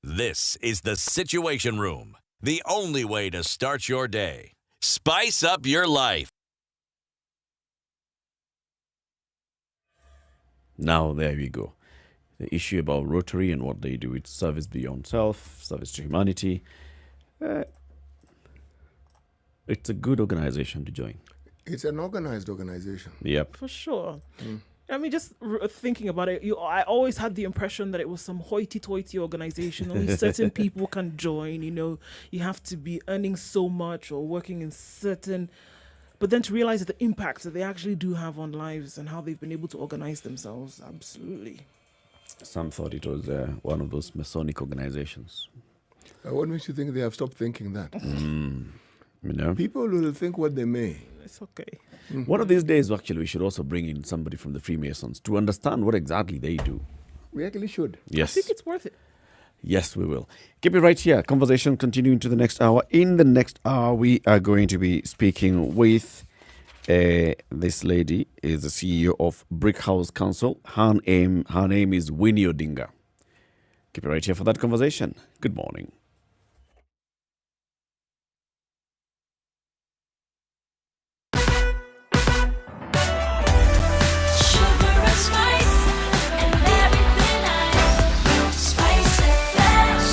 This is the Situation Room, the only way to start your day. Spice up your life. Now, there we go. The issue about Rotary and what they do. It's service beyond self, service to humanity. It's a good organization to join. It's an organized organization. Yep. For sure. I mean, just thinking about it, I always had the impression that it was some hoity-toity organization. Only certain people can join, you have to be earning so much or working in certain... But then to realize the impact that they actually do have on lives and how they've been able to organize themselves, absolutely. Some thought it was one of those Masonic organizations. What makes you think they have stopped thinking that? People will think what they may. It's okay. One of these days, actually, we should also bring in somebody from the Freemasons to understand what exactly they do. We actually should. Yes. I think it's worth it. Yes, we will. Keep it right here. Conversation continuing to the next hour. In the next hour, we are going to be speaking with this lady is the CEO of Brick House Council. Her name is Winnie Odinga. Keep it right here for that conversation. Good morning.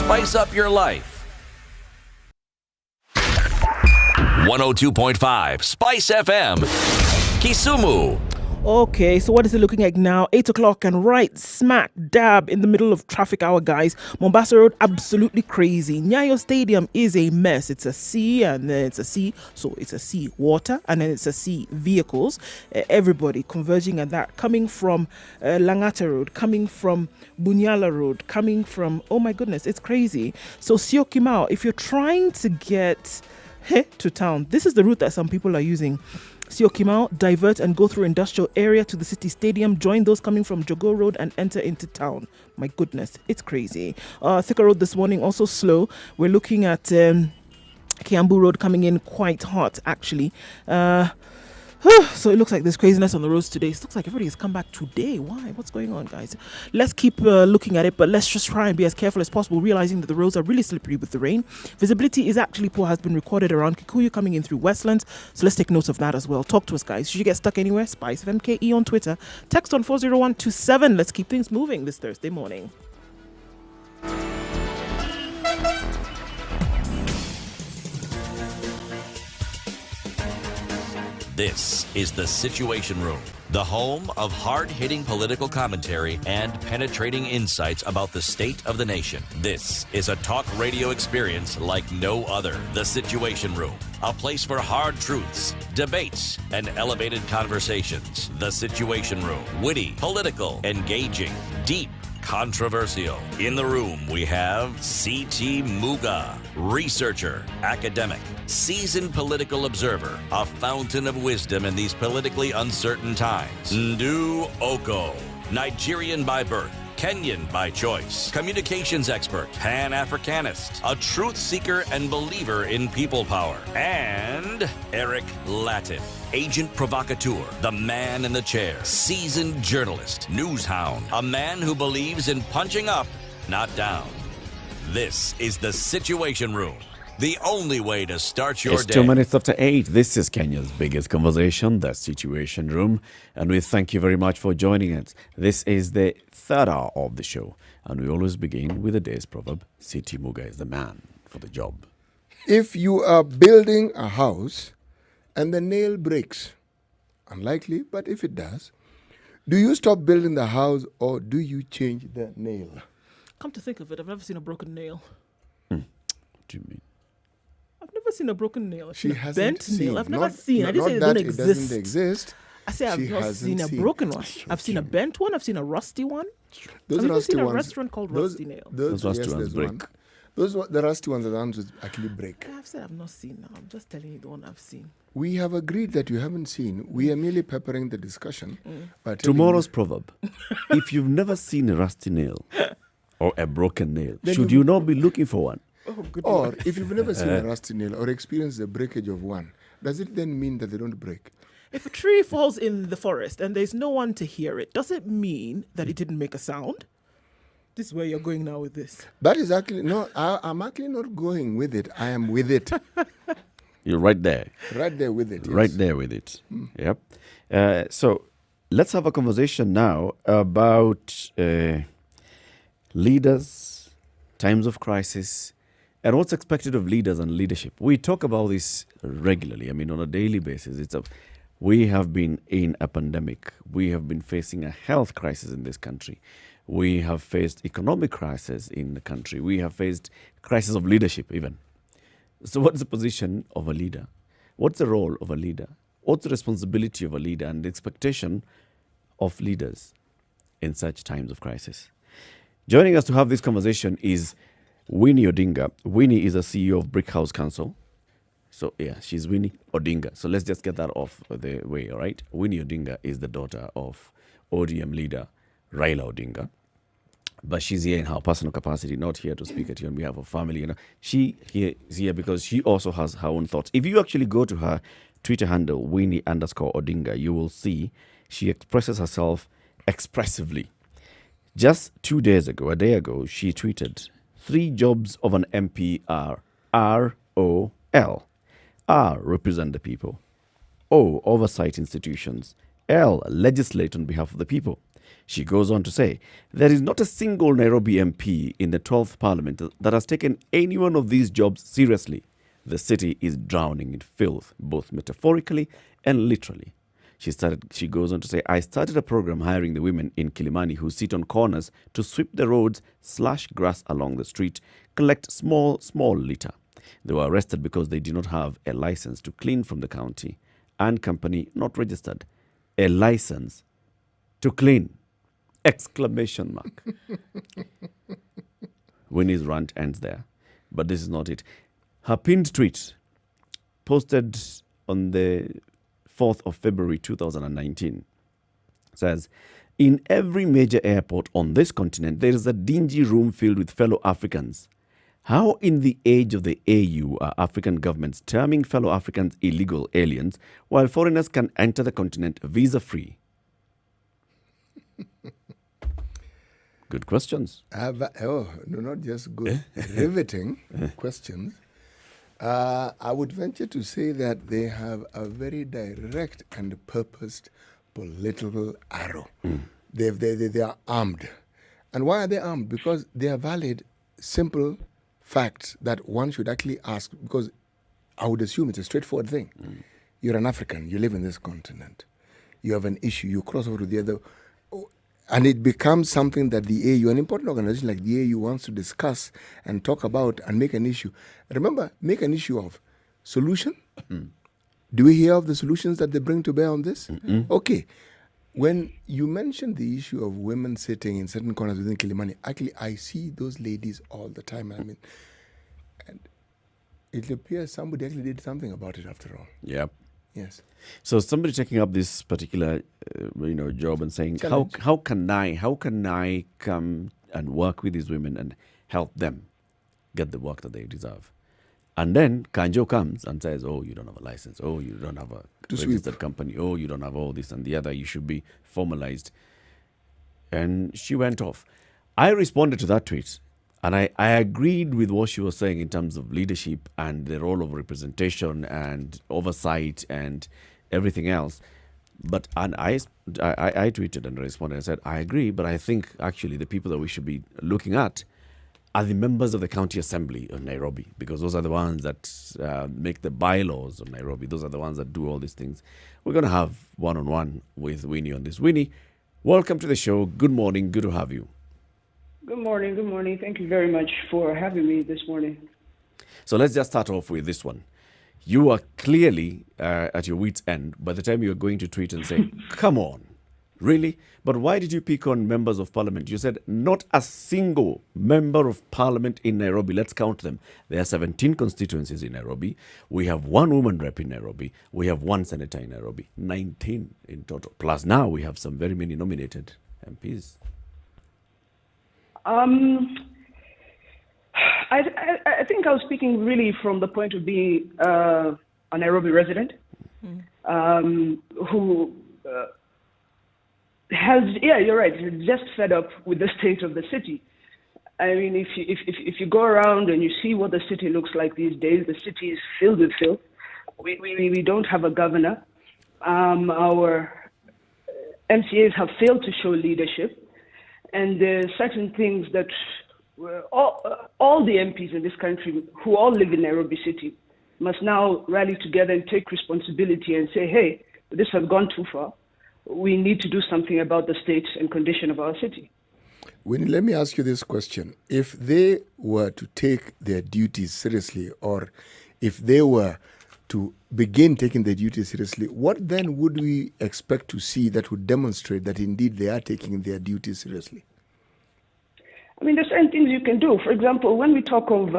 Spice up your life. 102.5 Spice FM, Kisumu. Okay, so what is it looking like now? 8 o'clock and right smack dab in the middle of traffic hour, guys. Mombasa Road, absolutely crazy. Nyayo Stadium is a mess. It's a sea and then it's a sea. So it's a sea water and then it's a sea vehicles. Everybody converging at that. Coming from Langata Road, coming from Bunyala Road, coming from, oh my goodness, it's crazy. So Syokimau, if you're trying to get to town, this is the route that some people are using. Syokimau, divert and go through industrial area to the city stadium, join those coming from Jogo Road and enter into town. My goodness, it's crazy. Thika Road this morning also slow. We're looking at Kiambu Road coming in quite hot actually. So it looks like there's craziness on the roads today. It looks like everybody has come back today. Why? What's going on, guys? Let's keep looking at it, but let's just try and be as careful as possible, realizing that the roads are really slippery with the rain. Visibility is actually poor, has been recorded around Kikuyu coming in through Westlands. So let's take note of that as well. Talk to us, guys. Should you get stuck anywhere? SpiceFM KE on Twitter. Text on 40127. Let's keep things moving this Thursday morning. This is The Situation Room, the home of hard-hitting political commentary and penetrating insights about the state of the nation. This is a talk radio experience like no other. The Situation Room, a place for hard truths, debates, and elevated conversations. The Situation Room, witty, political, engaging, deep, controversial. In the room, we have C.T. Muga, researcher, academic, seasoned political observer, a fountain of wisdom in these politically uncertain times. Ndu Oko, Nigerian by birth, Kenyan by choice, communications expert, Pan-Africanist, a truth seeker and believer in people power, and Eric Latin, agent provocateur, the man in the chair, seasoned journalist, news hound, a man who believes in punching up, not down. This is The Situation Room, the only way to start your It's day. 2 minutes after 8. This is Kenya's biggest conversation, The Situation Room. And we thank you very much for joining us. This is the third hour of the show. And we always begin with the day's proverb. C.T. Muga is the man for the job. If you are building a house and the nail breaks, unlikely, but if it does, do you stop building the house or do you change the nail? Come to think of it, I've never seen a broken nail. What do you mean? I've never seen a broken nail. I've She seen a hasn't bent seen. nail. I've never Not- seen. I not didn't say it that doesn't it exist. doesn't exist. I say I've She not hasn't seen a seen. broken one. I've seen a bent one. I've seen a rusty one. Those I've even rusty seen a ones- restaurant called Rusty Nail. Those rusty yes, ones there's break. one. The rusty ones are the ones that actually break. I've said I've not seen now. I'm just telling you the one I've seen. We have agreed that you haven't seen. We are merely peppering the discussion. By telling Tomorrow's you- proverb. If you've never seen a rusty nail or a broken nail, Then should you- you not be looking for one? Oh, good Or Lord. if you've never seen a rusty nail or experienced the breakage of one, does it then mean that they don't break? If a tree falls in the forest and there's no one to hear it, does it mean that it didn't make a sound? This is where you're going now with this. That is actually, no, I'm actually not going with it. I am with it. You're right there. Right there with it. Right yes. there with it. Yep. So let's have a conversation now about leaders, times of crisis, and what's expected of leaders and leadership. We talk about this regularly. I mean, on a daily basis. We have been in a pandemic. We have been facing a health crisis in this country. We have faced economic crisis in the country. We have faced crisis of leadership even. So what's the position of a leader? What's the role of a leader? What's the responsibility of a leader and the expectation of leaders in such times of crisis? Joining us to have this conversation is Winnie Odinga. Winnie is a CEO of Brick House Council. So yeah, she's Winnie Odinga. So let's just get that off the way, all right? Winnie Odinga is the daughter of ODM leader Raila Odinga. But she's here in her personal capacity, not here to speak at you on behalf of family. She is here because she also has her own thoughts. If you actually go to her Twitter handle, Winnie_Odinga, you will see she expresses herself expressively. Just 2 days ago, a day ago, she tweeted, 3 jobs of an MP are ROL. R, represent the people. O, oversight institutions. L, legislate on behalf of the people. She goes on to say, there is not a single Nairobi MP in the 12th Parliament that has taken any one of these jobs seriously. The city is drowning in filth, both metaphorically and literally. She goes on to say, I started a program hiring the women in Kilimani who sit on corners to sweep the roads, slash grass along the street, collect small litter. They were arrested because they did not have a license to clean from the county and company not registered. A license to clean! Exclamation mark. Winnie's rant ends there. But this is not it. Her pinned tweet, posted on the 4th of February 2019, says, in every major airport on this continent, there is a dingy room filled with fellow Africans. How in the age of the AU are African governments terming fellow Africans illegal aliens while foreigners can enter the continent visa-free? Good questions. Not just good, riveting questions. I would venture to say that they have a very direct and purposed political arrow. They are armed. And why are they armed? Because they are valid, simple facts that one should actually ask, because I would assume it's a straightforward thing. You're an African, you live in this continent. You have an issue, you cross over to the other, and it becomes something that the AU, an important organization like the AU, wants to discuss and talk about and make an issue. Remember, make an issue of solution. Do we hear of the solutions that they bring to bear on this? Okay. When you mentioned the issue of women sitting in certain corners within Kilimani, actually, I see those ladies all the time. And it appears somebody actually did something about it after all. Yep. Yes. So somebody taking up this particular, job and saying, how can I come and work with these women and help them get the work that they deserve? And then Kanjo comes and says, oh, you don't have a license. Oh, you don't have a registered company. Oh, you don't have all this and the other. You should be formalized. And she went off. I responded to that tweet. And I agreed with what she was saying in terms of leadership and the role of representation and oversight and everything else. But I tweeted and responded and said, I agree, but I think actually the people that we should be looking at are the members of the County Assembly of Nairobi, because those are the ones that make the bylaws of Nairobi. Those are the ones that do all these things. We're going to have one-on-one with Winnie on this. Winnie, welcome to the show. Good morning. Good to have you. Good morning. Good morning. Thank you very much for having me this morning. So let's just start off with this one. You are clearly at your wit's end by the time you're going to tweet and say, come on, really? But why did you pick on members of parliament? You said not a single member of parliament in Nairobi. Let's count them. There are 17 constituencies in Nairobi. We have 1 woman rep in Nairobi. We have 1 senator in Nairobi. 19 in total. Plus now we have some very many nominated MPs. I think I was speaking really from the point of being a Nairobi resident who has, you're right, just fed up with the state of the city. I mean, if you go around and you see what the city looks like these days, the city is filled with filth. We don't have a governor. Our MCAs have failed to show leadership. And there are certain things that all the MPs in this country who all live in Nairobi City must now rally together and take responsibility and say, hey, this has gone too far. We need to do something about the state and condition of our city. Winnie, let me ask you this question. If they were to take their duties seriously, or if they were to begin taking their duties seriously, what then would we expect to see that would demonstrate that indeed they are taking their duties seriously? I mean, there's certain things you can do. For example, when we talk of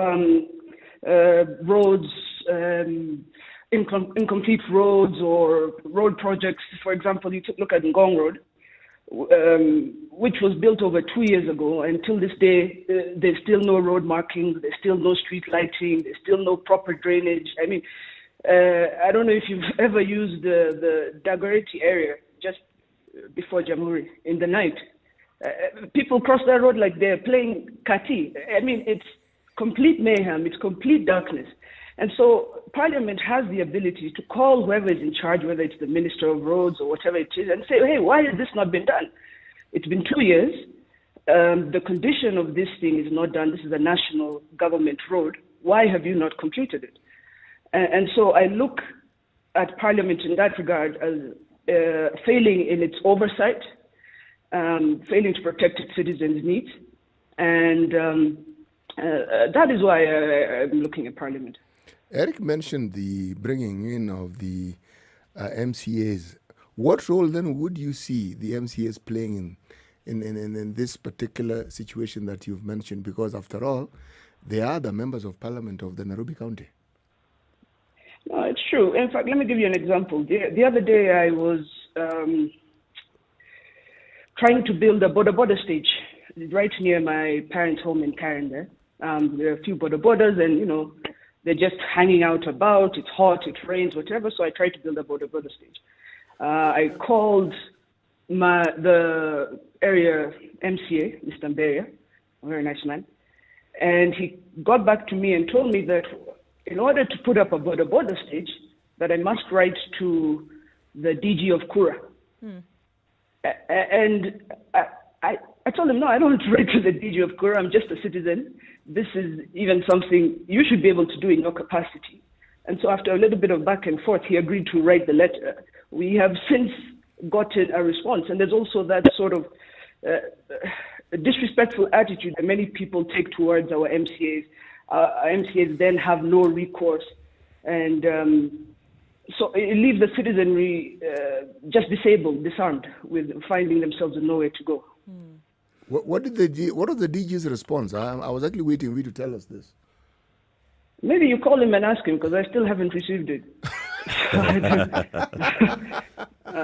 roads, incomplete roads or road projects, for example, you look at Ngong Road. which was built over 2 years ago. Until this day, there's still no road markings, there's still no street lighting, there's still no proper drainage. I mean, I don't know if you've ever used the Dagoretti area just before Jamhuri in the night. People cross that road like they're playing kati. I mean, it's complete mayhem, it's complete darkness. And so Parliament has the ability to call whoever is in charge, whether it's the Minister of Roads or whatever it is, and say, hey, why has this not been done? It's been 2 years. The condition of this thing is not done. This is a national government road. Why have you not completed it? And so I look at Parliament in that regard as failing in its oversight, failing to protect its citizens' needs. And that is why I'm looking at Parliament. Eric mentioned the bringing in of the MCAs. What role then would you see the MCAs playing in this particular situation that you've mentioned? Because after all, they are the members of Parliament of the Nairobi County. No, it's true. In fact, let me give you an example. The other day I was trying to build a border stage right near my parents' home in Karen there. There are a few borders and, you know, they're just hanging out about. It's hot, it rains, whatever. So I tried to build a border stage. I called the area MCA, Mr. Mberia, a very nice man. And he got back to me and told me that in order to put up a border stage, that I must write to the DG of Kura. And I told him, no, I don't write to the DG of Kura. I'm just a citizen. This is even something you should be able to do in your capacity. And so after a little bit of back and forth, he agreed to write the letter. We have since gotten a response. And there's also that sort of disrespectful attitude that many people take towards our MCAs. Our MCAs then have no recourse. And so it leaves the citizenry just disabled, disarmed, with finding themselves with nowhere to go. What was the DG's response? I was actually waiting for you to tell us this. Maybe you call him and ask him, because I still haven't received it. I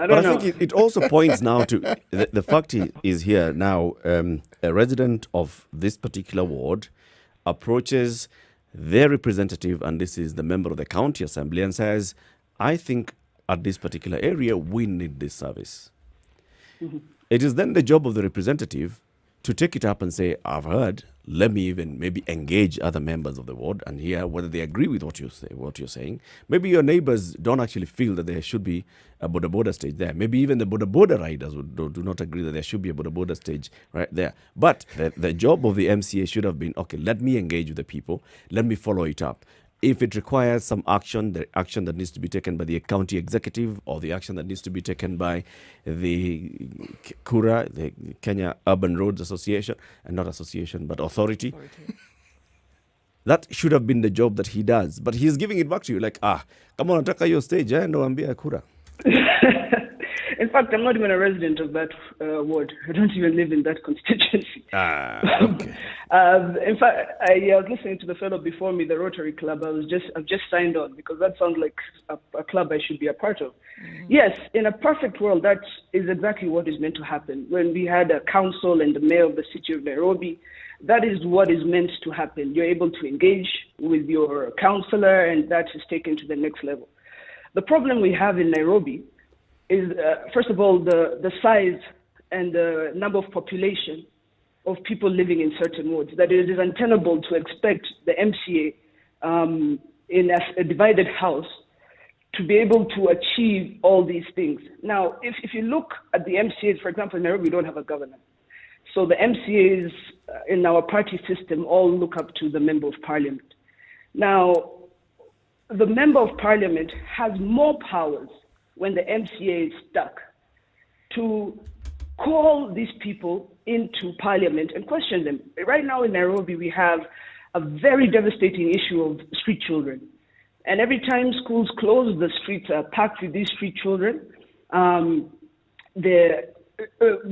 don't know. I think it also points now to the fact is here now, a resident of this particular ward approaches their representative, and this is the member of the county assembly, and says, I think at this particular area, we need this service. Mm-hmm. It is then the job of the representative to take it up and say, I've heard, let me even maybe engage other members of the ward and hear whether they agree with what you're saying. Maybe your neighbors don't actually feel that there should be a border stage there. Maybe even the border riders do not agree that there should be a border stage right there. But the job of the MCA should have been, okay, let me engage with the people, let me follow it up. If it requires some action, the action that needs to be taken by the county executive or the action that needs to be taken by the Kura, the Kenya Urban Roads Association, and not association, but authority. That should have been the job that he does. But he's giving it back to you like, come on, nataka your stage, no ambia Kura. In fact, I'm not even a resident of that ward. I don't even live in that constituency. Okay. In fact, I was listening to the fellow before me, the Rotary Club. I've just signed on because that sounds like a club I should be a part of. Mm-hmm. Yes, in a perfect world, that is exactly what is meant to happen. When we had a council and the mayor of the city of Nairobi, that is what is meant to happen. You're able to engage with your councillor, and that is taken to the next level. The problem we have in Nairobi is, first of all, the size and the number of population of people living in certain wards, that it is untenable to expect the MCA in a divided house to be able to achieve all these things. Now, if you look at the MCAs, for example, in Nairobi, we don't have a governor. So the MCAs in our party system all look up to the Member of Parliament. Now, the Member of Parliament has more powers when the MCA is stuck to call these people into Parliament and question them. Right now in Nairobi, we have a very devastating issue of street children. And every time schools close, the streets are packed with these street children. They're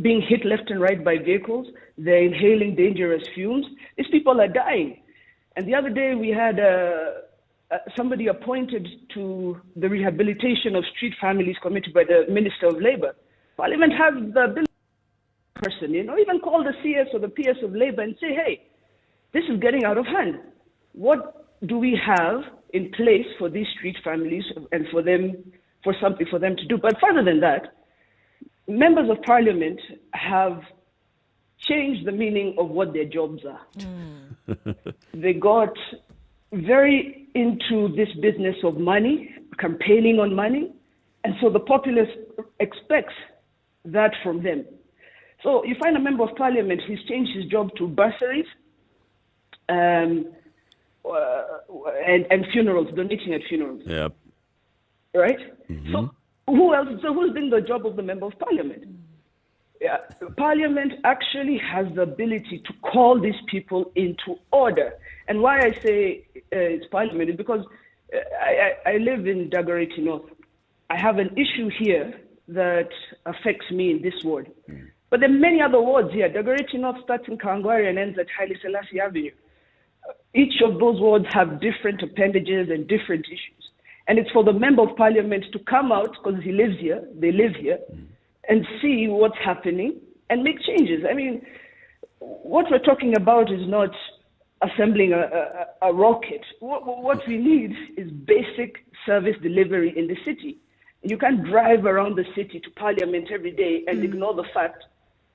being hit left and right by vehicles. They're inhaling dangerous fumes. These people are dying. And the other day we had somebody appointed to the rehabilitation of street families committed by the Minister of Labour. Parliament has the ability person in, or even call the CS or the PS of labor and say, hey, this is getting out of hand. What do we have in place for these street families and for something for them to do? But further than that, members of parliament have changed the meaning of what their jobs are. They got very into this business of money, campaigning on money, and so the populace expects that from them. So you find a member of parliament, he's changed his job to bursaries and funerals, donating at funerals. Yep. Right? So who else? So who's doing the job of the member of parliament? Yeah, Parliament actually has the ability to call these people into order. And why I say it's Parliament is because I live in Dagoretti North. I have an issue here that affects me in this ward. But there are many other wards here. Dagoretti North starts in Kangwari and ends at Haile Selassie Avenue. Each of those wards have different appendages and different issues. And it's for the Member of Parliament to come out, because he lives here, they live here, and see what's happening and make changes. I mean, what we're talking about is not assembling a rocket. What we need is basic service delivery in the city. You can't drive around the city to Parliament every day and ignore the fact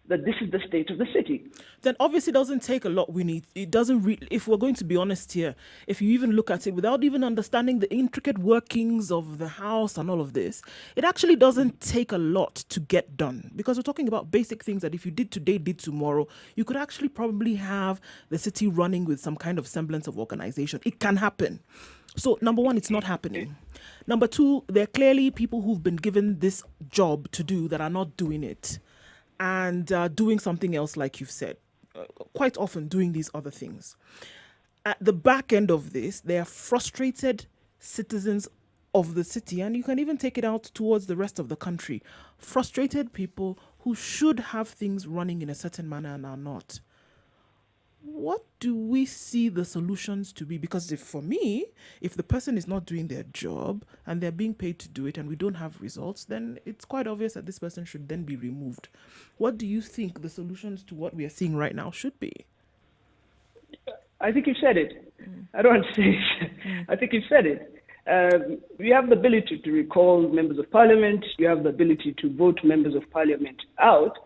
that this is the state of the city. Then obviously it doesn't take a lot. It doesn't if we're going to be honest here, if you even look at it without even understanding the intricate workings of the house and all of this, it actually doesn't take a lot to get done, because we're talking about basic things that if you did today, did tomorrow, you could actually probably have the city running with some kind of semblance of organization. It can happen. So number one, it's not happening. Number two, there are clearly people who've been given this job to do that are not doing it, and doing something else, like you've said, quite often doing these other things. At the back end of this, they are frustrated citizens of the city, and you can even take it out towards the rest of the country. Frustrated people who should have things running in a certain manner and are not. What do we see the solutions to be? Because for me, if the person is not doing their job and they're being paid to do it and we don't have results, then it's quite obvious that this person should then be removed. What do you think the solutions to what we are seeing right now should be? I think you said it. I don't want to say it. I think you said it. We have the ability to recall members of parliament. You have the ability to vote members of parliament out.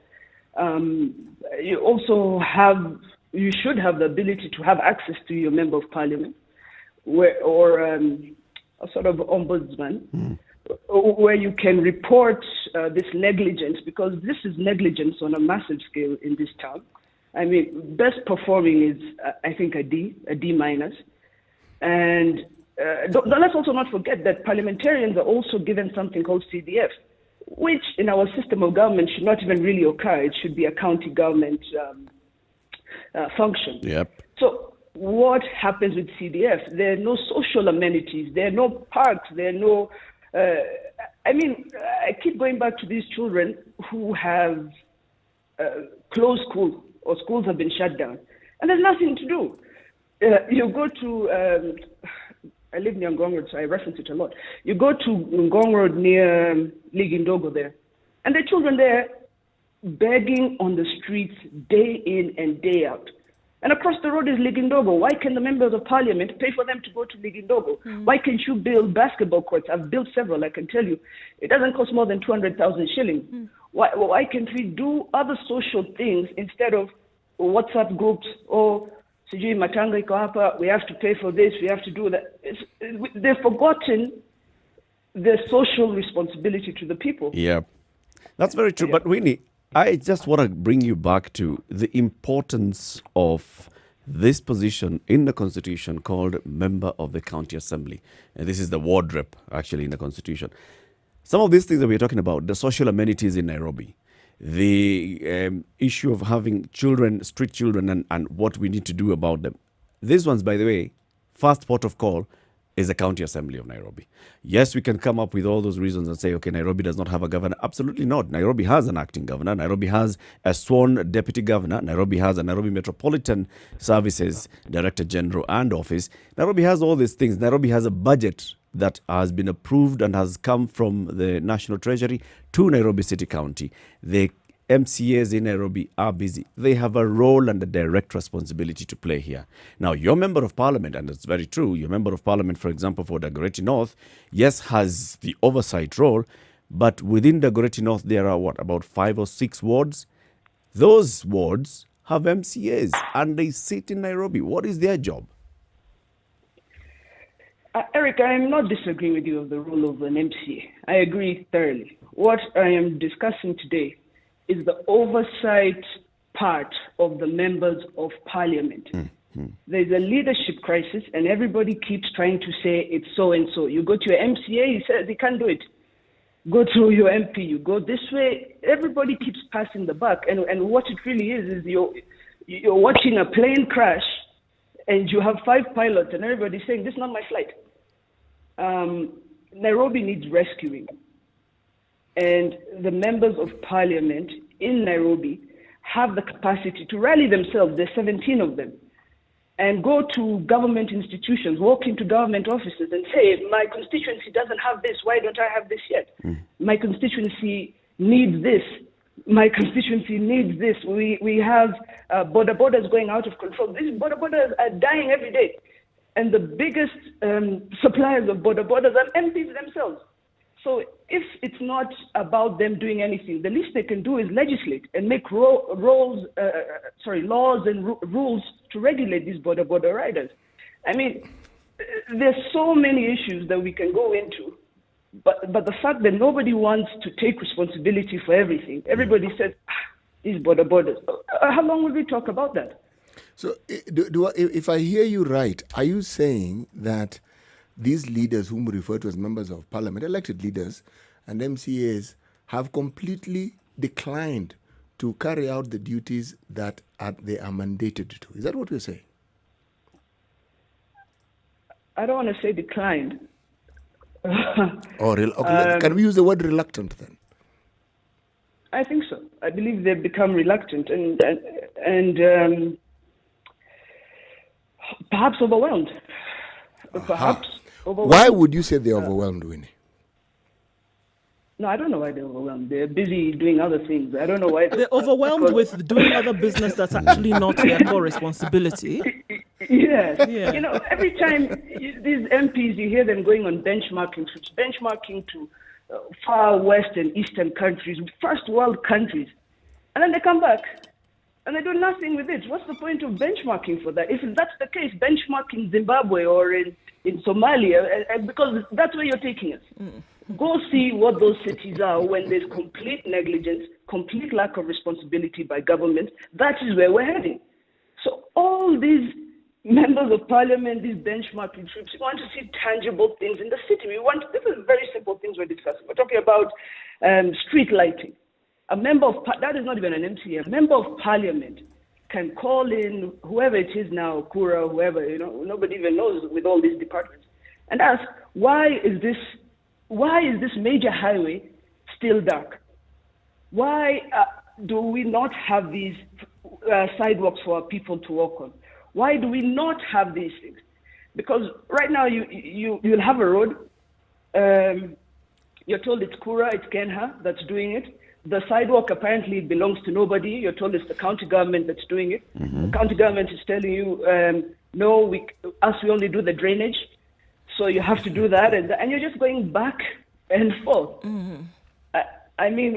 You should have the ability to have access to your member of parliament, or a sort of ombudsman, where you can report this negligence, because this is negligence on a massive scale in this town. I mean, best performing is, I think, a D minus. And let's also not forget that parliamentarians are also given something called CDF, which in our system of government should not even really occur. It should be a county government function. Yep. So what happens with CDF? There are no social amenities. There are no parks. There are no... I keep going back to these children who have closed schools, or schools have been shut down, and there's nothing to do. You go to... I live near Ngong Road, so I reference it a lot. You go to Ngong Road near Ligindogo there, and the children there begging on the streets day in and day out. And across the road is Ligindogo. Why can the members of parliament pay for them to go to Ligindogo? Why can't you build basketball courts? I've built several, I can tell you. It doesn't cost more than 200,000 shillings. Why can't we do other social things instead of WhatsApp groups or sijui matanga iko hapa, we have to pay for this, we have to do that. They've forgotten their social responsibility to the people. Yeah, that's very true. But Winnie, I just want to bring you back to the importance of this position in the Constitution called Member of the County Assembly. And this is the ward rep, actually, in the Constitution. Some of these things that we're talking about, the social amenities in Nairobi, the issue of having children, street children, and what we need to do about them. These ones, by the way, first port of call is the County Assembly of Nairobi. Yes, we can come up with all those reasons and say, okay, Nairobi does not have a governor. Absolutely not. Nairobi has an acting governor. Nairobi has a sworn deputy governor. Nairobi has a Nairobi Metropolitan Services Director General and office. Nairobi has all these things. Nairobi has a budget that has been approved and has come from the National Treasury to Nairobi City County. The MCAs in Nairobi are busy. They have a role and a direct responsibility to play here. Now, your member of parliament, and it's very true, your member of parliament, for example, for Dagoretti North, yes, has the oversight role, but within Dagoretti North, there are about 5 or 6 wards. Those wards have MCAs and they sit in Nairobi. What is their job? Eric, I am not disagreeing with you of the role of an MCA. I agree thoroughly. What I am discussing today is the oversight part of the members of parliament. There's a leadership crisis, and everybody keeps trying to say it's so and so. You go to your MCA, he says he can't do it. Go to your MP, you go this way. Everybody keeps passing the buck, and what it really is you're watching a plane crash, and you have 5 pilots, and everybody's saying this is not my flight. Nairobi needs rescuing. And the members of parliament in Nairobi have the capacity to rally themselves, there's 17 of them, and go to government institutions, walk into government offices and say, my constituency doesn't have this, why don't I have this yet? My constituency needs this. My constituency needs this. We have border borders going out of control. These border borders are dying every day. And the biggest suppliers of border borders are MPs themselves. So if it's not about them doing anything, the least they can do is legislate and make laws and rules to regulate these border riders. I mean, there's so many issues that we can go into, but the fact that nobody wants to take responsibility for everything, everybody says, these border borders. How long will we talk about that? So if I hear you right, are you saying that these leaders whom we refer to as members of parliament, elected leaders and MCAs, have completely declined to carry out the duties that they are mandated to? Is that what you're saying? I don't want to say declined. Can we use the word reluctant then? I think so. I believe they've become reluctant and perhaps overwhelmed. Perhaps overwhelmed. Why would you say they're overwhelmed, Winnie? No, I don't know why they're overwhelmed. They're busy doing other things. I don't know why they're overwhelmed with doing other business that's actually not their core responsibility. Yeah. Yeah. You know, every time these MPs, you hear them going on benchmarking trips, benchmarking to far west and eastern countries, first world countries. And then they come back and they do nothing with it. What's the point of benchmarking for that? If that's the case, benchmark in Zimbabwe or in Somalia, because that's where you're taking us. Go see what those cities are when there's complete negligence, complete lack of responsibility by government. That is where we're heading. So all these members of parliament, these benchmarking trips, we want to see tangible things in the city. This is very simple things we're discussing. We're talking about street lighting. A member of, that is not even an MCA, a member of parliament can call in whoever it is now, Kura, whoever, nobody even knows with all these departments, and ask, why is this major highway still dark? Why do we not have these sidewalks for our people to walk on? Why do we not have these things? Because right now you'll have a road. You're told it's Kura, it's Kenha that's doing it. The sidewalk apparently belongs to nobody. You're told it's the county government that's doing it. The county government is telling you, no, we only do the drainage. So you have to do that. And you're just going back and forth. I mean,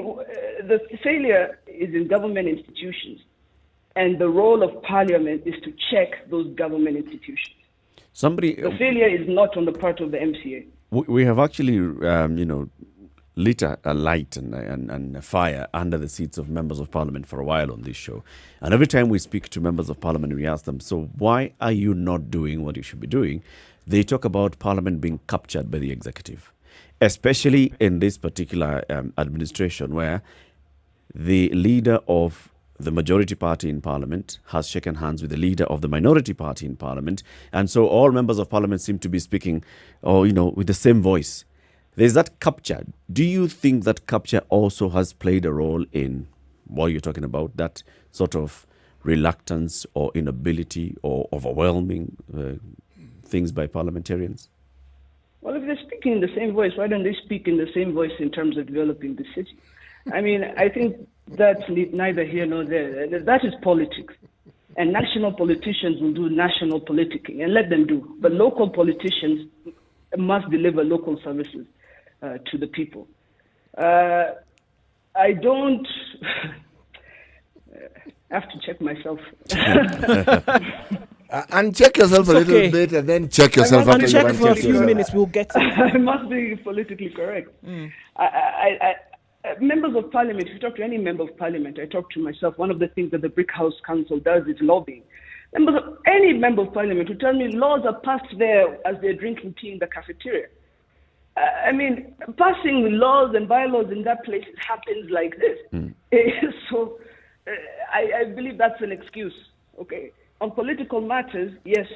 the failure is in government institutions. And the role of parliament is to check those government institutions. The failure is not on the part of the MCA. We have actually, lit a light and a fire under the seats of members of parliament for a while on this show. And every time we speak to members of parliament, we ask them, so why are you not doing what you should be doing? They talk about parliament being captured by the executive, especially in this particular administration where the leader of the majority party in parliament has shaken hands with the leader of the minority party in parliament. And so all members of parliament seem to be speaking, with the same voice. There's that capture. Do you think that capture also has played a role in what you're talking about, that sort of reluctance or inability or overwhelming things by parliamentarians? Well, if they're speaking in the same voice, why don't they speak in the same voice in terms of developing the city? I mean, I think that's neither here nor there. That is politics. And national politicians will do national politicking, and let them do. But local politicians must deliver local services to the people. I don't... I have to check myself. And check yourself a little bit, and then check yourself after you check for a few minutes. We'll get to it. I must be politically correct. Members of parliament, if you talk to any member of parliament, I talk to myself, one of the things that the Brick House Council does is lobbying. Any member of parliament who tell me laws are passed there as they're drinking tea in the cafeteria. I mean, passing laws and bylaws in that place happens like this. So I believe that's an excuse. Okay. On political matters, yes,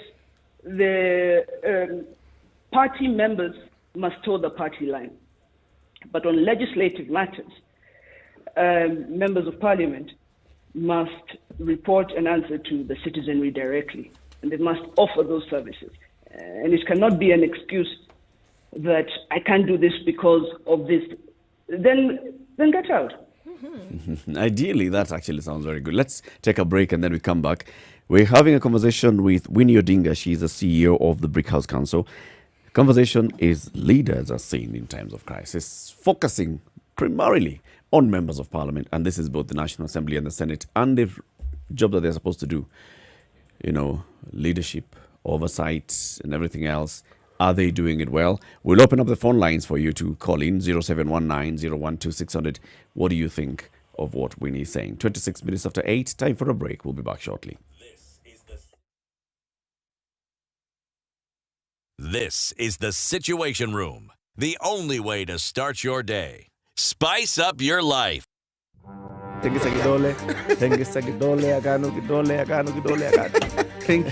the party members must toe the party line. But on legislative matters, members of parliament must report and answer to the citizenry directly, and they must offer those services. And it cannot be an excuse that I can't do this because of this. Then get out. Ideally, that actually sounds very good. Let's take a break and then we come back. We're having a conversation with Winnie Odinga. She's the CEO of the Brick House Council. Conversation is leaders are seen in times of crisis, focusing primarily on members of parliament. And this is both the National Assembly and the Senate and the job that they're supposed to do. You know, leadership, oversight and everything else. Are they doing it well? We'll open up the phone lines for you to call in 0719-012-600. What do you think of what Winnie is saying? 26 minutes after 8, time for a break. We'll be back shortly. This is the Situation Room, the only way to start your day. Spice up your life. Thank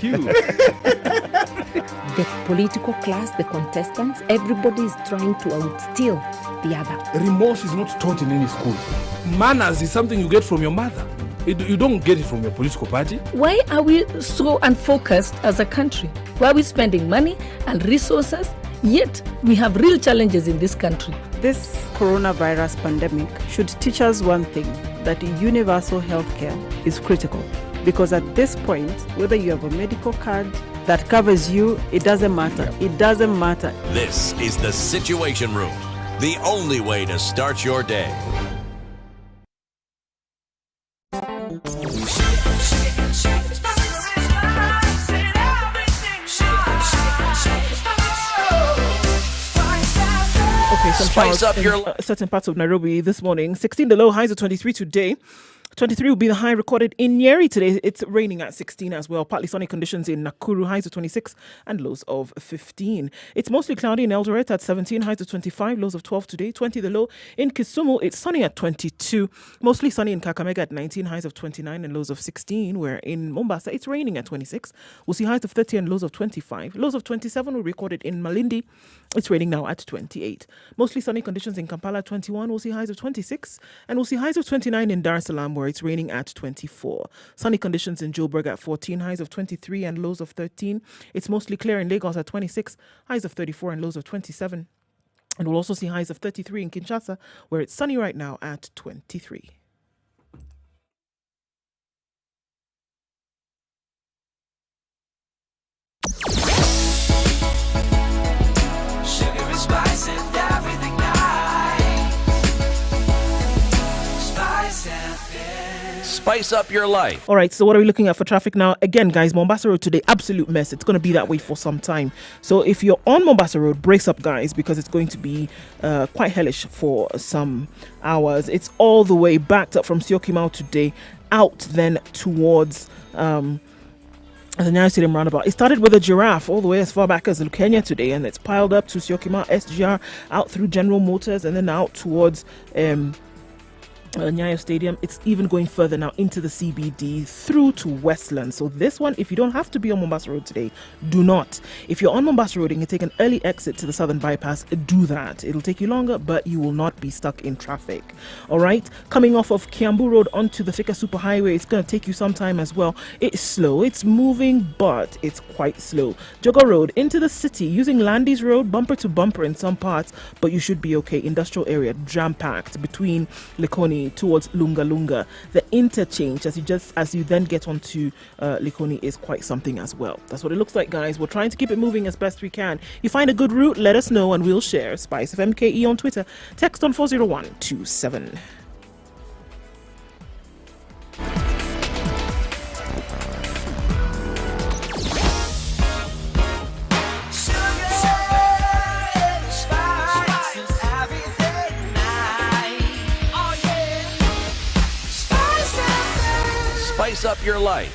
you. The political class, the contestants, everybody is trying to outsteal the other. Remorse is not taught in any school. Manners is something you get from your mother. You don't get it from your political party. Why are we so unfocused as a country? Why are we spending money and resources, yet we have real challenges in this country? This coronavirus pandemic should teach us one thing, that universal healthcare is critical. Because at this point, whether you have a medical card that covers you, it doesn't matter. It doesn't matter. This is the Situation Room, the only way to start your day. Okay, spice up your certain parts of Nairobi this morning. 16 the low, highs of 23 today. 23 will be the high recorded in Nyeri today. It's raining at 16 as well. Partly sunny conditions in Nakuru, highs of 26 and lows of 15. It's mostly cloudy in Eldoret at 17, highs of 25, lows of 12 today. 20 the low. In Kisumu, it's sunny at 22. Mostly sunny in Kakamega at 19, highs of 29 and lows of 16. Where in Mombasa, it's raining at 26. We'll see highs of 30 and lows of 25. Lows of 27 were recorded in Malindi. It's raining now at 28. Mostly sunny conditions in Kampala at 21. We'll see highs of 26. And we'll see highs of 29 in Dar es Salaam, where it's raining at 24. Sunny conditions in Joburg at 14, highs of 23 and lows of 13. It's mostly clear in Lagos at 26, highs of 34 and lows of 27. And we'll also see highs of 33 in Kinshasa, where it's sunny right now at 23. Sugar and spice and everything nice. SpiceFM. Spice up your life. All right, so what are we looking at for traffic now? Again, guys, Mombasa Road today, absolute mess. It's going to be that way for some time. So if you're on Mombasa Road, brace up, guys, because it's going to be quite hellish for some hours. It's all the way backed up from Syokimau today, out then towards the Nyeri Stadium roundabout. It started with a giraffe all the way as far back as Kenya today, and it's piled up to Syokimau, SGR, out through General Motors, and then out towards Nyayo Stadium. It's even going further now into the CBD through to Westland. So this one, if you don't have to be on Mombasa Road today, do not. If you're on Mombasa Road and you take an early exit to the Southern Bypass, do that. It'll take you longer, but you will not be stuck in traffic. All right. Coming off of Kiambu Road onto the Thika Superhighway, it's going to take you some time as well. It's slow. It's moving, but it's quite slow. Jogo Road into the city using Landis Road, bumper to bumper in some parts, but you should be okay. Industrial area jam-packed between Likoni towards Lunga Lunga. The interchange as you then get onto Likoni is quite something as well. That's what it looks like, guys. We're trying to keep it moving as best we can. You find a good route, let us know and we'll share. SpiceFM KE on Twitter. Text on 40127. Spice up your life.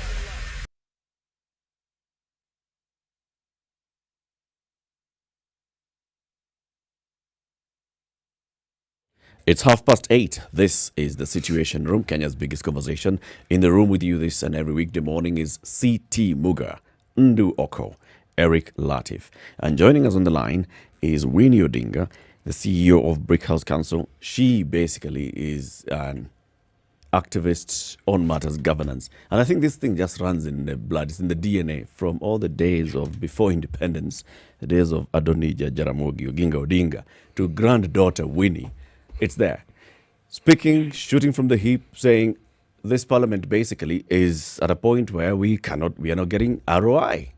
It's 8:30. This is the Situation Room, Kenya's biggest conversation. In the room with you this and every weekday morning is CT Muga, Ndu Oko, Eric Latif. And joining us on the line is Winnie Odinga, the CEO of Brick House Council. She basically is an activist on matters governance. And I think this thing just runs in the blood. It's in the DNA from all the days of before independence, the days of Adonija, Jaramogi, Oginga Odinga, to granddaughter Winnie. It's there. Speaking, shooting from the hip, saying this parliament basically is at a point where we are not getting ROI.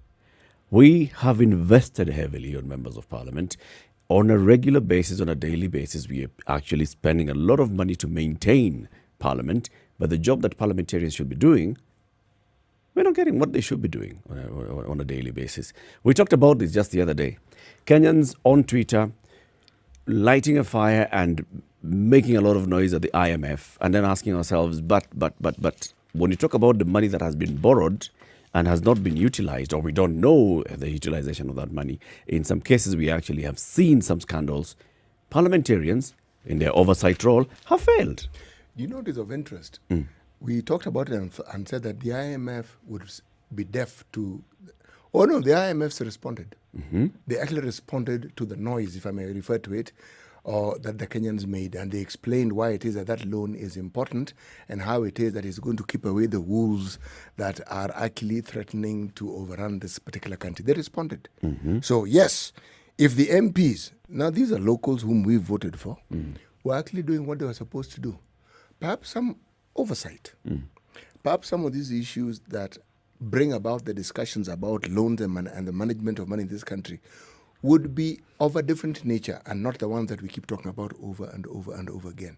We have invested heavily on members of parliament. On a regular basis, on a daily basis, we are actually spending a lot of money to maintain Parliament, but the job that parliamentarians should be doing, we're not getting what they should be doing on a daily basis. We talked about this just the other day. Kenyans on Twitter lighting a fire and making a lot of noise at the IMF and then asking ourselves, but when you talk about the money that has been borrowed and has not been utilized, or we don't know the utilization of that money, in some cases we actually have seen some scandals. Parliamentarians, in their oversight role, have failed. You know, it is of interest. We talked about it and said that the IMF would be deaf to... Oh no, the IMF responded. They actually responded to the noise, if I may refer to it, that the Kenyans made, and they explained why it is that loan is important and how it is that it's going to keep away the wolves that are actually threatening to overrun this particular country. They responded. So yes, if the MPs, now these are locals whom we voted for, were actually doing what they were supposed to do, perhaps some oversight, perhaps some of these issues that bring about the discussions about loans and the management of money in this country would be of a different nature and not the ones that we keep talking about over and over and over again.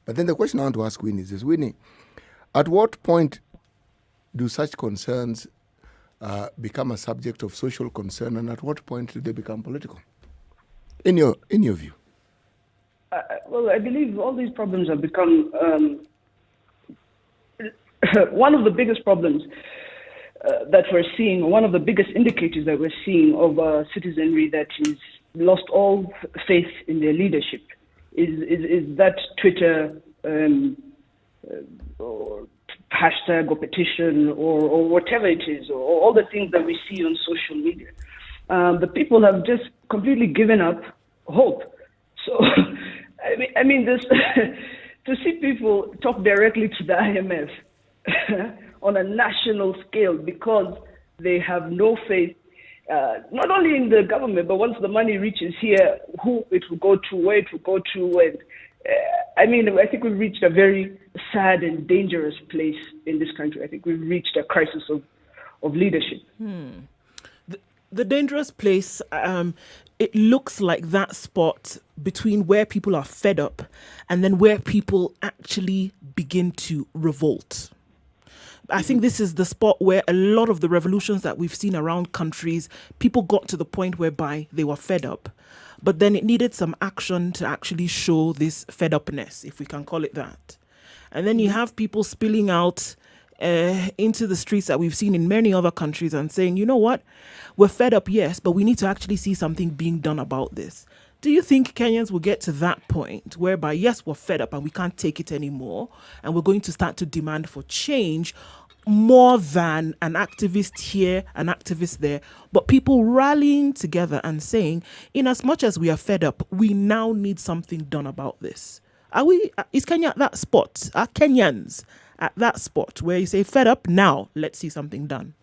But then the question I want to ask Winnie is this: Winnie, at what point do such concerns become a subject of social concern, and at what point do they become political? In your view? Well, I believe all these problems have become one of the biggest problems that we're seeing, one of the biggest indicators that we're seeing of a citizenry that is lost all faith in their leadership is that Twitter or hashtag or petition or whatever it is, or all the things that we see on social media. The people have just completely given up hope. So, I mean, this to see people talk directly to the IMF on a national scale because they have no faith, not only in the government, but once the money reaches here, who it will go to, where it will go to. And I think we've reached a very sad and dangerous place in this country. I think we've reached a crisis of leadership. The dangerous place, it looks like that spot between where people are fed up and then where people actually begin to revolt. I think this is the spot where a lot of the revolutions that we've seen around countries, people got to the point whereby they were fed up. But then it needed some action to actually show this fed upness, if we can call it that. And then you have people spilling out into the streets that we've seen in many other countries and saying, you know what, we're fed up, yes, but we need to actually see something being done about this. Do you think Kenyans will get to that point whereby, yes, we're fed up and we can't take it anymore, and we're going to start to demand for change more than an activist here, an activist there, but people rallying together and saying, in as much as we are fed up, we now need something done about this? Is Kenya at that spot? Are Kenyans at that spot where you say, fed up, now let's see something done?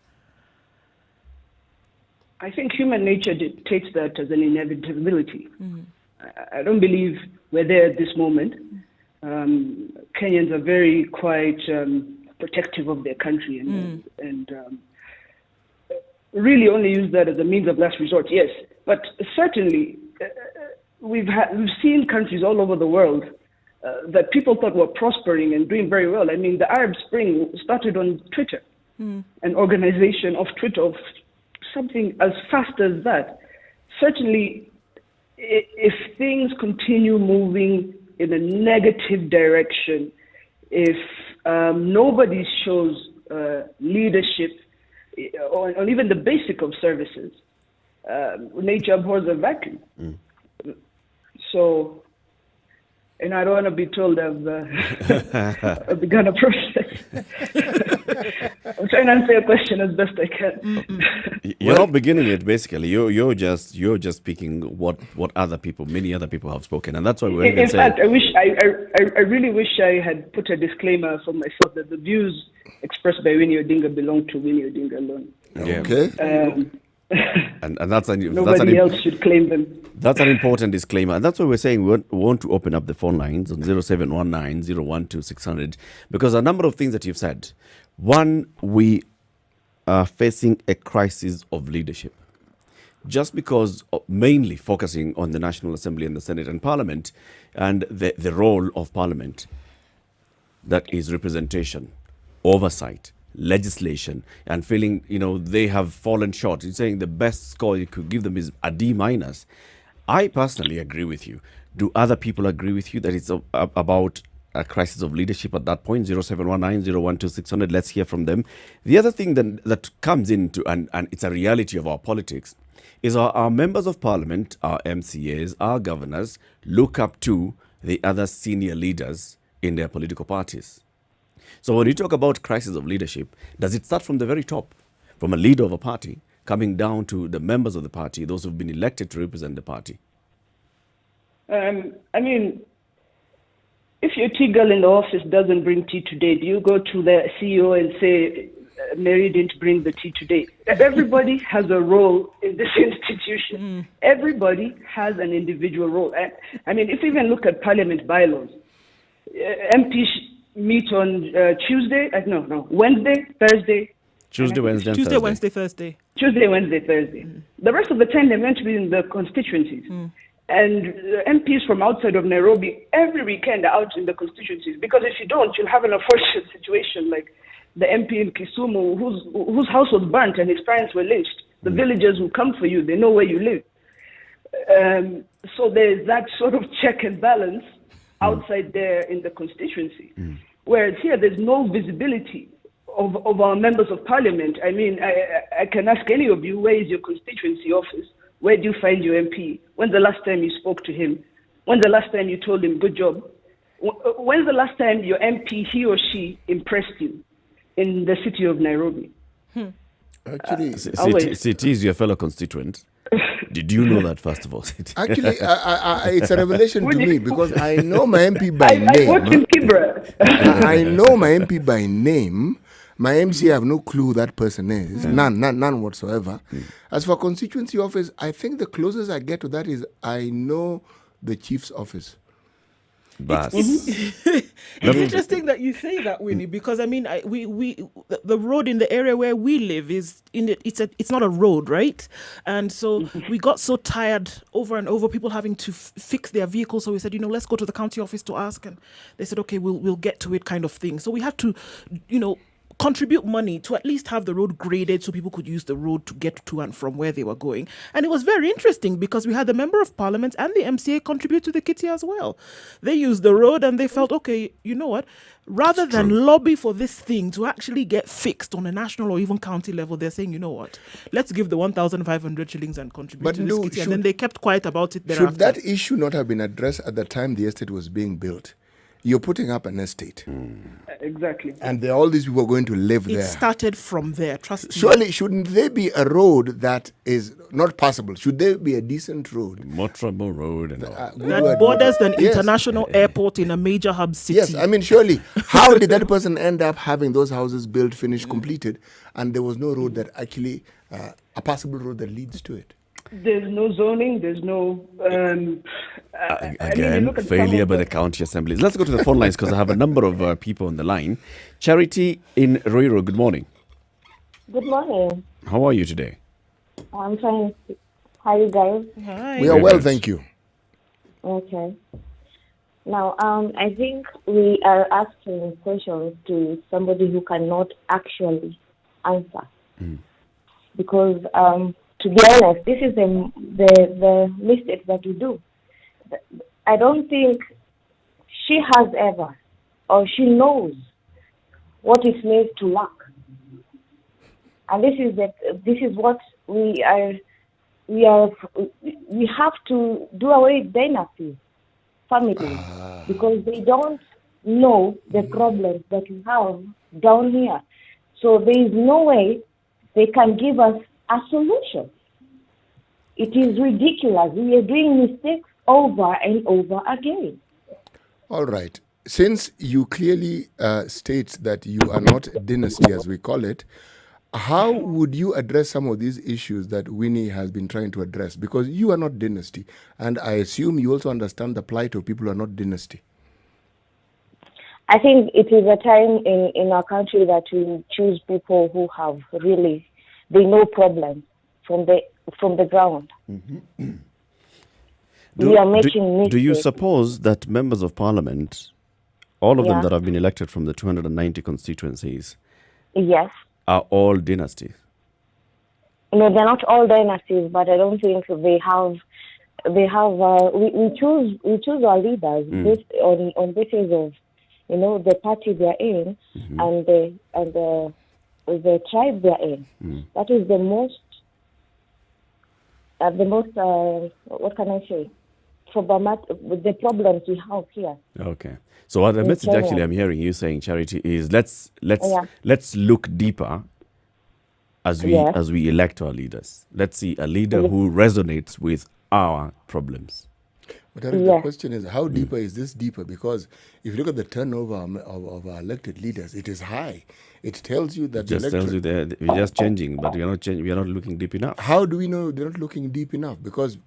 I think human nature dictates that as an inevitability. I don't believe we're there at this moment. Kenyans are very quite protective of their country and really only use that as a means of last resort. Yes, but certainly we've seen countries all over the world that people thought were prospering and doing very well. I mean, the Arab Spring started on Twitter, an organization of Twitter, of something as fast as that. Certainly, if things continue moving in a negative direction, if nobody shows leadership on even the basic of services, nature abhors a vacuum. So, and I don't want to be told I've begun a process. I'm trying to answer your question as best I can. You're not beginning it. Basically, you're just speaking what many other people have spoken, and that's why we're in fact, I really wish I had put a disclaimer for myself that the views expressed by Winnie Odinga belong to Winnie Odinga alone. Yeah. Okay. And that's nobody else should claim them. That's an important disclaimer, and that's why we're saying we want to open up the phone lines on 0719 012 600, because a number of things that you've said. One, we are facing a crisis of leadership. Just because mainly focusing on the National Assembly and the Senate and Parliament and the role of Parliament, that is representation, oversight, legislation, and feeling, they have fallen short. You're saying the best score you could give them is a D-. I personally agree with you. Do other people agree with you that it's about a crisis of leadership at that point? 0719 012 600. Let's hear from them. The other thing that comes into, and it's a reality of our politics, is our members of parliament, our MCAs, our governors, look up to the other senior leaders in their political parties. So when you talk about crisis of leadership, does it start from the very top, from a leader of a party, coming down to the members of the party, those who've been elected to represent the party? I mean, if your tea girl in the office doesn't bring tea today, do you go to the CEO and say, Mary didn't bring the tea today? Everybody has a role in this institution. Everybody has an individual role. I mean, if you even look at parliament bylaws, MPs meet on Wednesday, Thursday. Tuesday, Wednesday, Thursday. Tuesday, Wednesday, Thursday. The rest of the time they're meant to be in the constituencies. And MPs from outside of Nairobi every weekend are out in the constituencies, because if you don't, you'll have an unfortunate situation like the MP in Kisumu whose house was burnt and his parents were lynched. The villagers will come for you. They know where you live. So there's that sort of check and balance outside there in the constituency. Whereas here, there's no visibility of our members of parliament. I mean, I can ask any of you, where is your constituency office? Where do you find your MP? When's the last time you spoke to him? When's the last time you told him, good job? When's the last time your MP, he or she, impressed you in the city of Nairobi? Actually, CT is your fellow constituent. Did you know that, first of all? Actually, it's a revelation to me, because I know my MP by name. I work in Kibra. I know my MP by name. My MC, I have no clue who that person is. None whatsoever. As for constituency office, I think the closest I get to that is I know the chief's office. It's interesting that you say that, Winnie, because I mean, the road in the area where we live is it's not a road, right? And so we got so tired over and over, people having to fix their vehicles. So we said, let's go to the county office to ask, and they said, okay, we'll get to it, kind of thing. So we had to, contribute money to at least have the road graded so people could use the road to get to and from where they were going. And it was very interesting because we had the Member of Parliament and the MCA contribute to the kitty as well. They used the road and they felt, okay, you know what? Rather than lobby for this thing to actually get fixed on a national or even county level, they're saying, you know what? Let's give the 1,500 shillings and contribute to this kitty. And then they kept quiet about it thereafter. Should that issue not have been addressed at the time the estate was being built? You're putting up an estate. Exactly. And all these people are going to live there. It started from there, trust me. Surely, shouldn't there be a road that is not passable? Should there be a decent road? Motorable road. And that borders an international airport in a major hub city. Yes, I mean, surely, how did that person end up having those houses built, finished, completed, and there was no road that actually, a passable road that leads to it? There's no zoning, there's no... Again, failure by the county assemblies. Let's go to the phone lines because I have a number of people on the line. Charity in Ruiru, good morning. Good morning. How are you today? I'm fine. How are you guys? Hi. We are well, thank you. Okay. Now, I think we are asking questions to somebody who cannot actually answer. Because, to be honest, this is the mistake that we do. I don't think she has ever, or she knows what it means to lack. And this is what we have to do away with dynasty families because they don't know the problems that we have down here. So there is no way they can give us a solution. It is ridiculous. We are doing mistakes over and over again. All right. Since you clearly state that you are not dynasty, as we call it, how would you address some of these issues that Winnie has been trying to address? Because you are not dynasty, and I assume you also understand the plight of people who are not dynasty. I think it is a time in our country that we choose people who have really, they know problems from the ground. We are making mistakes. Do you suppose that members of parliament, all of them that have been elected from the 290 constituencies, yes, are all dynasties? No, they're not all dynasties, but I don't think they have. We choose our leaders based on basis of, the party they're in and the tribe they're in. That is the most. What can I say? The problems we have here. Okay. So what the message actually I'm hearing you saying, Charity, is let's look deeper as we elect our leaders. Let's see a leader who resonates with our problems. But the question is, how deeper is this deeper? Because if you look at the turnover of our elected leaders, it is high. It tells you that just tells you that we're just changing, but we are not looking deep enough. How do we know they're not looking deep enough? Because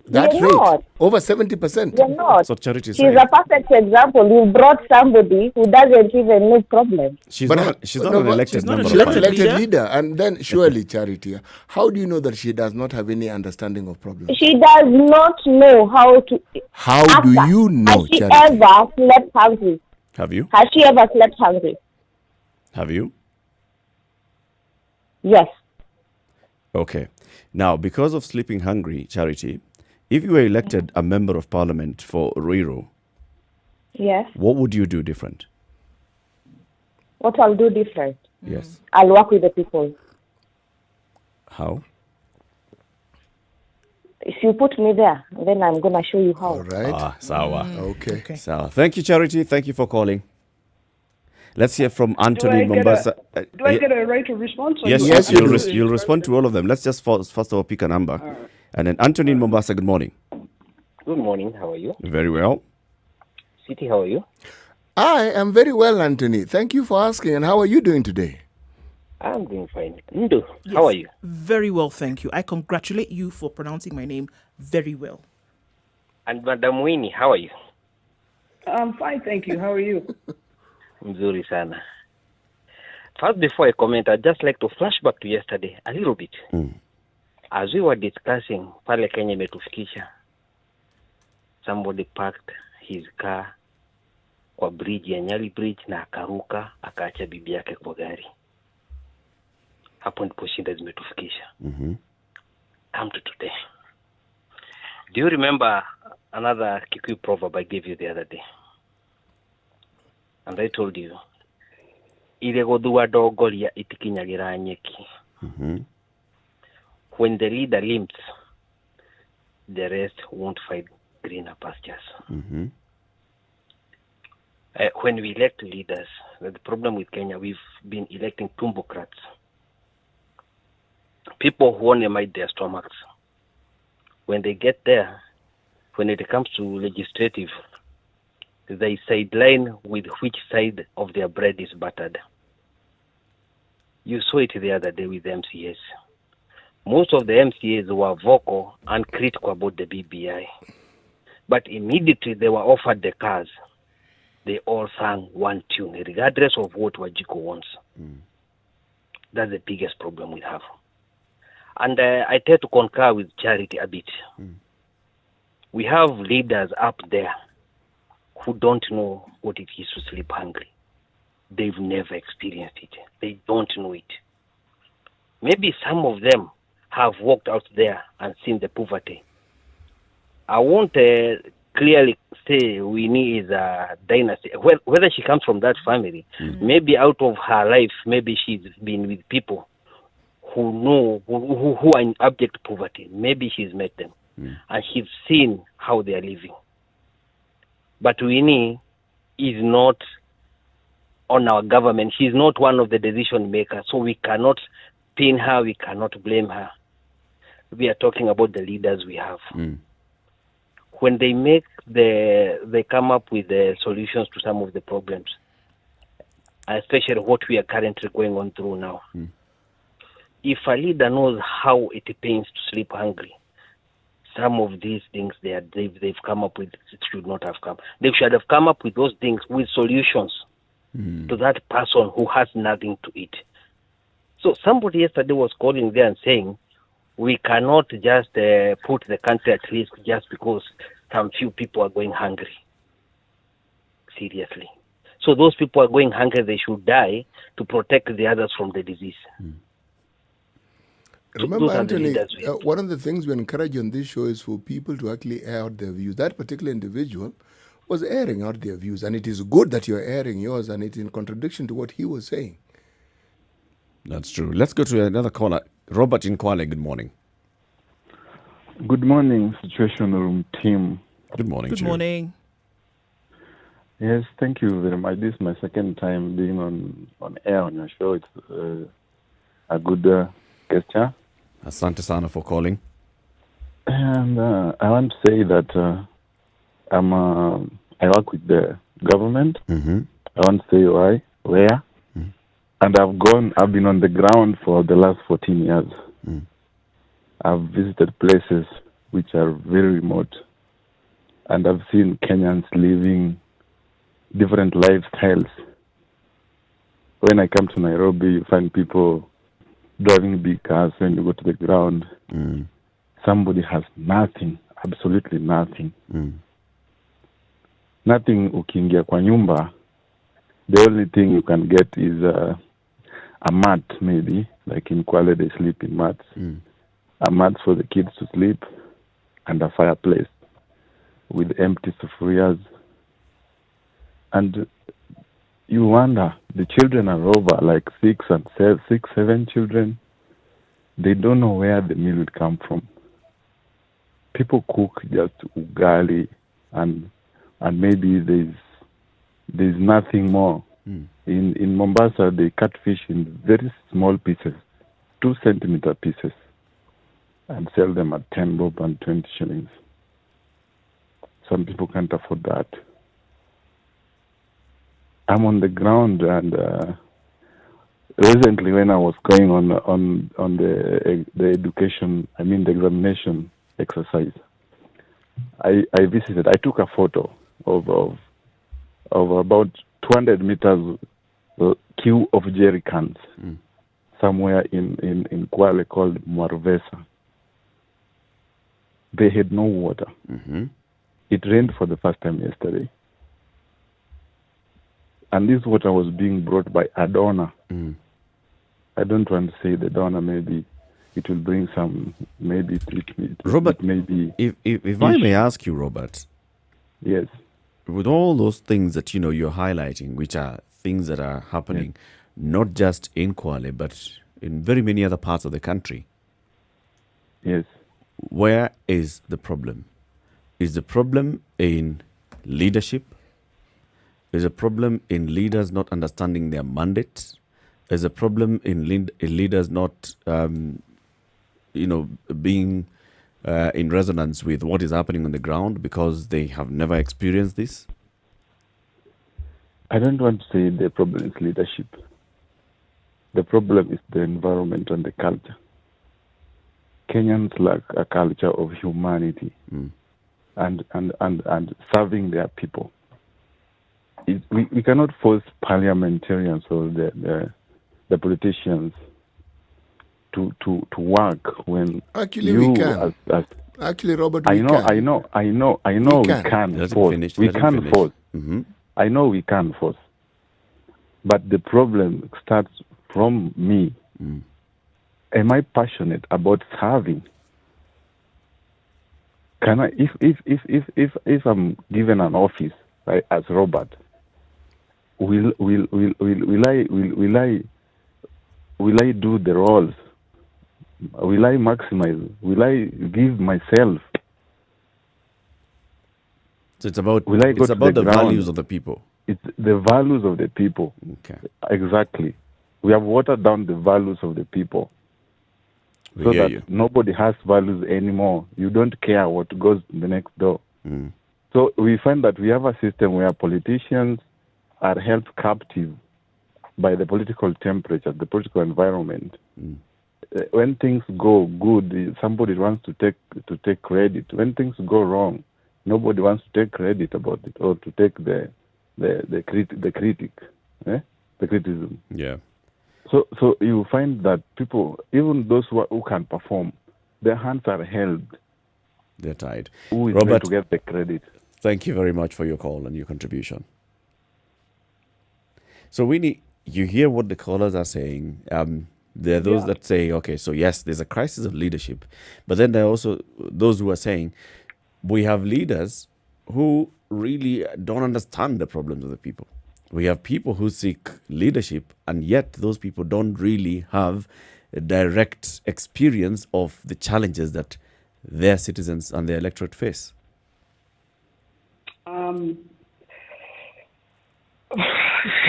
that rate, over 70%. You're not. So Charity She's a perfect example. You brought somebody who doesn't even know problem. She's not an elected member. She's not an elected leader. And then surely, Charity, how do you know that she does not have any understanding of problems? She does not know how to. How do you know, Has she Charity? ever slept hungry? Have you? Has she ever slept hungry? Have you? Yes. Okay. Now, because of sleeping hungry, Charity, if you were elected a member of parliament for Ruiru, yes, what would you do different? What I'll do different? Yes. I'll work with the people. How? If you put me there, then I'm going to show you how. All right. Sawa. Okay. Sawa. Thank you, Charity. Thank you for calling. Let's hear from Anthony in Mombasa. Do I get a right to respond? Yes, you'll respond to all of them. Let's just first of all pick a number. And then Anthony in Mombasa, good morning. Good morning. How are you? Very well. City, how are you? I am very well, Anthony. Thank you for asking. And how are you doing today? I'm doing fine. Ndu, how are you? Very well, thank you. I congratulate you for pronouncing my name very well. And Madam Winnie, how are you? I'm fine, thank you. How are you? Mzuri sana. First, before I comment, I'd just like to flash back to yesterday a little bit. As we were discussing, pale Kenya imetufikisha, somebody parked his car kwa bridge ya Nyeri bridge na akaruka akaacha bibi yake kwa gari. hapo ndipo shida zimetufikisha. Mhm. Come to today. Do you remember another Kikuyu proverb I gave you the other day? And I told you, ile gothua ndongoria itikinyagira nyeki. Mhm. When the leader limps, the rest won't find greener pastures. Mhm. When we elect leaders, the problem with Kenya, we've been electing tumbocrats. People who only mind their stomachs. When they get there, when it comes to legislative, they sideline with which side of their bread is buttered. You saw it the other day with the MCAs. Most of the MCAs were vocal and critical about the BBI. But immediately they were offered the cars, they all sang one tune, regardless of what Wajiko wants. That's the biggest problem we have. And I tend to concur with Charity a bit. We have leaders up there who don't know what it is to sleep hungry. They've never experienced it. They don't know it. Maybe some of them have walked out there and seen the poverty. I won't clearly say Winnie is a dynasty. Whether she comes from that family, maybe out of her life, maybe she's been with people who know, who are in abject poverty. Maybe she's met them. And she's seen how they are living. But Winnie is not on our government. She's not one of the decision makers. So we cannot pin her, we cannot blame her. We are talking about the leaders we have. When they come up with the solutions to some of the problems, especially what we are currently going on through now. If a leader knows how it pains to sleep hungry, some of these things they've come up with, it should not have come. They should have come up with those things with solutions to that person who has nothing to eat. So somebody yesterday was calling there and saying, we cannot just put the country at risk just because some few people are going hungry. Seriously. So those people are going hungry, they should die to protect the others from the disease. Remember, Anthony, one of the things we encourage on this show is for people to actually air out their views. That particular individual was airing out their views, and it is good that you're airing yours, and it's in contradiction to what he was saying. That's true. Let's go to another caller. Robert in Kwale, good morning. Good morning, Situation Room team. Good morning. Good morning. Yes, thank you very much. This is my second time being on air on your show. It's a good gesture. Asante sana for calling. And I want to say that I work with the government. I want to say where. And I've been on the ground for the last 14 years. I've visited places which are very remote. And I've seen Kenyans living different lifestyles. When I come to Nairobi, you find people driving big cars. When you go to the ground, somebody has nothing, absolutely nothing. Nothing ukiingia kwa nyumba, the only thing you can get is a mat, maybe. Like in Kwale, they sleep in mats. A mat for the kids to sleep, and a fireplace with empty sufurias. And you wonder, the children are over, like 7 children. They don't know where the meal would come from. People cook just ugali, and maybe there's nothing more. In Mombasa, they cut fish in very small pieces, 2-centimeter pieces, and sell them at 10 bob and 20 shillings. Some people can't afford that. I'm on the ground, and recently when I was going on the education, the examination exercise, I visited. I took a photo of about 200 meters queue of jerry cans somewhere in Kwale called Marvesa. They had no water. It rained for the first time yesterday. And this water was being brought by a donor. I don't want to say the donor. Maybe it will bring some. Maybe Robert, maybe if I may ask you, Robert. Yes. With all those things that you're highlighting, which are things that are happening, not just in Kwale, but in very many other parts of the country. Yes. Where is the problem? Is the problem in leadership? Is a problem in leaders not understanding their mandate? Is a problem in leaders not, being in resonance with what is happening on the ground because they have never experienced this? I don't want to say the problem is leadership. The problem is the environment and the culture. Kenyans lack a culture of humanity and serving their people. We cannot force parliamentarians or the politicians to work when actually we can. Actually, Robert, we can. I know. We can't force. We can't force. I know we can't force. But the problem starts from me. Am I passionate about serving? Can I, if I'm given an office, right, as Robert, will I do the roles? Will I maximize? Will I give myself? So it's about the values of the people. It's the values of the people. Okay. Exactly. We have watered down the values of the people. So that nobody has values anymore. You don't care what goes in the next door. So we find that we have a system where politicians are held captive by the political temperature, the political environment. When things go good, somebody wants to take credit. When things go wrong, nobody wants to take credit about it or to take the criticism. Yeah. So you find that people, even those who can perform, their hands are held. They're tied. Who is Robert, going to get the credit? Thank you very much for your call and your contribution. So Winnie, you hear what the callers are saying. There are those that say, okay, so yes, there's a crisis of leadership. But then there are also those who are saying, we have leaders who really don't understand the problems of the people. We have people who seek leadership, and yet those people don't really have a direct experience of the challenges that their citizens and their electorate face.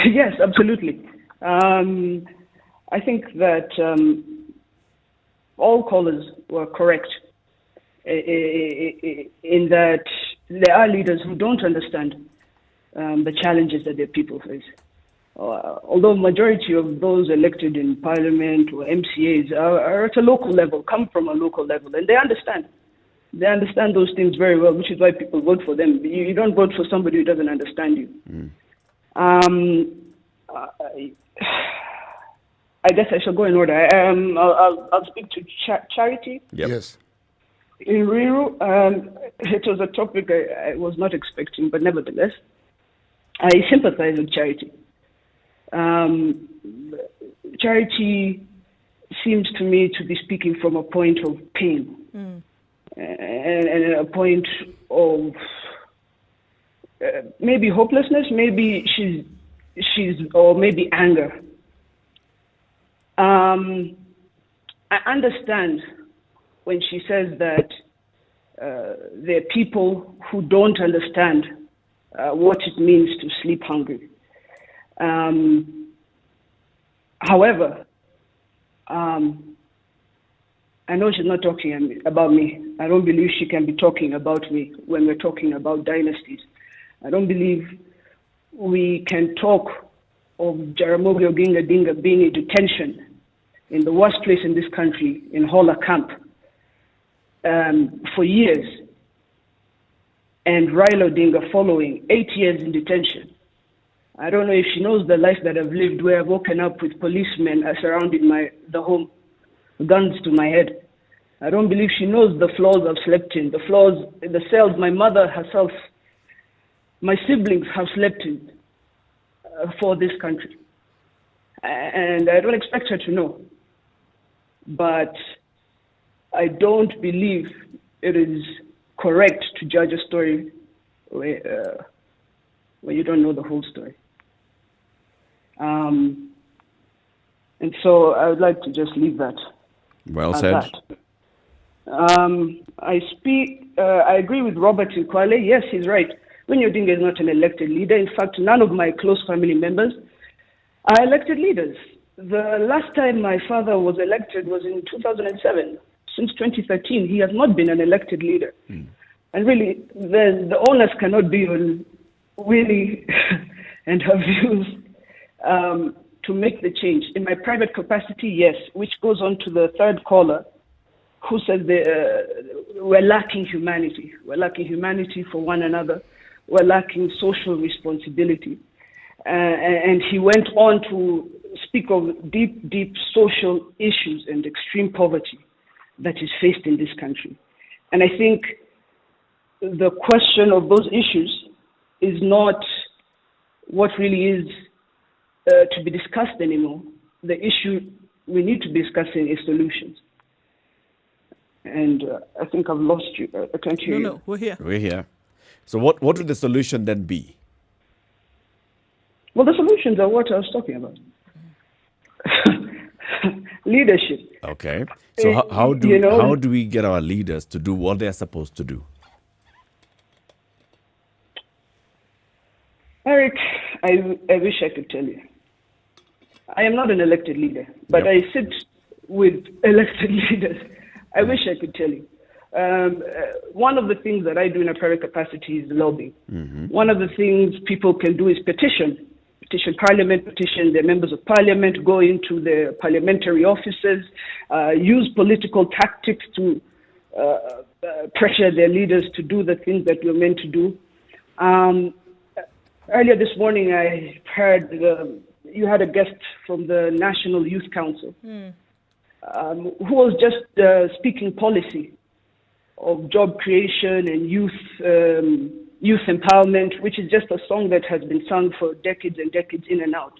Yes, absolutely. I think that all callers were correct in that there are leaders who don't understand the challenges that their people face. Although majority of those elected in parliament or MCAs are at a local level, come from a local level, and they understand. They understand those things very well, which is why people vote for them. You don't vote for somebody who doesn't understand you. I guess I shall go in order. I'll speak to Charity. Yes. In Riru, it was a topic I was not expecting, but nevertheless, I sympathize with Charity. Charity seems to me to be speaking from a point of pain and a point of maybe hopelessness, maybe or maybe anger. I understand when she says that there are people who don't understand what it means to sleep hungry. However, I know she's not talking about me. I don't believe she can be talking about me when we're talking about dynasties. I don't believe we can talk of Jaramogi Oginga Odinga being in detention in the worst place in this country, in Hola Camp, for years, and Raila Odinga following 8 years in detention. I don't know if she knows the life that I've lived, where I've woken up with policemen surrounding the home, guns to my head. I don't believe she knows the floors I've slept in, the cells my mother herself, my siblings have slept in for this country. And I don't expect her to know. But I don't believe it is correct to judge a story where you don't know the whole story. And so I would like to just leave that. Well at said. that. I agree with Robert Nkwale. Yes, he's right. Winnie Odinga is not an elected leader. In fact, none of my close family members are elected leaders. The last time my father was elected was in 2007. Since 2013, he has not been an elected leader. And really, the onus cannot be on Winnie and her views to make the change. In my private capacity, yes, which goes on to the third caller who says we're lacking humanity. We're lacking humanity for one another. We're lacking social responsibility. And he went on to speak of deep, deep social issues and extreme poverty that is faced in this country. And I think the question of those issues is not what really is to be discussed anymore. The issue we need to be discussing is solutions. And I think I've lost you. I can't hear you. No, we're here. We're here. So what would the solution then be? Well, the solutions are what I was talking about. Leadership. Okay. So how do we get our leaders to do what they're supposed to do? Eric, I wish I could tell you. I am not an elected leader, but I sit with elected leaders. I wish I could tell you. One of the things that I do in a private capacity is lobbying. One of the things people can do is petition Parliament, petition the members of Parliament, go into the parliamentary offices, use political tactics to pressure their leaders to do the things that we're meant to do. Earlier this morning, I heard you had a guest from the National Youth Council who was just speaking policy of job creation and youth empowerment, which is just a song that has been sung for decades and decades in and out.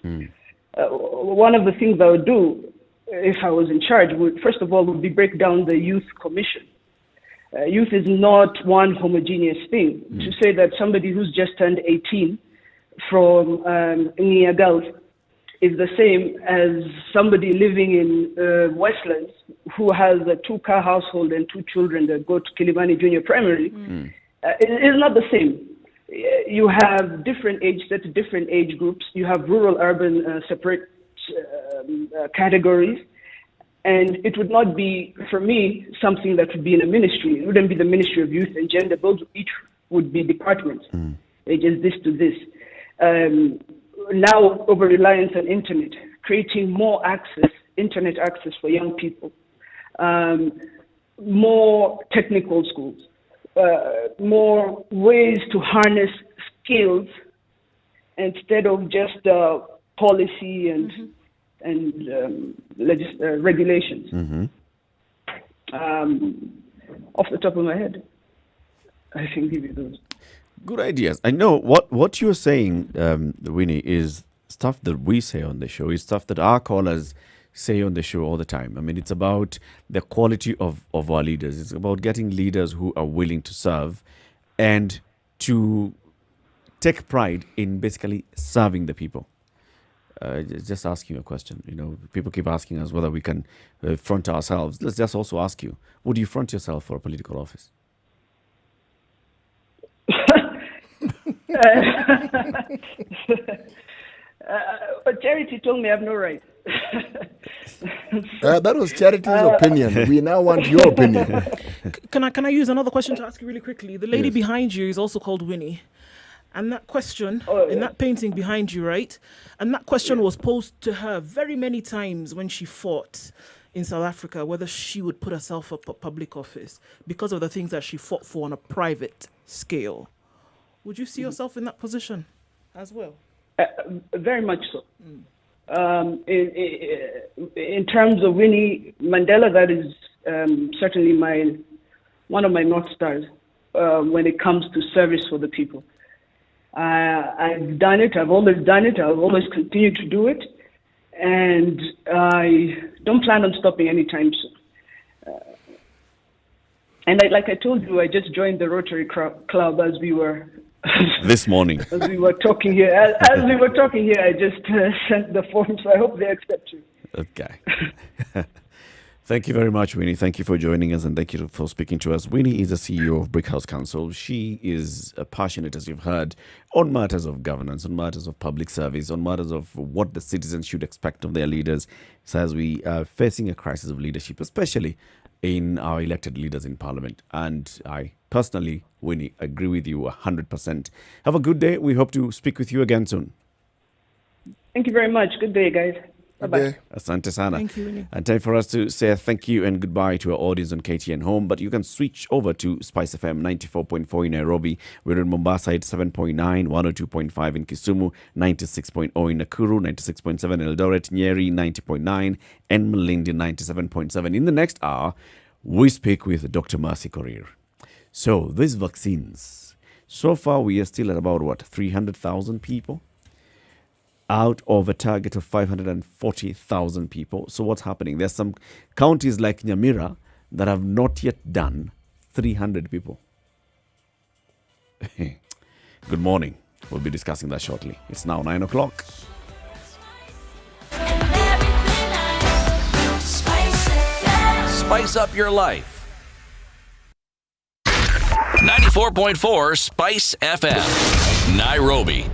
One of the things I would do if I was in charge would, first of all, would be break down the youth commission. Youth is not one homogeneous thing. To say that somebody who's just turned 18 from Nyeri Gulf is the same as somebody living in Westlands who has a 2-car household and 2 children that go to Kilimani Junior Primary. It is not the same. You have different age sets, different age groups. You have rural, urban, separate categories. And it would not be, for me, something that would be in a ministry. It wouldn't be the Ministry of Youth and Gender. Those each would be departments. Ages this to this. Now, over-reliance on internet, creating more access, internet access for young people. More technical schools. More ways to harness skills instead of just policy and regulations. Off the top of my head, I can give you those. Good ideas. I know what you're saying, Winnie, is stuff that we say on the show. It's stuff that our callers say on the show all the time. I mean, it's about the quality of our leaders. It's about getting leaders who are willing to serve and to take pride in basically serving the people. Just asking you a question. You know, people keep asking us whether we can front ourselves. Let's just also ask you, would you front yourself for a political office? But Charity told me I have no right. That was Charity's opinion. We now want your opinion. Can I use another question to ask you really quickly? The lady behind you is also called Winnie. And that question, in that painting behind you, right? And that question was posed to her very many times when she fought in South Africa, whether she would put herself up for public office because of the things that she fought for on a private scale. Would you see yourself in that position as well? Very much so. In terms of Winnie Mandela, that is certainly one of my North Stars when it comes to service for the people. I've done it. I've always done it. I'll always continue to do it. and I don't plan on stopping anytime soon. And like I told you, I just joined the Rotary Club as we were this morning. As we were talking here, as we were talking here, I just sent the form, so I hope they accept you. Okay. Thank you very much, Winnie. Thank you for joining us, and thank you for speaking to us. Winnie is the CEO of Brick House Council. She is passionate, as you've heard, on matters of governance, on matters of public service, on matters of what the citizens should expect of their leaders. So as we are facing a crisis of leadership, especially in our elected leaders in Parliament. And I personally, Winnie, agree with you 100%. Have a good day. We hope to speak with you again soon. Thank you very much. Good day, guys. Bye-bye. Asante sana. Thank you, Winnie. And time for us to say thank you and goodbye to our audience on KTN Home. But you can switch over to SpiceFM 94.4 in Nairobi. We're in Mombasa at 7.9, 102.5 in Kisumu, 96.0 in Nakuru, 96.7 in Eldoret, Nyeri 90.9, and Malindi 97.7. In the next hour, we speak with Dr. Mercy Korir. So these vaccines, so far we are still at about, 300,000 people? Out of a target of 540,000 people. So what's happening? There's some counties like Nyamira that have not yet done 300 people. Good morning. We'll be discussing that shortly. It's now 9 o'clock. Spice up your life. 94.4 Spice FM, Nairobi.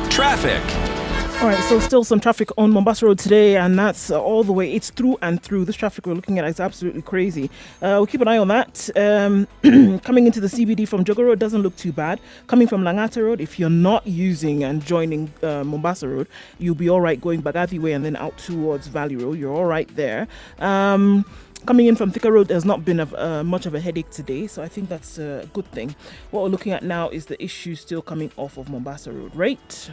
Traffic. All right, so still some traffic on Mombasa Road today, and that's all the way. It's through and through. This traffic we're looking at is absolutely crazy. We'll keep an eye on that. Coming into the CBD from Jogo Road doesn't look too bad. Coming from Langata Road, if you're not using and joining Mombasa Road, you'll be all right going Bagathi Way and then out towards Valley Road. You're all right there. Coming in from Thika Road, there's not been much of a headache today, so I think that's a good thing. What we're looking at now is the issue still coming off of Mombasa Road. Right.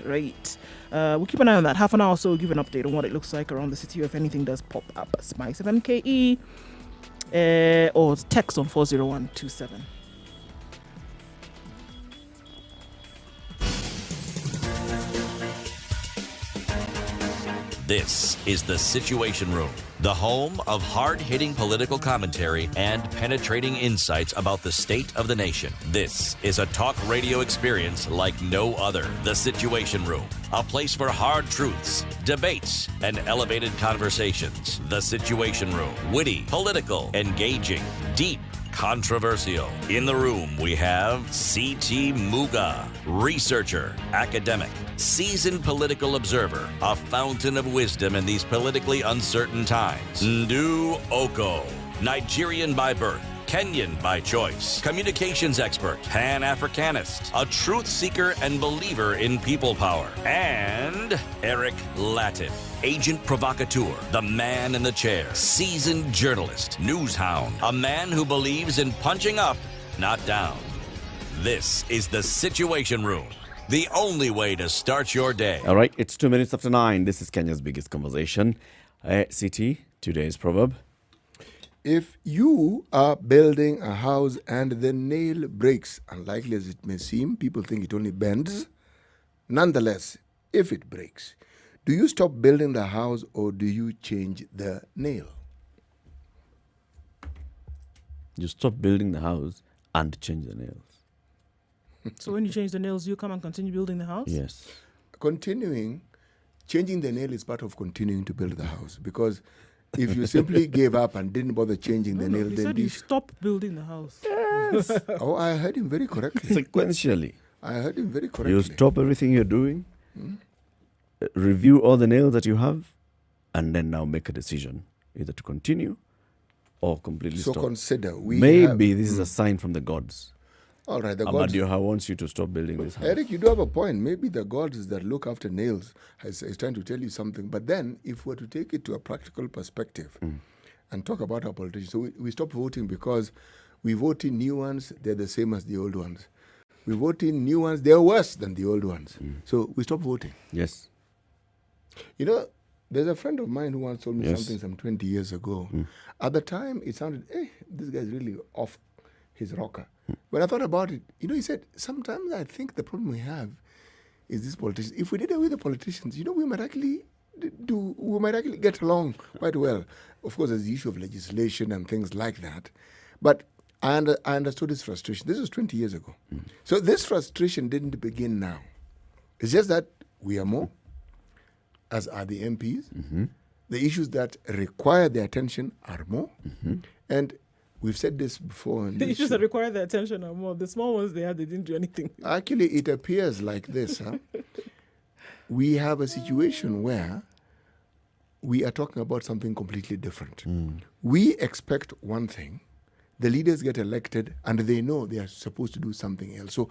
We'll keep an eye on that. Half an hour or so, we'll give an update on what it looks like around the city, or if anything does pop up. SpiceFM KE or text on 40127. This is The Situation Room, the home of hard-hitting political commentary and penetrating insights about the state of the nation. This is a talk radio experience like no other. The Situation Room, a place for hard truths, debates, and elevated conversations. The Situation Room, witty, political, engaging, deep, controversial. In the room, we have C.T. Muga, researcher, academic, seasoned political observer, a fountain of wisdom in these politically uncertain times. Ndu Oko, Nigerian by birth, Kenyan by choice, communications expert, Pan-Africanist, a truth seeker and believer in people power, and Eric Latif, agent provocateur, the man in the chair, seasoned journalist, news hound, a man who believes in punching up, not down. This is The Situation Room, the only way to start your day. All right, it's 2 minutes after 9. This is Kenya's biggest conversation. CT, today's proverb. If you are building a house and the nail breaks, unlikely as it may seem, people think it only bends. Nonetheless, if it breaks, do you stop building the house or do you change the nail? You stop building the house and change the nails. So when you change the nails, you come and continue building the house? Yes. Changing the nail is part of continuing to build the house, because if you simply gave up and didn't bother changing the nail, he then said you stop building the house. Yes. Oh, I heard him very correctly. Sequentially. I heard him very correctly. You stop everything you're doing, review all the nails that you have, and then now make a decision either to continue or completely stop. So consider. Maybe this is a sign from the gods. All right, the gods. Amadioha wants you to stop building this house. Eric, you do have a point. Maybe the gods that look after nails is trying to tell you something. But then, if we're to take it to a practical perspective and talk about our politicians, so we stop voting because we vote in new ones, they're the same as the old ones. We vote in new ones, they're worse than the old ones. So we stop voting. Yes. You know, there's a friend of mine who once told me something some 20 years ago. At the time, it sounded, this guy's really off his rocker. When I thought about it, he said, sometimes I think the problem we have is these politicians. If we did away with the politicians, we might actually get along quite well. Of course, there's the issue of legislation and things like that. But I understood his frustration. This was 20 years ago. So this frustration didn't begin now. It's just that we are more, as are the MPs. The issues that require their attention are more. And we've said this before. The issues that require their attention are more. The small ones they didn't do anything. Actually, it appears like this. We have a situation where we are talking about something completely different. We expect one thing. The leaders get elected and they know they are supposed to do something else. So,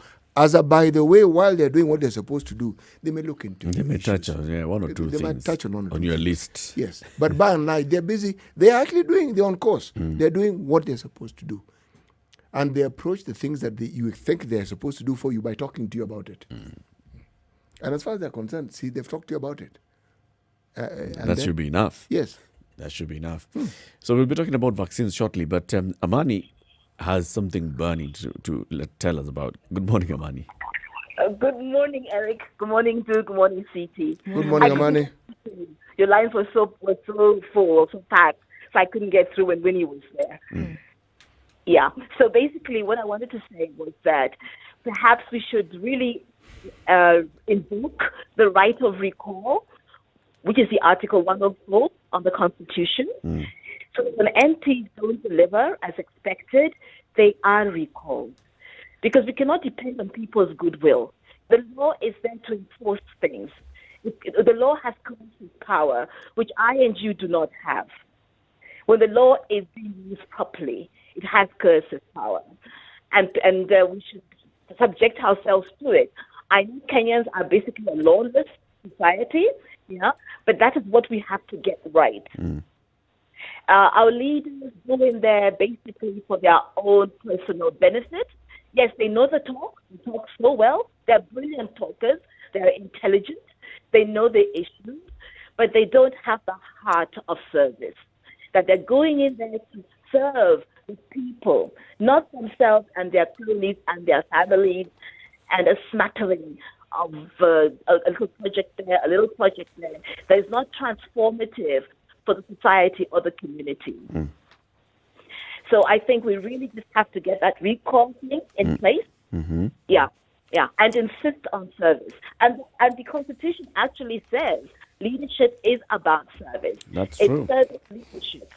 by the way, while they're doing what they're supposed to do, they may look into They may touch on one or two things. They might touch on one or two on your things. list. Yes. But by and large, they're busy. They're actually they're on course. They're doing what they're supposed to do. And they approach the things that you think they're supposed to do for you by talking to you about it. And as far as they're concerned, see, they've talked to you about it. That should be enough. Yes. That should be enough. So we'll be talking about vaccines shortly, but Amani has something burning to tell us about. Good morning, Amani. Good morning, Eric. Good morning, Drew. Good morning, CT. Good morning, Amani. Your lines were so full, so packed, so I couldn't get through when Winnie was there. Yeah. So basically, what I wanted to say was that perhaps we should really invoke the right of recall, which is the Article 104 on the Constitution. So when MPs don't deliver as expected, they are recalled. Because we cannot depend on people's goodwill. The law is there to enforce things. The law has coercive power, which I and you do not have. When the law is being used properly, it has coercive power. And we should subject ourselves to it. I know Kenyans are basically a lawless society, but that is what we have to get right. Our leaders go in there basically for their own personal benefit. Yes, they know the talk. They talk so well. They're brilliant talkers. They're intelligent. They know the issues, but they don't have the heart of service. That they're going in there to serve the people, not themselves and their cronies and their families, and a smattering of a little project there, a little project there that is not transformative for the society or the community. So I think we really just have to get that recall thing in place. Yeah, and insist on service. And the Constitution actually says leadership is about service. That's it's true. Service leadership.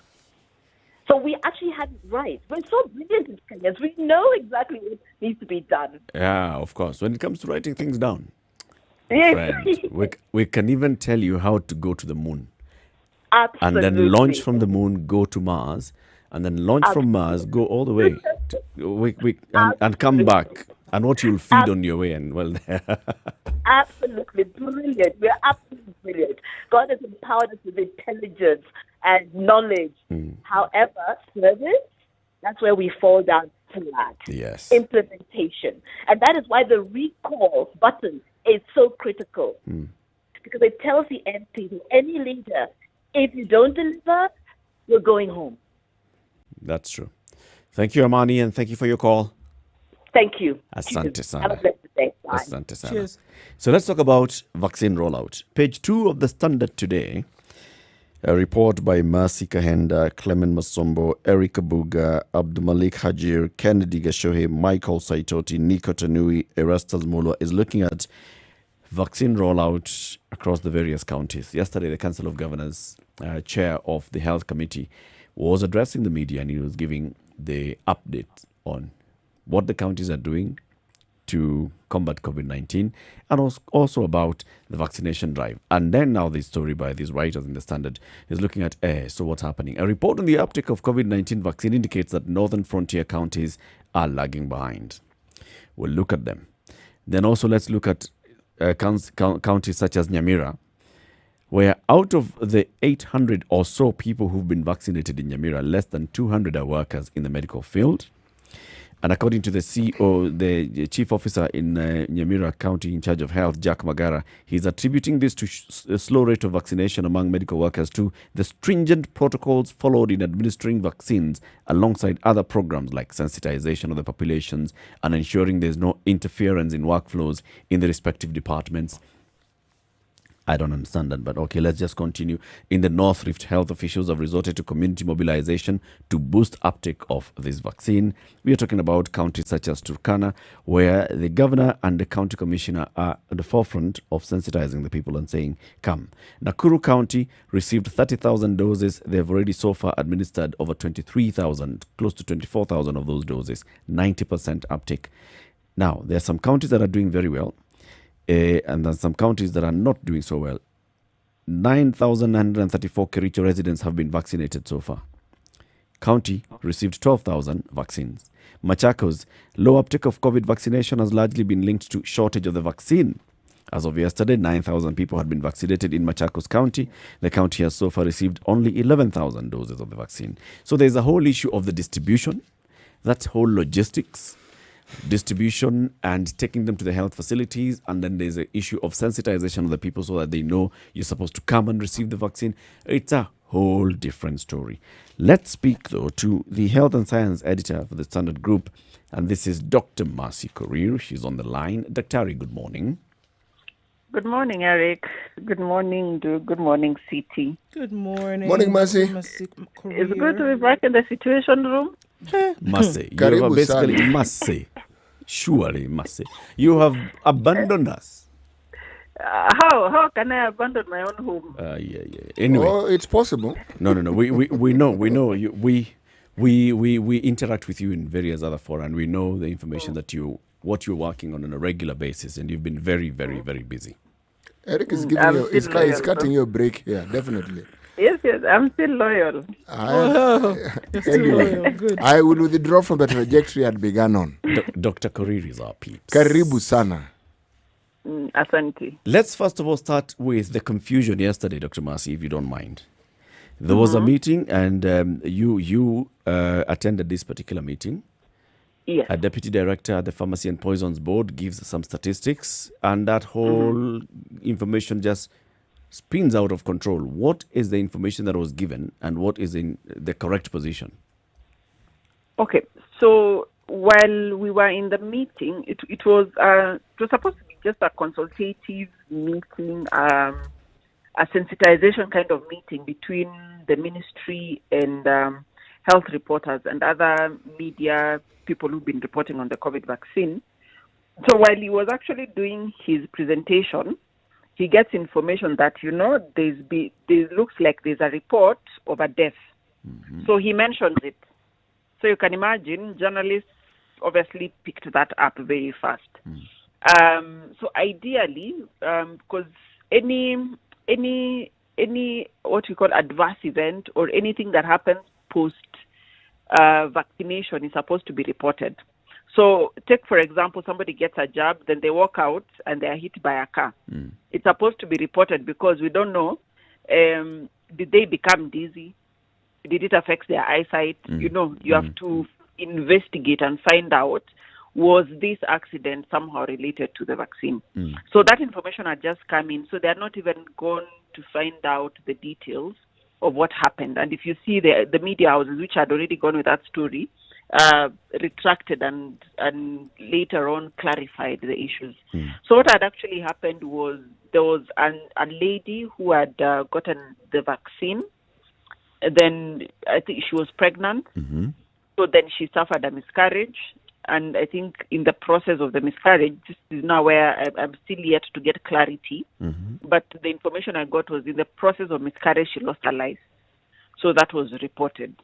So we actually have it right. We're so brilliant as Kenyans. We know exactly what needs to be done. Yeah, of course. When it comes to writing things down, Yes. friend, we can even tell you how to go to the moon. Absolutely. And then launch from the moon, go to Mars, and then launch from Mars, go all the way, and come back, and what you'll feed on your way. And well, Absolutely brilliant. We're absolutely brilliant. God has empowered us with intelligence and knowledge. However, service, that's where we fall down flat. Yes. Implementation. And that is why the recall button is so critical. Because it tells the MP, to any leader, if you don't deliver, you're going home. That's true. Thank you, Amani, and thank you for your call. Thank you. Asante Have sana. a blessed day. Bye. Asante sana. Cheers. So let's talk about vaccine rollout. Page 2 of the Standard today. A report by Mercy Kahenda, Clement Masombo, Eric Abuga, Abdumalik Hajir, Kennedy Gashohe, Michael Saitoti, Nico Tanui, Erastus Mulo is looking at vaccine rollout across the various counties. Yesterday, the Council of Governors, chair of the Health Committee, was addressing the media, and he was giving the update on what the counties are doing to combat COVID-19, and also about the vaccination drive. And then now the story by these writers in the Standard is looking at, so what's happening? A report on the uptake of COVID-19 vaccine indicates that northern frontier counties are lagging behind. We'll look at them. Then also let's look at counties such as Nyamira, where out of the 800 or so people who've been vaccinated in Nyamira, less than 200 are workers in the medical field. And according to the CEO, the chief officer in Nyeri County in charge of health, Jack Magara, he's attributing this to a slow rate of vaccination among medical workers to the stringent protocols followed in administering vaccines alongside other programs like sensitization of the populations and ensuring there's no interference in workflows in the respective departments. I don't understand that, but okay, let's just continue. In the North Rift, health officials have resorted to community mobilization to boost uptake of this vaccine. We are talking about counties such as Turkana, where the governor and the county commissioner are at the forefront of sensitizing the people and saying, come. Nakuru County received 30,000 doses. They've already so far administered over 23,000, close to 24,000 of those doses, 90% uptake. Now, there are some counties that are doing very well. And then some counties that are not doing so well. 9,934 Kericho residents have been vaccinated so far. County received 12,000 vaccines. Machakos, low uptake of COVID vaccination has largely been linked to shortage of the vaccine. As of yesterday, 9,000 people had been vaccinated in Machakos County. The county has so far received only 11,000 doses of the vaccine. So there's a whole issue of the distribution, that whole logistics, distribution and taking them to the health facilities, and then there's an issue of sensitization of the people so that they know you're supposed to come and receive the vaccine. It's a whole different story. Let's speak though to the health and science editor for the Standard Group, and this is Dr. Mercy Korir. She's on the line. Dr. Good morning. Good morning, Eric. Good morning, Good morning, CT. Good morning. Morning, Mercy. It's good to be back in the Situation Room. Mercy. You have basically Mercy. Surely, Mercy. You have abandoned us. How can I abandon my own home? Anyway. Oh, it's possible. No. We know you. We interact with you in various other fora, and we know the information that what you're working on a regular basis, and you've been very, very, very busy. Eric is giving you, is cutting you a break here, definitely. Yes, I'm still loyal. You're still loyal. Good. I will withdraw from the trajectory I'd begun on. Dr. Korir is our peeps. Karibu sana. Asante. Let's first of all start with the confusion yesterday, Dr. Mercy, if you don't mind. There was a meeting, and you attended this particular meeting. Yes. A deputy director at the Pharmacy and Poisons Board gives some statistics, and that whole information just spins out of control. What is the information that was given, and what is in the correct position? Okay, so while we were in the meeting, it was supposed to be just a consultative meeting, a sensitization kind of meeting between the ministry and health reporters and other media people who've been reporting on the COVID vaccine. So while he was actually doing his presentation, he gets information that, there looks like there's a report of a death. So he mentions it. So you can imagine, journalists obviously picked that up very fast. So ideally, because any what we call adverse event or anything that happens post vaccination is supposed to be reported. So take, for example, somebody gets a jab, then they walk out and they are hit by a car. It's supposed to be reported because we don't know, did they become dizzy? Did it affect their eyesight? You have to investigate and find out, was this accident somehow related to the vaccine? So that information had just come in. So they're not even gone to find out the details of what happened. And if you see the media houses, which had already gone with that story, retracted and later on clarified the issues. So what had actually happened was there was a lady who had gotten the vaccine. Then I think she was pregnant. So then she suffered a miscarriage. And I think in the process of the miscarriage, this is now where I'm still yet to get clarity. But the information I got was in the process of miscarriage, she lost her life. So that was reported.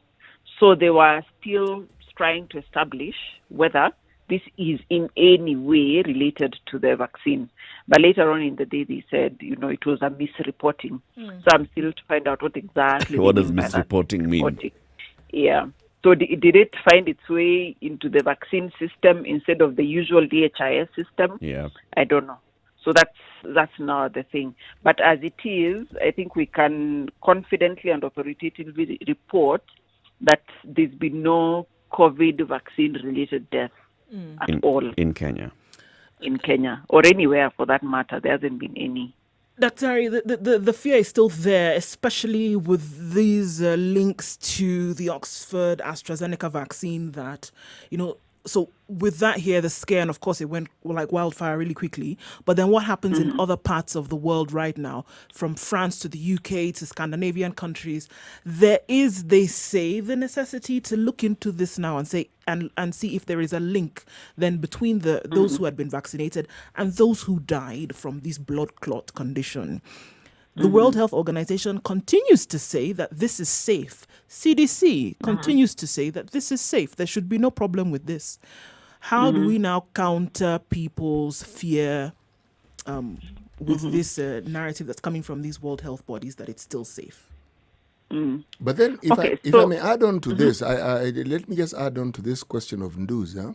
So they were still trying to establish whether this is in any way related to the vaccine. But later on in the day, they said, it was a misreporting. So I'm still to find out what exactly. What does misreporting mean? Yeah. So did it find its way into the vaccine system instead of the usual DHIS system? Yeah. I don't know. So that's now the thing. But as it is, I think we can confidently and authoritatively report that there's been no COVID vaccine-related deaths at all in Kenya. In Kenya, or anywhere for that matter. There hasn't been any. Dr. The fear is still there, especially with these links to the Oxford AstraZeneca vaccine that, so with that here, the scare, and of course it went like wildfire really quickly. But then what happens in other parts of the world right now, from France to the UK to Scandinavian countries, there is, they say, the necessity to look into this now and say and see if there is a link then between those who had been vaccinated and those who died from this blood clot condition. The World Health Organization continues to say that this is safe. CDC continues to say that this is safe. There should be no problem with this. How do we now counter people's fear with this narrative that's coming from these World Health bodies that it's still safe? But then, if I may add on to this, let me just add on to this question of Nduz. Yeah?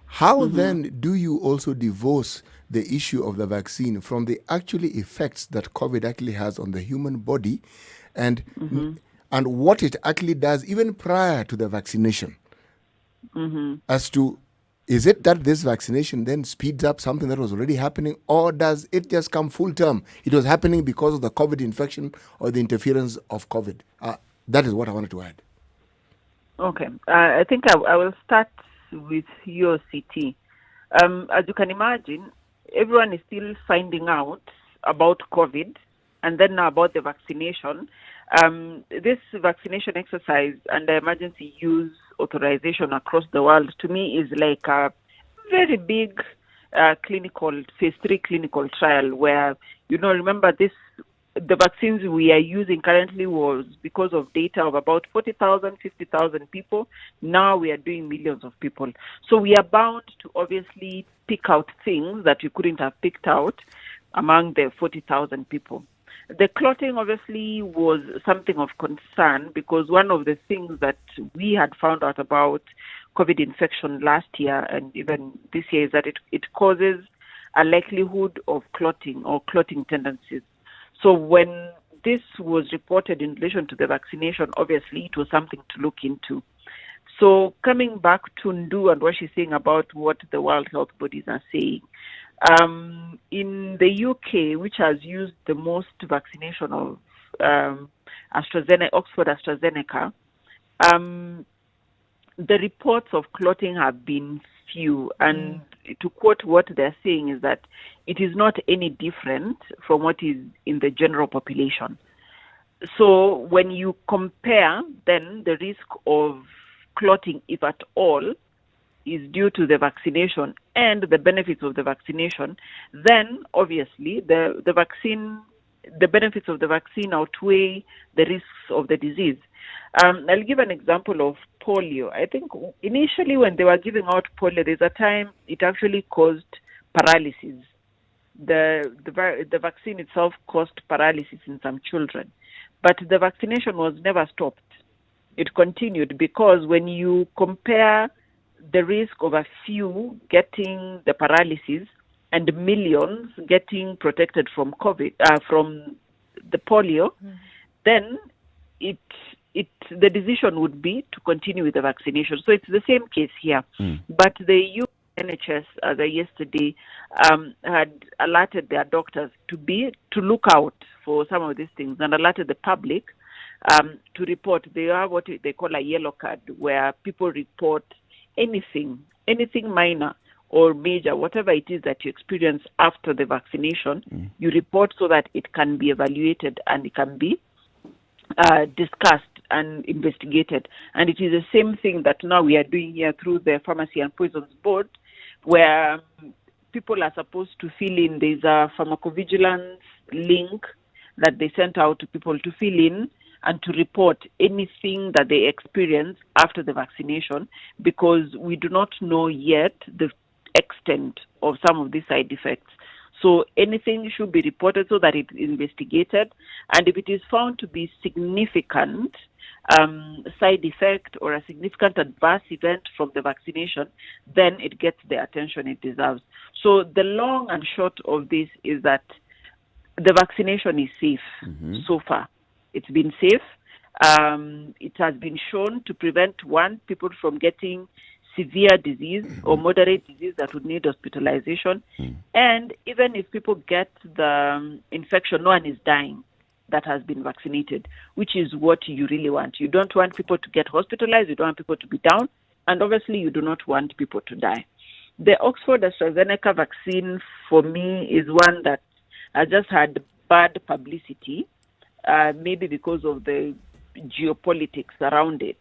How then do you also divorce the issue of the vaccine from the actually effects that COVID actually has on the human body and what it actually does even prior to the vaccination? As to, is it that this vaccination then speeds up something that was already happening, or does it just come full term? It was happening because of the COVID infection or the interference of COVID. That is what I wanted to add. Okay. I think I will start with your CT. As you can imagine, everyone is still finding out about COVID and then now about the vaccination. This vaccination exercise and the emergency use authorization across the world, to me, is like a very big phase 3 clinical trial where, remember the vaccines we are using currently was because of data of about 40,000, 50,000 people. Now we are doing millions of people. So we are bound to obviously pick out things that we couldn't have picked out among the 40,000 people. The clotting obviously was something of concern because one of the things that we had found out about COVID infection last year and even this year is that it causes a likelihood of clotting or clotting tendencies. So when this was reported in relation to the vaccination, obviously it was something to look into. So coming back to Ndu and what she's saying about what the World Health bodies are saying, in the UK, which has used the most vaccination of Oxford AstraZeneca, the reports of clotting have been few. And to quote what they're saying is that it is not any different from what is in the general population. So when you compare, then the risk of clotting, if at all, is due to the vaccination and the benefits of the vaccination, then obviously the benefits of the vaccine outweigh the risks of the disease. I'll give an example of polio. I think initially when they were giving out polio, there's a time it actually caused paralysis. The vaccine itself caused paralysis in some children, but the vaccination was never stopped. It continued because when you compare the risk of a few getting the paralysis and millions getting protected from COVID, from the polio, then the decision would be to continue with the vaccination. So it's the same case here. But the NHS, as of yesterday, had alerted their doctors to look out for some of these things and alerted the public to report. They are what they call a yellow card, where people report anything minor or major, whatever it is that you experience after the vaccination, you report so that it can be evaluated and it can be discussed and investigated. And it is the same thing that now we are doing here through the Pharmacy and Poisons Board, where people are supposed to fill in. There's a pharmacovigilance link that they sent out to people to fill in and to report anything that they experience after the vaccination, because we do not know yet the extent of some of these side effects. So anything should be reported so that it is investigated, and if it is found to be significant side effect or a significant adverse event from the vaccination, then it gets the attention it deserves. So the long and short of this is that the vaccination is safe so far. It's been safe. It has been shown to prevent people from getting severe disease or moderate disease that would need hospitalization. And even if people get the infection, no one is dying that has been vaccinated, which is what you really want. You don't want people to get hospitalized, you don't want people to be down, and obviously you do not want people to die. The Oxford AstraZeneca vaccine, for me, is one that has just had bad publicity, maybe because of the geopolitics around it.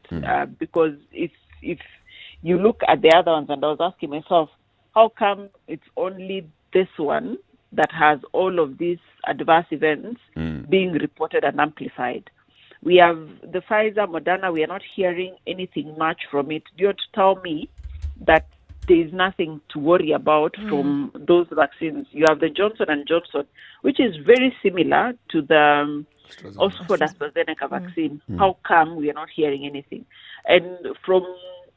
Because if you look at the other ones, and I was asking myself, how come it's only this one that has all of these adverse events being reported and amplified? We have the Pfizer, Moderna, we are not hearing anything much from it. Do you want to tell me that there is nothing to worry about from those vaccines? You have the Johnson & Johnson, which is very similar to the Oxford AstraZeneca vaccine. How come we are not hearing anything? And from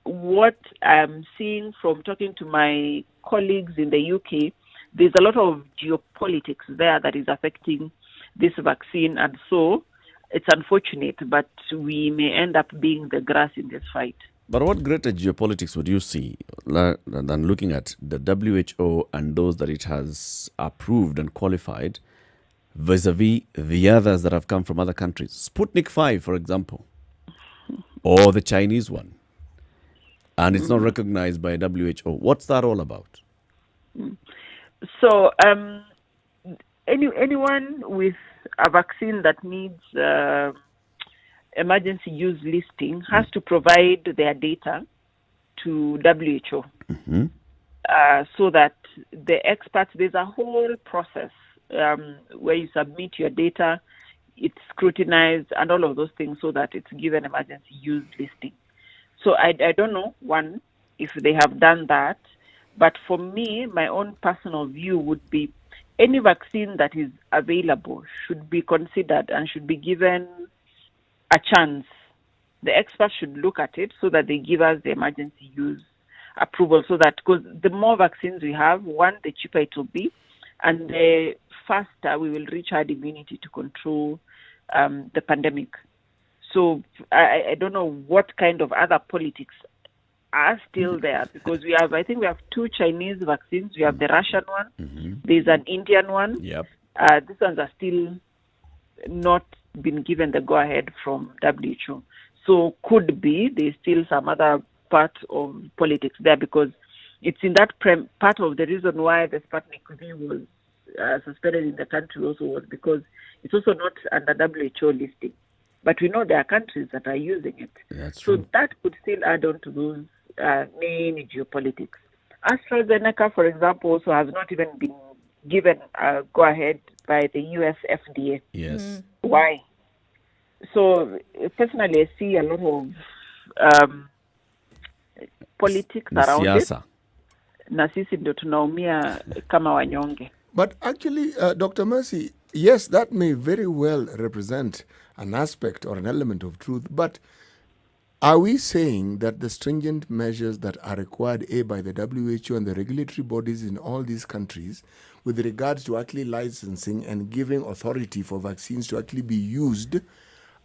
what I'm seeing from talking to my colleagues in the UK, there's a lot of geopolitics there that is affecting this vaccine. And so it's unfortunate, but we may end up being the grass in this fight. But what greater geopolitics would you see than looking at the WHO and those that it has approved and qualified vis-a-vis the others that have come from other countries? Sputnik 5, for example, or the Chinese one. And it's not recognized by WHO. What's that all about? So anyone with a vaccine that needs emergency use listing has to provide their data to WHO so that the experts, there's a whole process where you submit your data, it's scrutinized and all of those things so that it's given emergency use listing. So I don't know, one, if they have done that, but for me, my own personal view would be any vaccine that is available should be considered and should be given a chance. The experts should look at it so that they give us the emergency use approval, so that, because the more vaccines we have, one, the cheaper it will be, and the faster we will reach herd immunity to control the pandemic. So I don't know what kind of other politics are still there, because I think we have 2 Chinese vaccines. We have the Russian one. There's an Indian one. These ones are still not been given the go-ahead from WHO. So could be there's still some other part of politics there, because it's in that part of the reason why the Sputnik V was suspended in the country also was because it's also not under WHO listing. But we know there are countries that are using it. So that could still add on to those main geopolitics. AstraZeneca, for example, also has not even been given a go-ahead by the US FDA. Why? So personally, I see a lot of politics around it. Na sisi ndio tunaumia kama wanyonge. But actually, Dr. Mercy, yes, that may very well represent an aspect or an element of truth, but are we saying that the stringent measures that are required, by the WHO and the regulatory bodies in all these countries with regards to actually licensing and giving authority for vaccines to actually be used,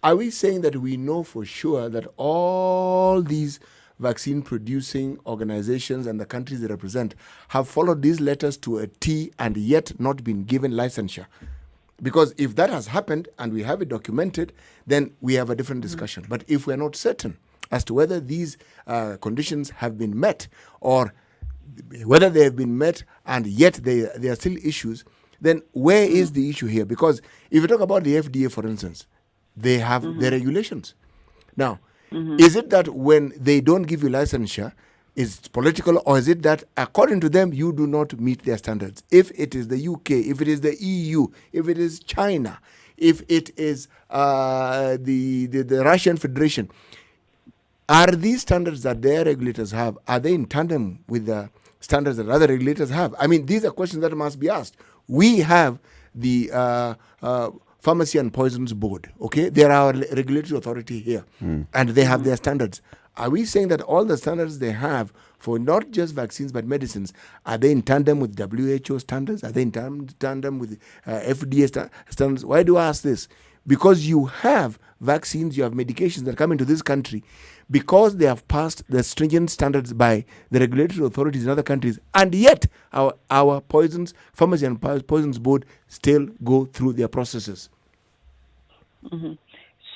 are we saying that we know for sure that all these vaccine-producing organizations and the countries they represent have followed these letters to a T and yet not been given licensure? Because if that has happened and we have it documented, then we have a different discussion. But if we're not certain as to whether these conditions have been met or whether they have been met and yet there are still issues, then where is the issue here? Because if you talk about the FDA, for instance, they have their regulations. Now, is it that when they don't give you licensure, is it political, or is it that according to them you do not meet their standards? If it is the UK, if it is the EU, if it is China, if it is the Russian Federation, are these standards that their regulators have, are they in tandem with the standards that other regulators have? I mean, these are questions that must be asked. We have the Pharmacy and Poisons Board, okay? They are our regulatory authority here, and they have their standards. Are we saying that all the standards they have for not just vaccines but medicines, are they in tandem with WHO standards? Are they in tandem with FDA standards? Why do I ask this? because you have vaccines, you have medications that come into this country because they have passed the stringent standards by the regulatory authorities in other countries, and yet our poisons, pharmacy and poisons board still go through their processes. Mm-hmm.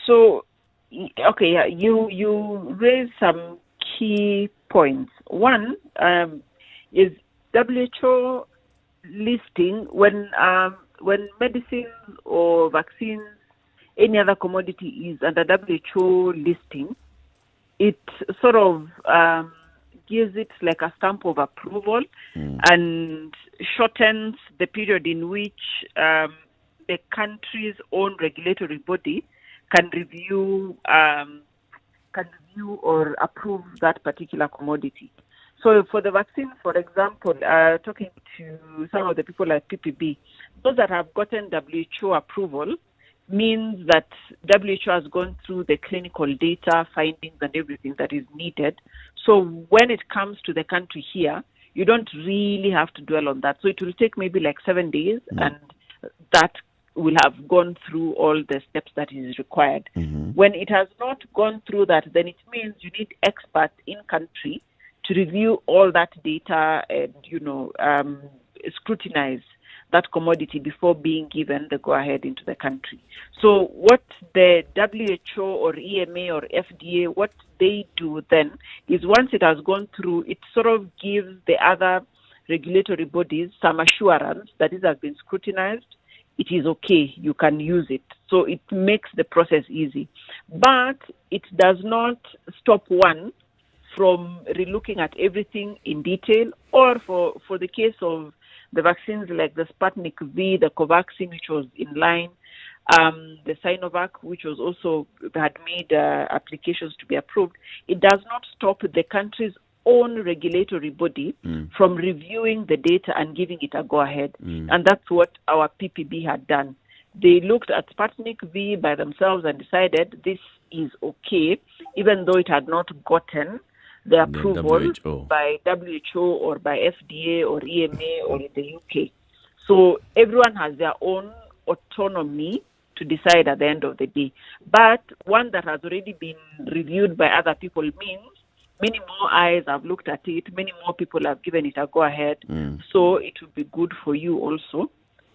So, okay, yeah, you raised some key points. One is WHO listing when medicine or vaccines, any other commodity is under WHO listing, it sort of gives it like a stamp of approval and shortens the period in which the country's own regulatory body can review or approve that particular commodity. So for the vaccine, for example, talking to some of the people at PPB, those that have gotten WHO approval means that WHO has gone through the clinical data, findings, and everything that is needed. So when it comes to the country here, you don't really have to dwell on that. So it will take maybe like 7 days, and that will have gone through all the steps that is required. When it has not gone through that, then it means you need experts in country to review all that data and, scrutinize that commodity before being given the go-ahead into the country. So what the WHO or EMA or FDA, what they do then is once it has gone through, it sort of gives the other regulatory bodies some assurance that it has been scrutinized, it is okay, you can use it. So it makes the process easy. But it does not stop one from relooking at everything in detail, or for the case of the vaccines like the Sputnik V, the Covaxin, which was in line, the Sinovac, which was also had made applications to be approved, it does not stop the country's own regulatory body from reviewing the data and giving it a go-ahead. And that's what our PPB had done. They looked at Sputnik V by themselves and decided this is okay, even though it had not gotten the approval by WHO or by FDA or EMA or in the UK. So everyone has their own autonomy to decide at the end of the day. But one that has already been reviewed by other people means many more eyes have looked at it, many more people have given it a go-ahead. So it would be good for you also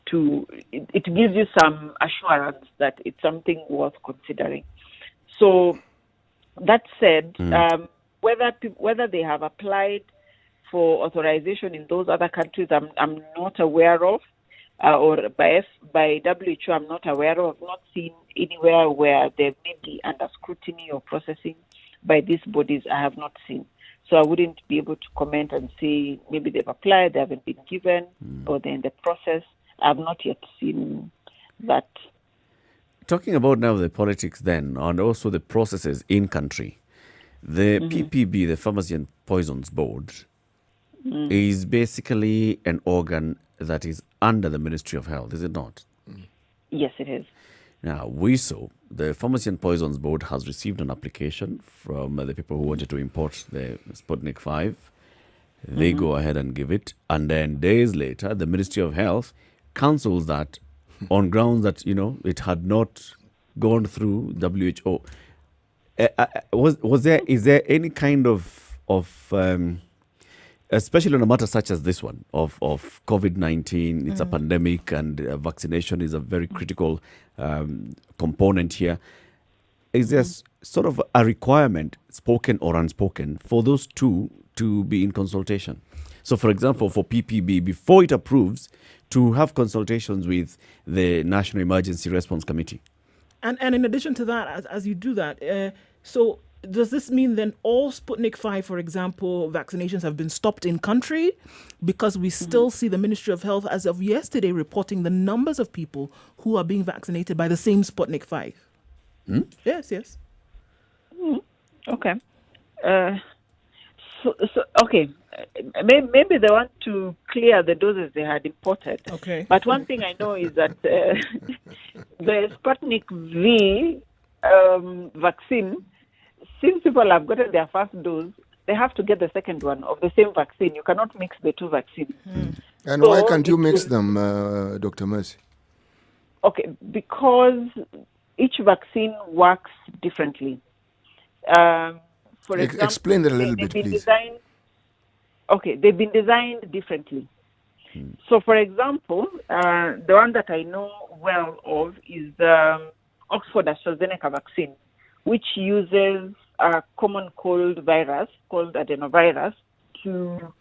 to, it gives you some assurance that it's something worth considering. So that said, whether they have applied for authorization in those other countries, I'm not aware of, or by WHO, I'm not aware of. I've not seen anywhere where they may be under scrutiny or processing by these bodies. I have not seen. So I wouldn't be able to comment and say maybe they've applied, they haven't been given, or they're in the process. I have not yet seen that. Talking about now the politics then, and also the processes in country, the PPB, the Pharmacy and Poisons Board, is basically an organ that is under the Ministry of Health, is it not? Yes, it is. Now, we saw the Pharmacy and Poisons Board has received an application from the people who wanted to import the Sputnik 5. They go ahead and give it. And then days later, the Ministry of Health cancels that on grounds that, it had not gone through WHO. Is there any kind of especially on a matter such as this one of COVID-19, it's a pandemic, and vaccination is a very critical component here. Is there sort of a requirement, spoken or unspoken, for those two to be in consultation? So, for example, for PPB, before it approves, to have consultations with the National Emergency Response Committee. And in addition to that, as you do that, so does this mean then all Sputnik 5, for example, vaccinations have been stopped in country? Because we still see the Ministry of Health, as of yesterday, reporting the numbers of people who are being vaccinated by the same Sputnik 5. Yes. Okay. Okay. Maybe they want to clear the doses they had imported. Okay. But one thing I know is that the Sputnik V vaccine, since people have gotten their first dose, they have to get the second one of the same vaccine. You cannot mix the two vaccines. And why can't you mix them, Dr. Mercy? Okay, because each vaccine works differently. For example, explain that a little they've bit, been please. They've been designed differently. So, for example, the one that I know well of is the Oxford AstraZeneca vaccine, which uses a common cold virus called adenovirus to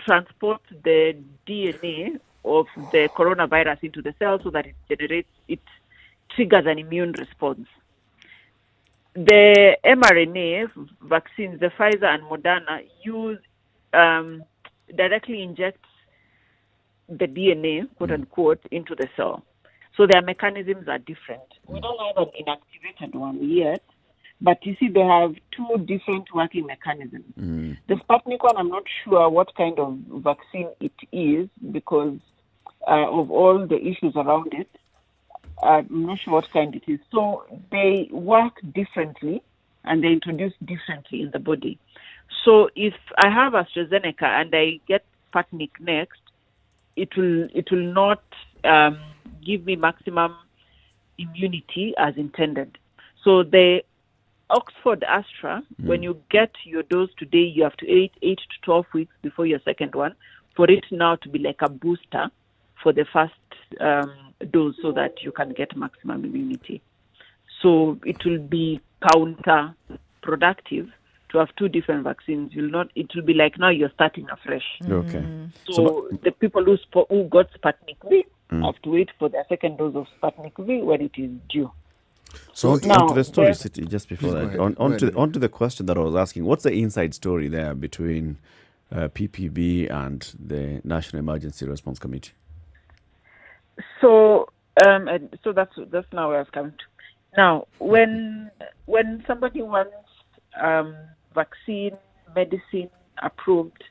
transport the DNA of the coronavirus into the cell so that it triggers an immune response. The mRNA vaccines, the Pfizer and Moderna, use directly inject the DNA, quote unquote, into the cell. So their mechanisms are different. We don't have an inactivated one yet, but you see they have two different working mechanisms. The Sputnik one, I'm not sure what kind of vaccine it is because of all the issues around it. I'm not sure what kind it is. So they work differently and they introduce differently in the body. So if I have AstraZeneca and I get Sputnik next, it will not give me maximum immunity as intended. So the Oxford Astra, when you get your dose today, you have to wait 8 to 12 weeks before your second one for it now to be like a booster for the first dose so that you can get maximum immunity. So it will be counterproductive to have two different vaccines. It will be like now you're starting afresh. Okay. So the people who got Sputnik V have to wait for their second dose of Sputnik V when it is due. So now, onto the story, City, just before Please that, go ahead. onto the question that I was asking, what's the inside story there between PPB and the National Emergency Response Committee? So that's now where I've come to. Now, when somebody wants vaccine, medicine approved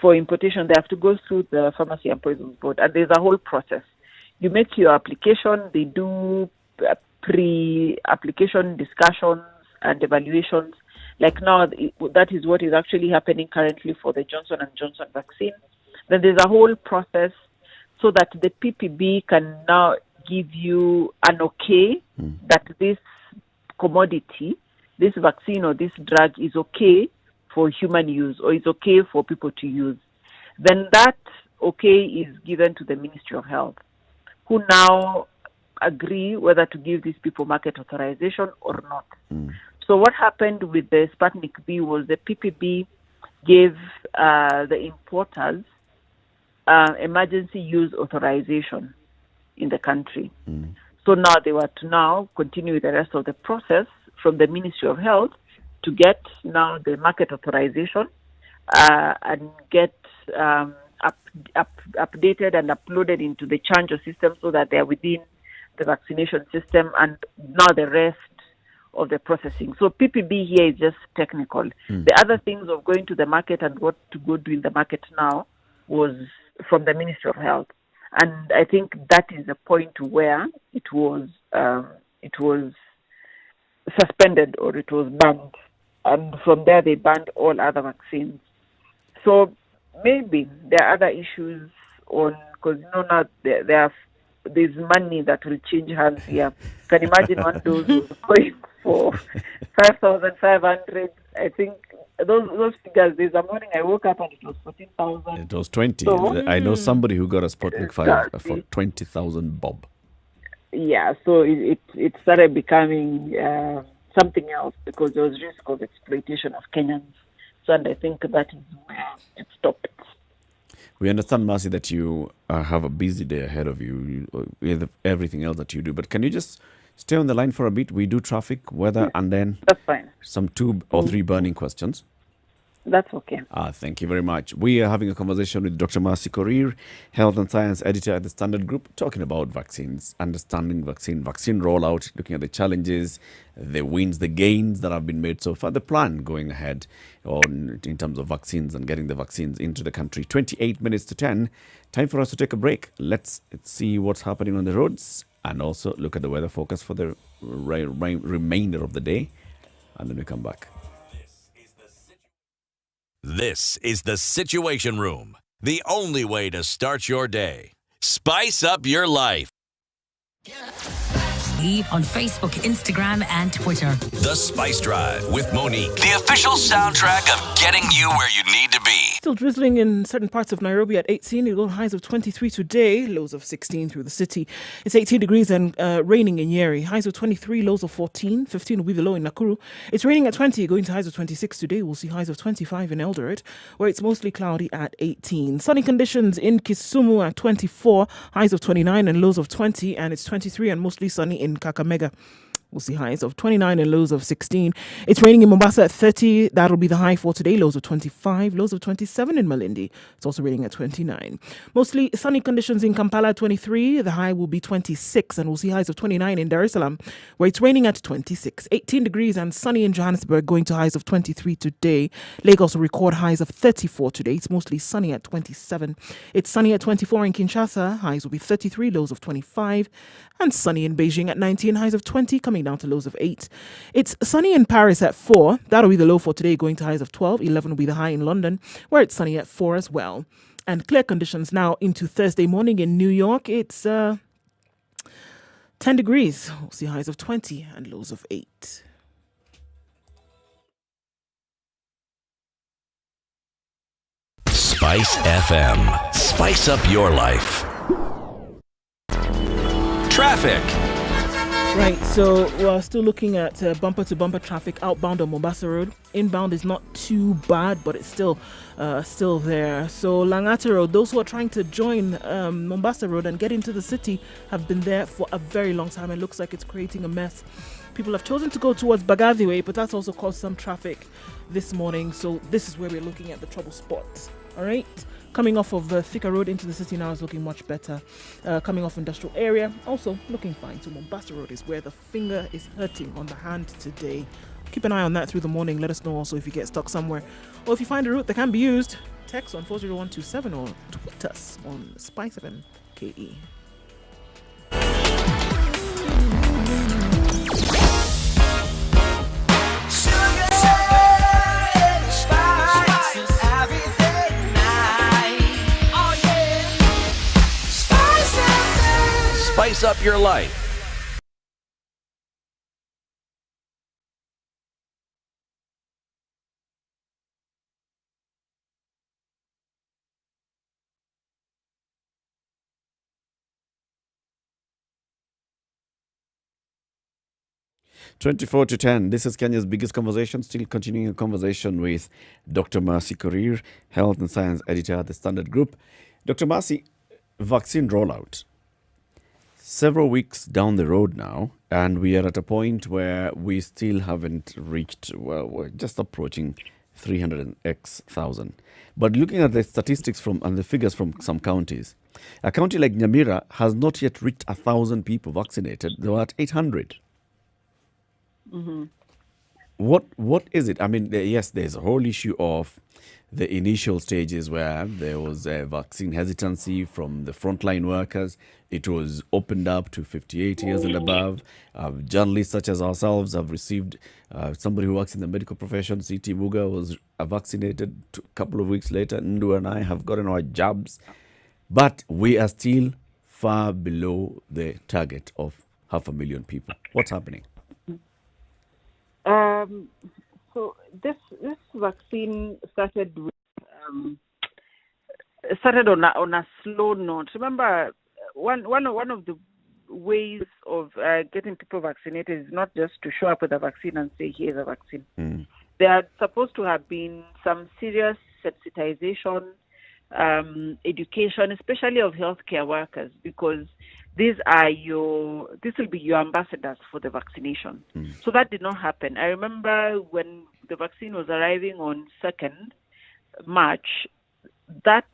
for importation, they have to go through the Pharmacy and Poisons Board, and there's a whole process. You make your application, they do pre-application discussions and evaluations. Like now, that is what is actually happening currently for the Johnson & Johnson vaccine. Then there's a whole process so that the PPB can now give you an okay that this commodity, this vaccine or this drug is okay for human use or is okay for people to use. Then that okay is given to the Ministry of Health, who now agree whether to give these people market authorization or not. So what happened with the Sputnik V was the PPB gave the importers emergency use authorization in the country. So now they were to now continue with the rest of the process from the Ministry of Health to get now the market authorization and get updated and uploaded into the change system so that they are within the vaccination system and now the rest of the processing. So PPB here is just technical. The other things of going to the market and what to go do in the market now was from the Ministry of Health. And I think that is the point where it was suspended or it was banned. And from there they banned all other vaccines. So maybe there are other issues on, because now there's money that will change hands here. You can imagine one dose was going for 5,500. I think those figures, there's a morning I woke up and it was 14,000. It was 20. So, I know somebody who got a Sputnik 5 for 20,000 bob. Yeah, so it started becoming something else because there was risk of exploitation of Kenyans. So, and I think that is where it stopped. We understand, Mercy, that you have a busy day ahead of you with everything else that you do. But can you just stay on the line for a bit? We do traffic, weather, and then that's fine. Some 2 or 3 burning questions. That's okay. Thank you very much. We are having a conversation with Dr. Mercy Korir, Health and Science Editor at the Standard Group, talking about vaccines, understanding vaccine rollout, looking at the challenges, the wins, the gains that have been made so far, the plan going ahead in terms of vaccines and getting the vaccines into the country. 28 minutes to 10. Time for us to take a break. Let's see what's happening on the roads and also look at the weather forecast for the remainder of the day. And then we come back. This is the Situation Room, the only way to start your day. Spice up your life. KE on Facebook, Instagram, and Twitter. The Spice Drive with Monique, the official soundtrack of getting you where you need to be. Still drizzling in certain parts of Nairobi at 18. It'll go highs of 23 today, lows of 16 through the city. It's 18 degrees and raining in Nyeri. Highs of 23, lows of 14. 15 will be the low in Nakuru. It's raining at 20, going to highs of 26 today. We'll see highs of 25 in Eldoret, where it's mostly cloudy at 18. Sunny conditions in Kisumu at 24, highs of 29 and lows of 20. And it's 23 and mostly sunny in Kakamega. We'll see highs of 29 and lows of 16. It's raining in Mombasa at 30. That'll be the high for today. Lows of 25, lows of 27 in Malindi. It's also raining at 29. Mostly sunny conditions in Kampala at 23. The high will be 26, and we'll see highs of 29 in Dar es Salaam, where it's raining at 26. 18 degrees and sunny in Johannesburg, going to highs of 23 today. Lagos will record highs of 34 today. It's mostly sunny at 27. It's sunny at 24 in Kinshasa. Highs will be 33, lows of 25. And sunny in Beijing at 19, highs of 20, coming down to lows of 8. It's sunny in Paris at 4. That'll be the low for today, going to highs of 12. 11 will be the high in London, where it's sunny at 4 as well. And clear conditions now into Thursday morning in New York. It's 10 degrees. We'll see highs of 20 and lows of 8. Spice FM. Spice up your life. Traffic. Right, so we're still looking at bumper-to-bumper traffic outbound on Mombasa Road. Inbound is not too bad, but it's still there. So Langata Road, those who are trying to join Mombasa Road and get into the city have been there for a very long time. It looks like it's creating a mess. People have chosen to go towards Bagathi Way, but that's also caused some traffic this morning. So this is where we're looking at the trouble spots. All right. Coming off of Thika Road into the city now is looking much better. Coming off industrial area, also looking fine. So Mombasa Road is where the finger is hurting on the hand today. Keep an eye on that through the morning. Let us know also if you get stuck somewhere. Or if you find a route that can be used, text on 40127 or tweet us on SpiceFM KE. Spice up your life. Twenty-four to 10. This is Kenya's biggest conversation. Still continuing a conversation with Dr. Mercy Korir, Health and Science Editor at the Standard Group. Dr. Mercy, vaccine rollout. Several weeks down the road now, and we are at a point where we still haven't reached, well, we're just approaching 300,000. But looking at the statistics and the figures from some counties, a county like Nyamira has not yet reached 1,000 people vaccinated. They were at 800. Mm-hmm. What is it? I mean, yes, there's a whole issue of the initial stages where there was a vaccine hesitancy from the frontline workers. It was opened up to 58 years and above. Journalists such as ourselves have received, somebody who works in the medical profession, C.T. Buga, was vaccinated a couple of weeks later. Ndu and I have gotten our jabs. But we are still far below the target of 500,000 people. What's happening? So this vaccine started on a slow note. Remember, one of the ways of getting people vaccinated is not just to show up with a vaccine and say, here's a vaccine. There are supposed to have been some serious sensitization, education, especially of healthcare workers, because this will be your ambassadors for the vaccination. So that did not happen. I remember when the vaccine was arriving on 2nd March, that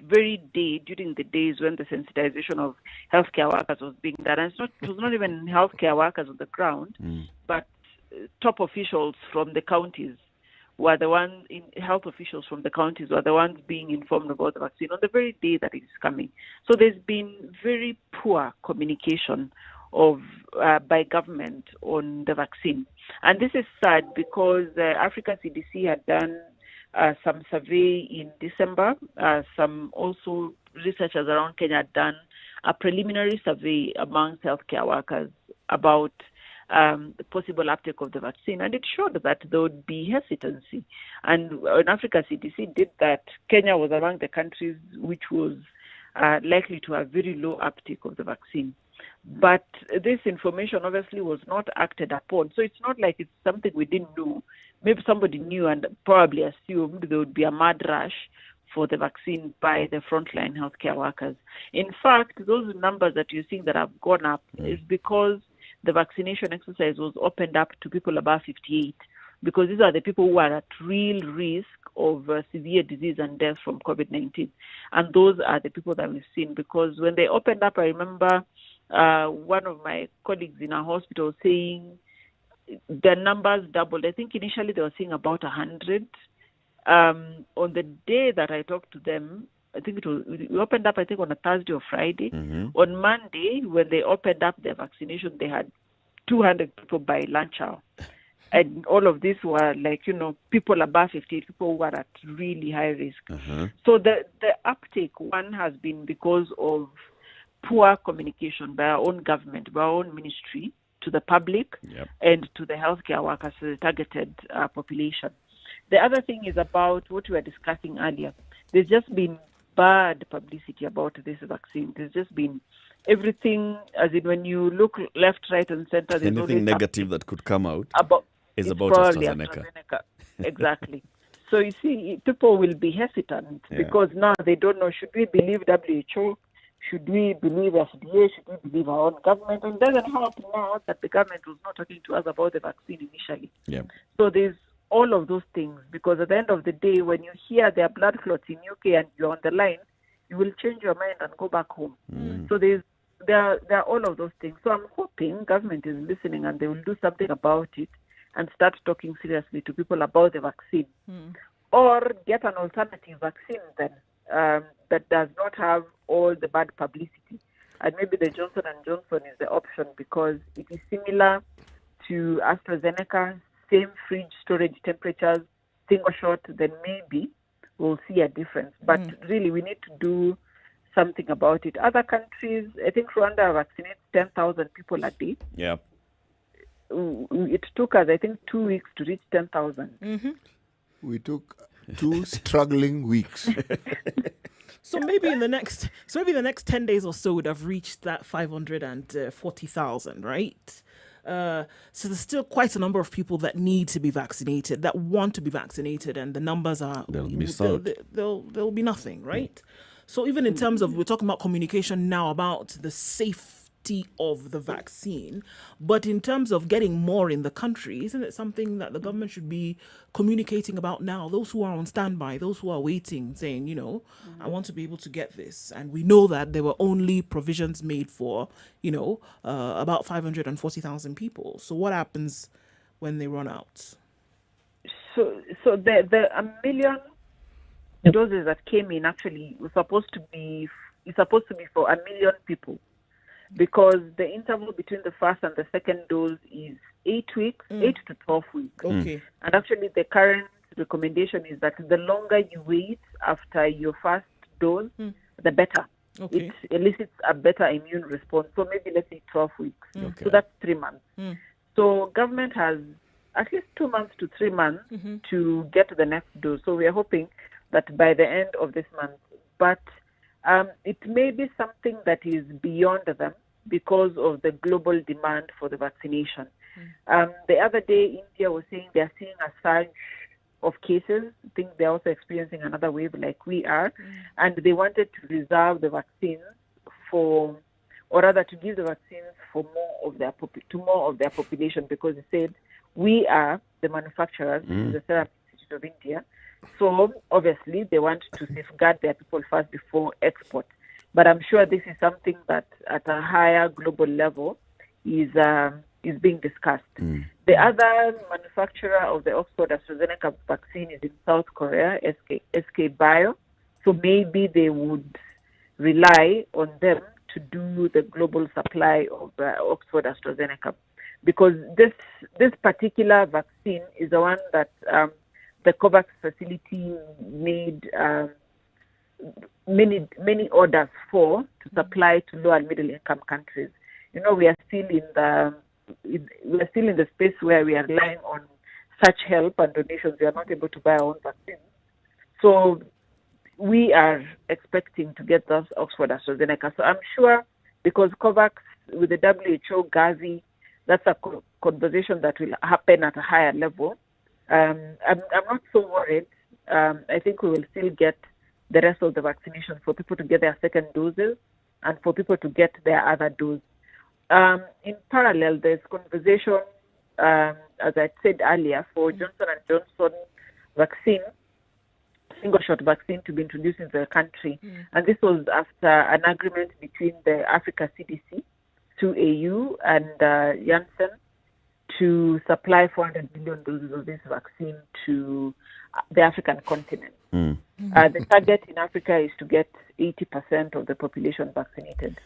very day, during the days when the sensitization of healthcare workers was being done, and it was not even healthcare workers on the ground, but top officials from the counties were the ones, health officials from the counties were the ones being informed about the vaccine on the very day that it is coming. So there's been very poor communication by government on the vaccine. And this is sad because Africa CDC had done some survey in December. Some also researchers around Kenya had done a preliminary survey amongst healthcare workers about the possible uptake of the vaccine, and it showed that there would be hesitancy. And in Africa, CDC did that. Kenya was among the countries which was likely to have very low uptake of the vaccine. But this information obviously was not acted upon. So it's not like it's something we didn't know. Maybe somebody knew and probably assumed there would be a mad rush for the vaccine by the frontline healthcare workers. In fact, those numbers that you're seeing that have gone up is because the vaccination exercise was opened up to people above 58, because these are the people who are at real risk of severe disease and death from COVID-19. And those are the people that we've seen, because when they opened up, I remember one of my colleagues in our hospital saying the numbers doubled. I think initially they were seeing about 100. On the day that I talked to them, I think we opened up, I think, on a Thursday or Friday. On Monday, when they opened up their vaccination, they had 200 people by lunch hour. And all of these were people above 58, people who are at really high risk. So the uptake, one, has been because of poor communication by our own government, by our own ministry, to the public and to the healthcare workers, to the targeted population. The other thing is about what we were discussing earlier. There's just been bad publicity about this vaccine. There's just been everything, as in when you look left, right, and center, there's anything negative that could come out is about AstraZeneca. Exactly. So you see, people will be hesitant because now they don't know, should we believe WHO? Should we believe FDA? Should we believe our own government? And it doesn't help now that the government was not talking to us about the vaccine initially. So there's all of those things, because at the end of the day, when you hear there are blood clots in UK and you're on the line, you will change your mind and go back home. So there are all of those things. So I'm hoping government is listening and they will do something about it and start talking seriously to people about the vaccine, or get an alternative vaccine then that does not have all the bad publicity. And maybe the Johnson & Johnson is the option, because it is similar to AstraZeneca, same fridge storage temperatures, single shot, then maybe we'll see a difference. But really, we need to do something about it. Other countries, I think Rwanda vaccinates 10,000 people a day. It took us, I think, 2 weeks to reach 10,000. We took 2 struggling weeks. So maybe in the next 10 days or so, would have reached that 540,000, right? So there's still quite a number of people that need to be vaccinated, that want to be vaccinated, and the numbers are there'll be nothing, right? So even in terms of, we're talking about communication now about the safety of the vaccine, but in terms of getting more in the country, isn't it something that the government should be communicating about now? Those who are on standby, those who are waiting, saying, I want to be able to get this. And we know that there were only provisions made for, about 540,000 people. So what happens when they run out? So the 1 million doses that came in actually was supposed to be for 1 million people, because the interval between the first and the second dose is 8 weeks, 8 to 12 weeks. Okay. And actually the current recommendation is that the longer you wait after your first dose, the better. Okay. It elicits a better immune response. So maybe let's say 12 weeks. Okay. So that's 3 months. So government has at least 2 months to 3 months to get to the next dose. So we are hoping that by the end of this month. But it may be something that is beyond them because of the global demand for the vaccination. The other day, India was saying they are seeing a surge of cases. I think they're also experiencing another wave like we are. And they wanted to reserve the vaccines to give the vaccines for more of their population, because they said, we are the manufacturers, the Serum Institute of India. So obviously they want to safeguard their people first before export. But I'm sure this is something that at a higher global level is being discussed. The other manufacturer of the Oxford AstraZeneca vaccine is in South Korea, SK Bio. So maybe they would rely on them to do the global supply of Oxford AstraZeneca, because this particular vaccine is the one that the COVAX facility made many orders to supply to low and middle income countries. we are still in the space where we are relying on such help and donations. We are not able to buy our own vaccines. So we are expecting to get those Oxford AstraZeneca. So I'm sure, because COVAX with the WHO, Gavi, that's a conversation that will happen at a higher level. I'm not so worried. I think we will still get the rest of the vaccination for people to get their second doses and for people to get their other dose. In parallel, there's conversation, as I said earlier, for Johnson & Johnson vaccine, single-shot vaccine, to be introduced in the country. And this was after an agreement between the Africa CDC, to AU, and Janssen to supply 400 million doses of this vaccine to the African continent. The target in Africa is to get 80% of the population vaccinated.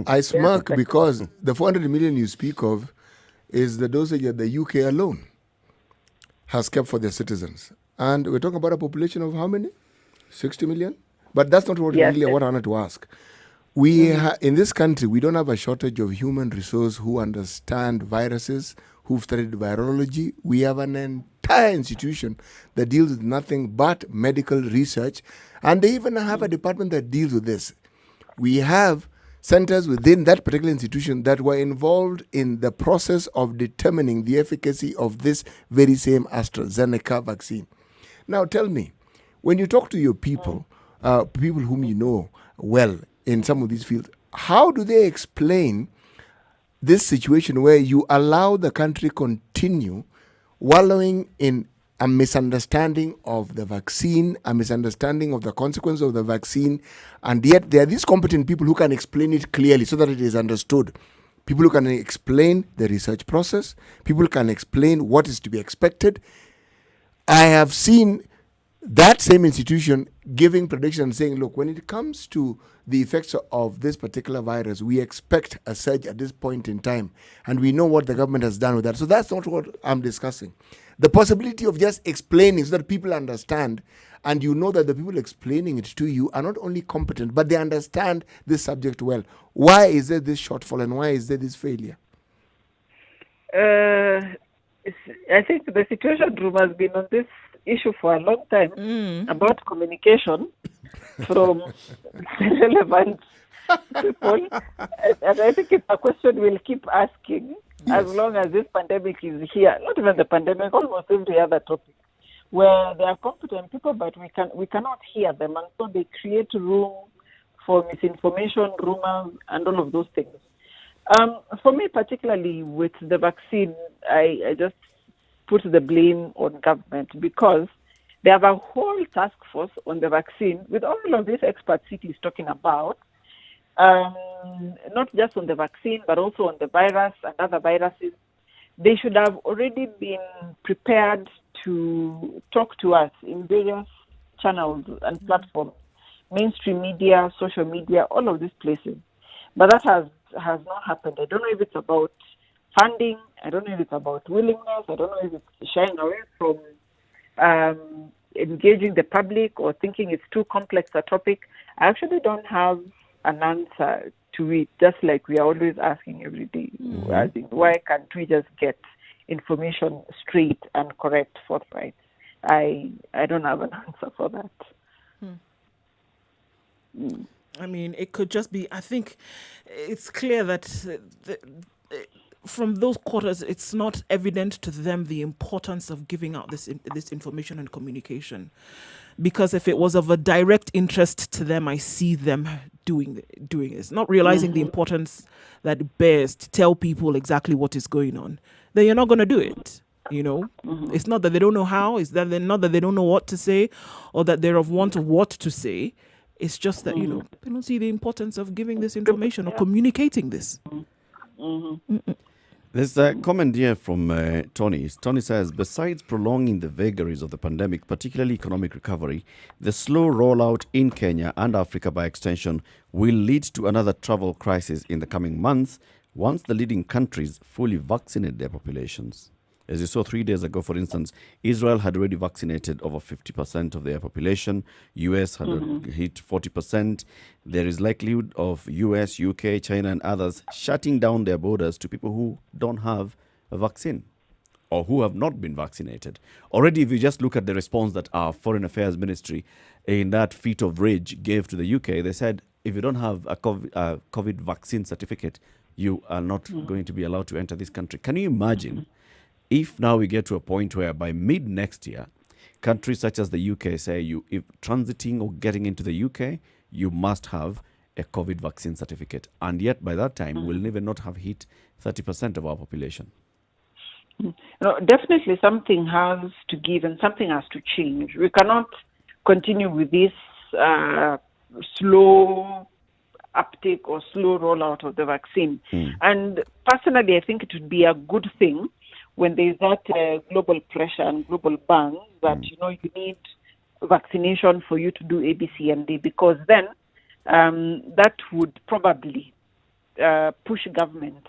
I smirk because the 400 million you speak of is the dosage that the UK alone has kept for their citizens. And we're talking about a population of how many? 60 million? But that's not what really what I wanted to ask. In this country, we don't have a shortage of human resource who understand viruses, who've studied virology. We have an entire institution that deals with nothing but medical research, and they even have a department that deals with this. We have centers within that particular institution that were involved in the process of determining the efficacy of this very same AstraZeneca vaccine. Now tell me, when you talk to your people, people whom you know well in some of these fields, how do they explain this situation where you allow the country continue wallowing in a misunderstanding of the vaccine, a misunderstanding of the consequence of the vaccine, and yet there are these competent people who can explain it clearly so that it is understood. People who can explain the research process, people who can explain what is to be expected. I have seen that same institution giving predictions saying, look, when it comes to the effects of this particular virus, we expect a surge at this point in time, and we know what the government has done with that. So that's not what I'm discussing. The possibility of just explaining so that people understand, and you know that the people explaining it to you are not only competent, but they understand this subject well. Why is there this shortfall, and why is there this failure? I think the Situation Room has been on this issue for a long time about communication from relevant people. And I think it's a question we'll keep asking as long as this pandemic is here. Not even the pandemic, almost every other topic, where there are competent people, but we cannot hear them. And so they create room for misinformation, rumors, and all of those things. For me, particularly with the vaccine, I just put the blame on government, because they have a whole task force on the vaccine with all of these experts City is talking about, not just on the vaccine, but also on the virus and other viruses. They should have already been prepared to talk to us in various channels and platforms, mainstream media, social media, all of these places. But that has not happened. I don't know if it's about funding. I don't know if it's about willingness. I don't know if it's shying away from engaging the public or thinking it's too complex a topic. I actually don't have an answer to it, just like we are always asking every day. I think, why can't we just get information straight and correct, forthright? I don't have an answer for that. I mean, it could just be, I think it's clear that from those quarters, it's not evident to them the importance of giving out this information and communication. Because if it was of a direct interest to them, I see them doing this, not realizing the importance that it bears to tell people exactly what is going on. Then you're not going to do it. It's not that they don't know how. It's that not that they don't know what to say, or that they're of want of what to say. It's just that they don't see the importance of giving this information or communicating this. There's a comment here from Tony. Tony says, besides prolonging the vagaries of the pandemic, particularly economic recovery, the slow rollout in Kenya and Africa by extension will lead to another travel crisis in the coming months once the leading countries fully vaccinate their populations. As you saw 3 days ago, for instance, Israel had already vaccinated over 50% of their population. US had hit 40%. There is likelihood of US, UK, China, and others shutting down their borders to people who don't have a vaccine or who have not been vaccinated. Already, if you just look at the response that our Foreign Affairs Ministry, in that fit of rage, gave to the UK, they said, if you don't have a COVID vaccine certificate, you are not going to be allowed to enter this country. Can you imagine if now we get to a point where by mid next year, countries such as the UK say if transiting or getting into the UK, you must have a COVID vaccine certificate. And yet by that time, we'll even not have hit 30% of our population. No, definitely something has to give and something has to change. We cannot continue with this slow uptake or slow rollout of the vaccine. And personally, I think it would be a good thing when there's that global pressure and global ban that, you need vaccination for you to do A, B, C, and D, because then that would probably push government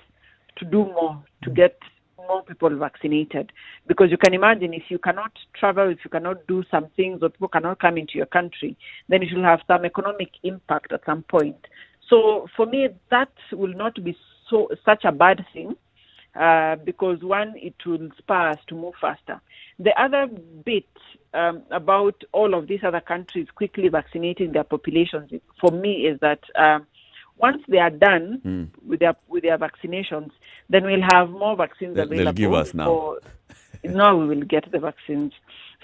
to do more, to get more people vaccinated. Because you can imagine if you cannot travel, if you cannot do some things, or people cannot come into your country, then it will have some economic impact at some point. So for me, that will not be such a bad thing. Because one, it will spur us to move faster. The other bit about all of these other countries quickly vaccinating their populations, for me, is that once they are done with their vaccinations, then we'll have more vaccines available. They'll give us now. Now we will get the vaccines.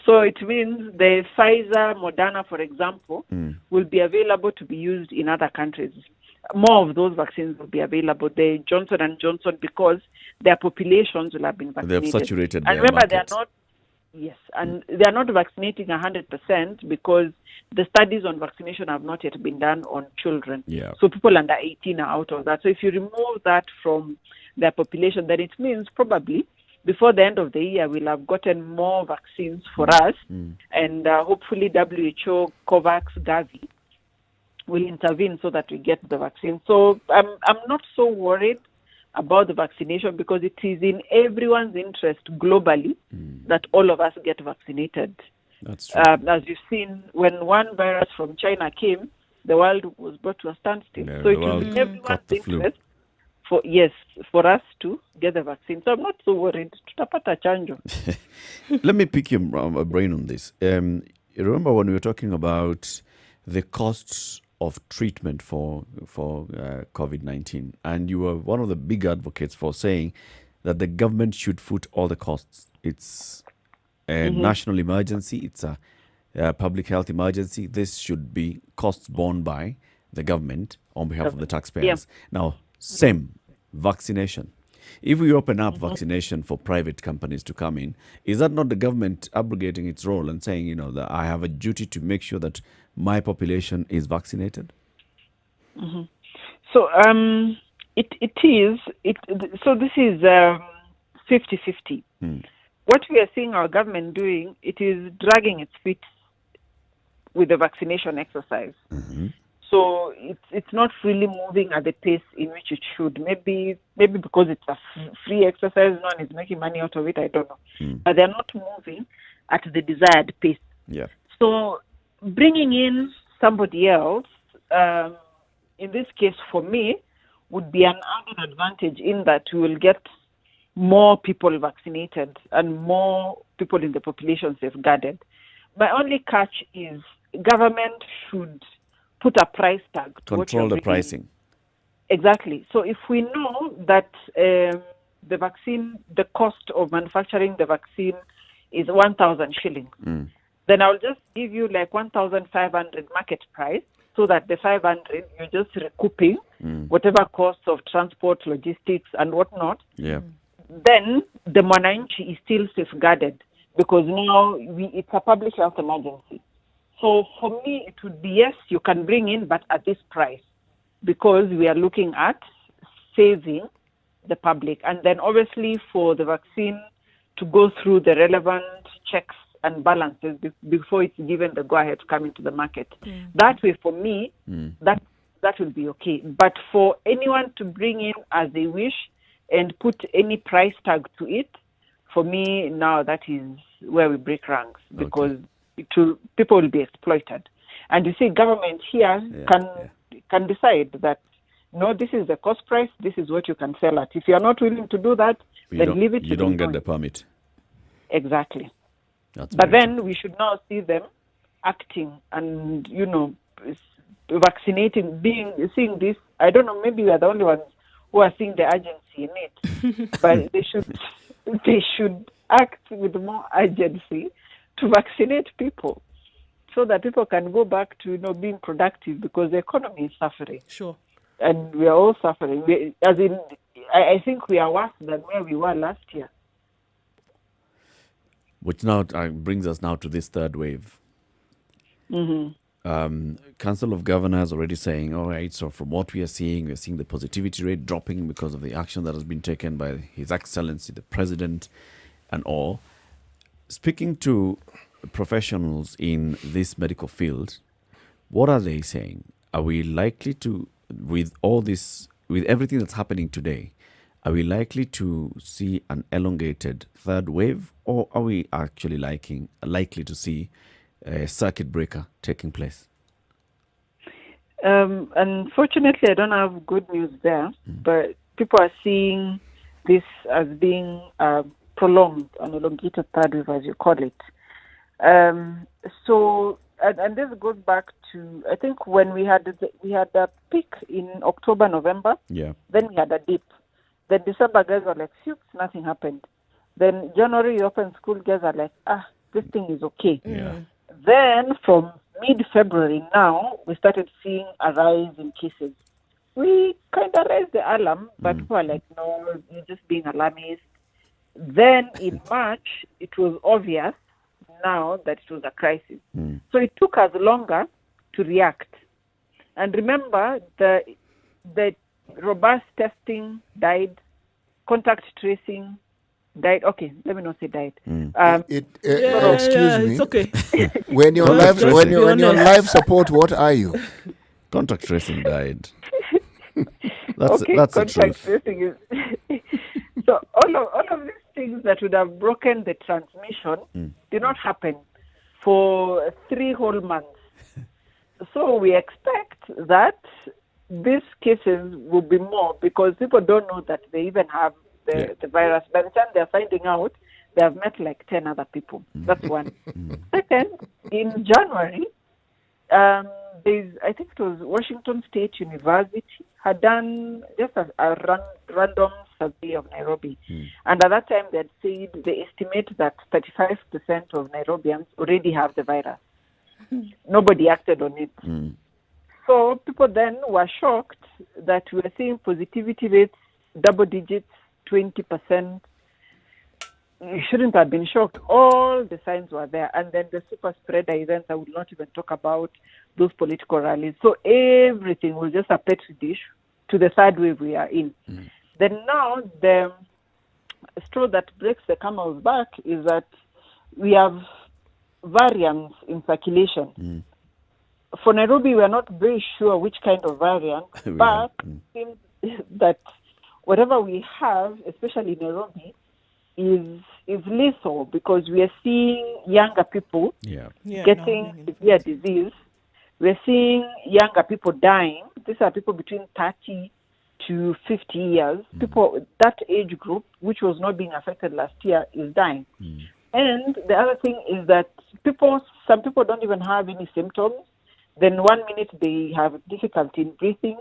So it means the Pfizer, Moderna, for example, will be available to be used in other countries. More of those vaccines will be available. The Johnson & Johnson, because their populations will have been vaccinated. They have saturated and their remember, market. they are not vaccinating 100% because the studies on vaccination have not yet been done on children. Yeah. So people under 18 are out of that. So if you remove that from their population, then it means probably before the end of the year, we'll have gotten more vaccines for us. And hopefully WHO, COVAX, Gavi will intervene so that we get the vaccine. So I'm not so worried about the vaccination because it is in everyone's interest globally that all of us get vaccinated. That's true. As you've seen, when one virus from China came, the world was brought to a standstill. Yeah, so it the is world in everyone's caught the flu. interest for us to get the vaccine. So I'm not so worried. Tutapata chanjo. Let me pick your brain on this. You remember when we were talking about the costs of treatment for COVID-19, and you were one of the big advocates for saying that the government should foot all the costs. It's a national emergency. It's a public health emergency. This should be costs borne by the government on behalf of the taxpayers. Now, same vaccination. If we open up vaccination for private companies to come in, is that not the government abrogating its role and saying, that I have a duty to make sure that my population is vaccinated? So it is. So this is 50-50. What we are seeing our government doing, it is dragging its feet with the vaccination exercise. So it's not really moving at the pace in which it should. Maybe because it's a free exercise, no one is making money out of it. I don't know, but they're not moving at the desired pace. Yeah. So bringing in somebody else, in this case for me, would be an added advantage in that we will get more people vaccinated and more people in the population safeguarded. My only catch is government should put a price tag to control the pricing. Exactly. So if we know that the vaccine, the cost of manufacturing the vaccine is 1,000 shillings, then I'll just give you like 1,500 market price, so that the 500 you're just recouping whatever costs of transport, logistics, and whatnot. Yeah. Then the mwananchi is still safeguarded because now it's a public health emergency. So for me, it would be, yes, you can bring in, but at this price, because we are looking at saving the public. And then obviously for the vaccine to go through the relevant checks and balances before it's given the go-ahead to come into the market. That way, for me, that will be okay. But for anyone to bring in as they wish and put any price tag to it, for me now that is where we break ranks, because people will be exploited. And you see, government here can decide that, no, this is the cost price, this is what you can sell at. If you are not willing to do that, then leave it. You don't get the permit. Exactly. That's but then we should now see them acting and, vaccinating, seeing this. I don't know, maybe we are the only ones who are seeing the urgency in it. But they should act with more urgency to vaccinate people so that people can go back to, being productive, because the economy is suffering. Sure. And we are all suffering. I think we are worse than where we were last year. Which now brings us now to this third wave. Council of Governors already saying, all right, so from what we're seeing the positivity rate dropping because of the action that has been taken by His Excellency, the President, and all. Speaking to professionals in this medical field, what are they saying? Are we likely to, with everything that's happening today, are we likely to see an elongated third wave, or are we actually likely to see a circuit breaker taking place? Unfortunately, I don't have good news there, but people are seeing this as being prolonged, an elongated third wave, as you call it. So, and this goes back to, I think, when we had a peak in October, November. Yeah. Then we had a dip. Then December, guys were like, phew, nothing happened. Then January, you open school, guys are like, this thing is okay. Yeah. Then from mid-February now, we started seeing a rise in cases. We kind of raised the alarm, but people are like, no, you're just being alarmist. Then in March, it was obvious now that it was a crisis. So it took us longer to react. And remember, the robust testing died, contact tracing died. Okay, let me not say died. Excuse me. It's okay. When you're on life support, what are you? Contact tracing died. That's okay, the contact truth. tracing is so all of these things that would have broken the transmission did not happen for 3 whole months. So we expect that these cases will be more, because people don't know that they even have the virus. By the time they're finding out, they have met like 10 other people. That's one. Second, in January, I think it was Washington State University had done just a random survey of Nairobi. And at that time, they had said they estimate that 35% of Nairobians already have the virus. Nobody acted on it. So people then were shocked that we were seeing positivity rates, double digits, 20%. You shouldn't have been shocked. All the signs were there. And then the super spreader events, I would not even talk about those political rallies. So everything was just a petri dish to the third wave we are in. Then now the straw that breaks the camel's back is that we have variants in circulation. For Nairobi, we are not very sure which kind of variant, but it seems that whatever we have, especially in Nairobi, is lethal, because we are seeing younger people getting severe disease. We're seeing younger people dying. These are people between 30 to 50 years. People, that age group, which was not being affected last year, is dying. And the other thing is that some people don't even have any symptoms. Then 1 minute they have difficulty in breathing.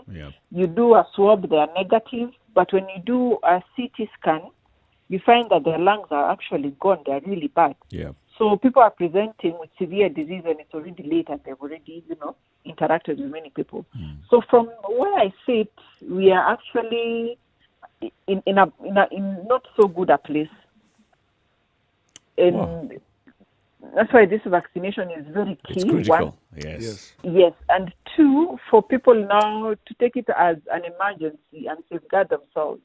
You do a swab, they are negative. But when you do a CT scan, you find that their lungs are actually gone. They are really bad. So people are presenting with severe disease and it's already late and they've already, interacted with many people. So from where I sit, we are actually in not so good a place. And that's why this vaccination is very key. It's critical. One. Yes. And two, for people now to take it as an emergency and safeguard themselves.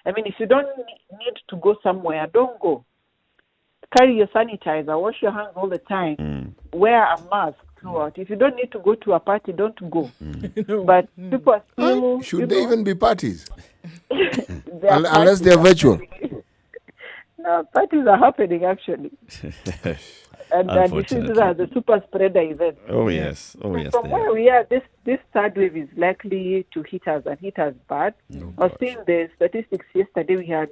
I mean, if you don't need to go somewhere, don't go. Carry your sanitizer, wash your hands all the time, wear a mask throughout. If you don't need to go to a party, don't go. But people are still... Should they even be parties? Unless they're virtual. No, parties are happening actually. And this is the super spreader event. Oh yes, oh yes. From where we are, this third wave is likely to hit us and hit us bad. I was seeing the statistics yesterday. We had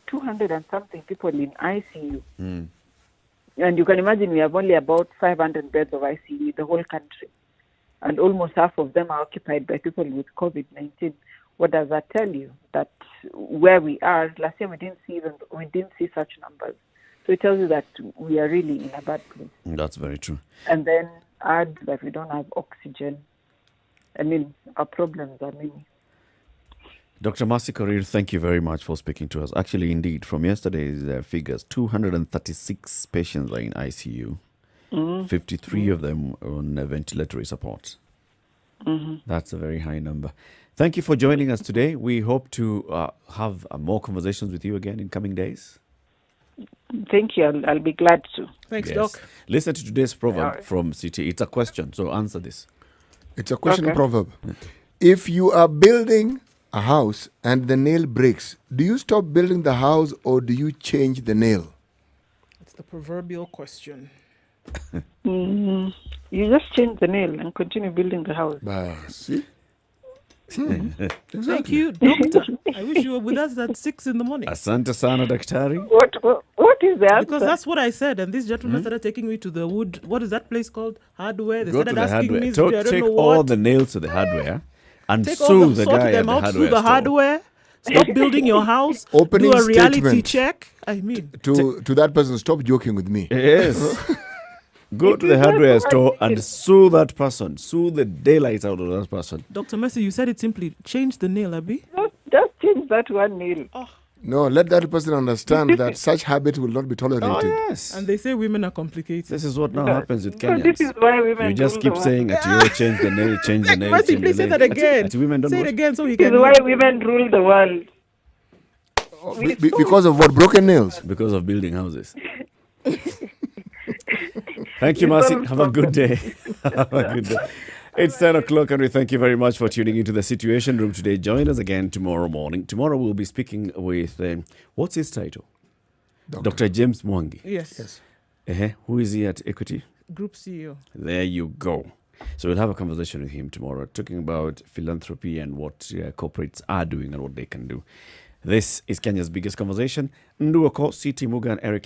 200 and something people in ICU. And you can imagine we have only about 500 beds of ICU in the whole country. And almost half of them are occupied by people with COVID-19. What does that tell you? That where we are, last year we didn't see such numbers. So it tells you that we are really in a bad place. That's very true. And then add that we don't have oxygen. I mean, our problems are many. Dr. Mercy Korir, thank you very much for speaking to us. Actually, indeed, from yesterday's figures, 236 patients are in ICU. 53 of them on ventilatory support. That's a very high number. Thank you for joining us today. We hope to have more conversations with you again in coming days. Thank you. I'll be glad to. Thanks, Doc. Listen to today's proverb from CT. It's a question, so answer this. It's a question proverb. If you are building a house and the nail breaks, do you stop building the house or do you change the nail? It's the proverbial question. You just change the nail and continue building the house. See? Thank you, Doctor. I wish you were with us at 6 in the morning. Asante sana, daktari. What is that? Because that's what I said, and this gentleman started taking me to the wood. What is that place called? Hardware. They Go to started the asking hardware. me, I don't Take know all what. the nails to the hardware and Take sue the sort guy them at out, the sue hardware the store. hardware. Stop building your house. Opening do a reality statement check. I mean, to that person, stop joking with me. Yes. Go to the hardware store and sue that person. Sue the daylight out of that person. Dr. Mercy, you said it simply. Change the nail, Abby. Just change that one nail. No, let that person understand that such habit will not be tolerated. Oh, yes. And they say women are complicated. This is what now happens with So Kenyans. this is why women You just rule keep the saying world. that you change the nail, change the nail. Mercy, change please the say nail. that again. Ati women don't Say it what? again so we This can. is why women rule the world. Because of what? Broken nails? Because of building houses. Thank you, Mercy. Have a good day. Have a good day. It's 10 o'clock and we thank you very much for tuning into the Situation Room today. Join us again tomorrow morning. Tomorrow we'll be speaking with, what's his title? Dr. James Mwangi. Yes. Who is he at Equity? Group CEO. There you go. So we'll have a conversation with him tomorrow, talking about philanthropy and what corporates are doing and what they can do. This is Kenya's biggest conversation. Nduoko, CT Muga and Eric Lang.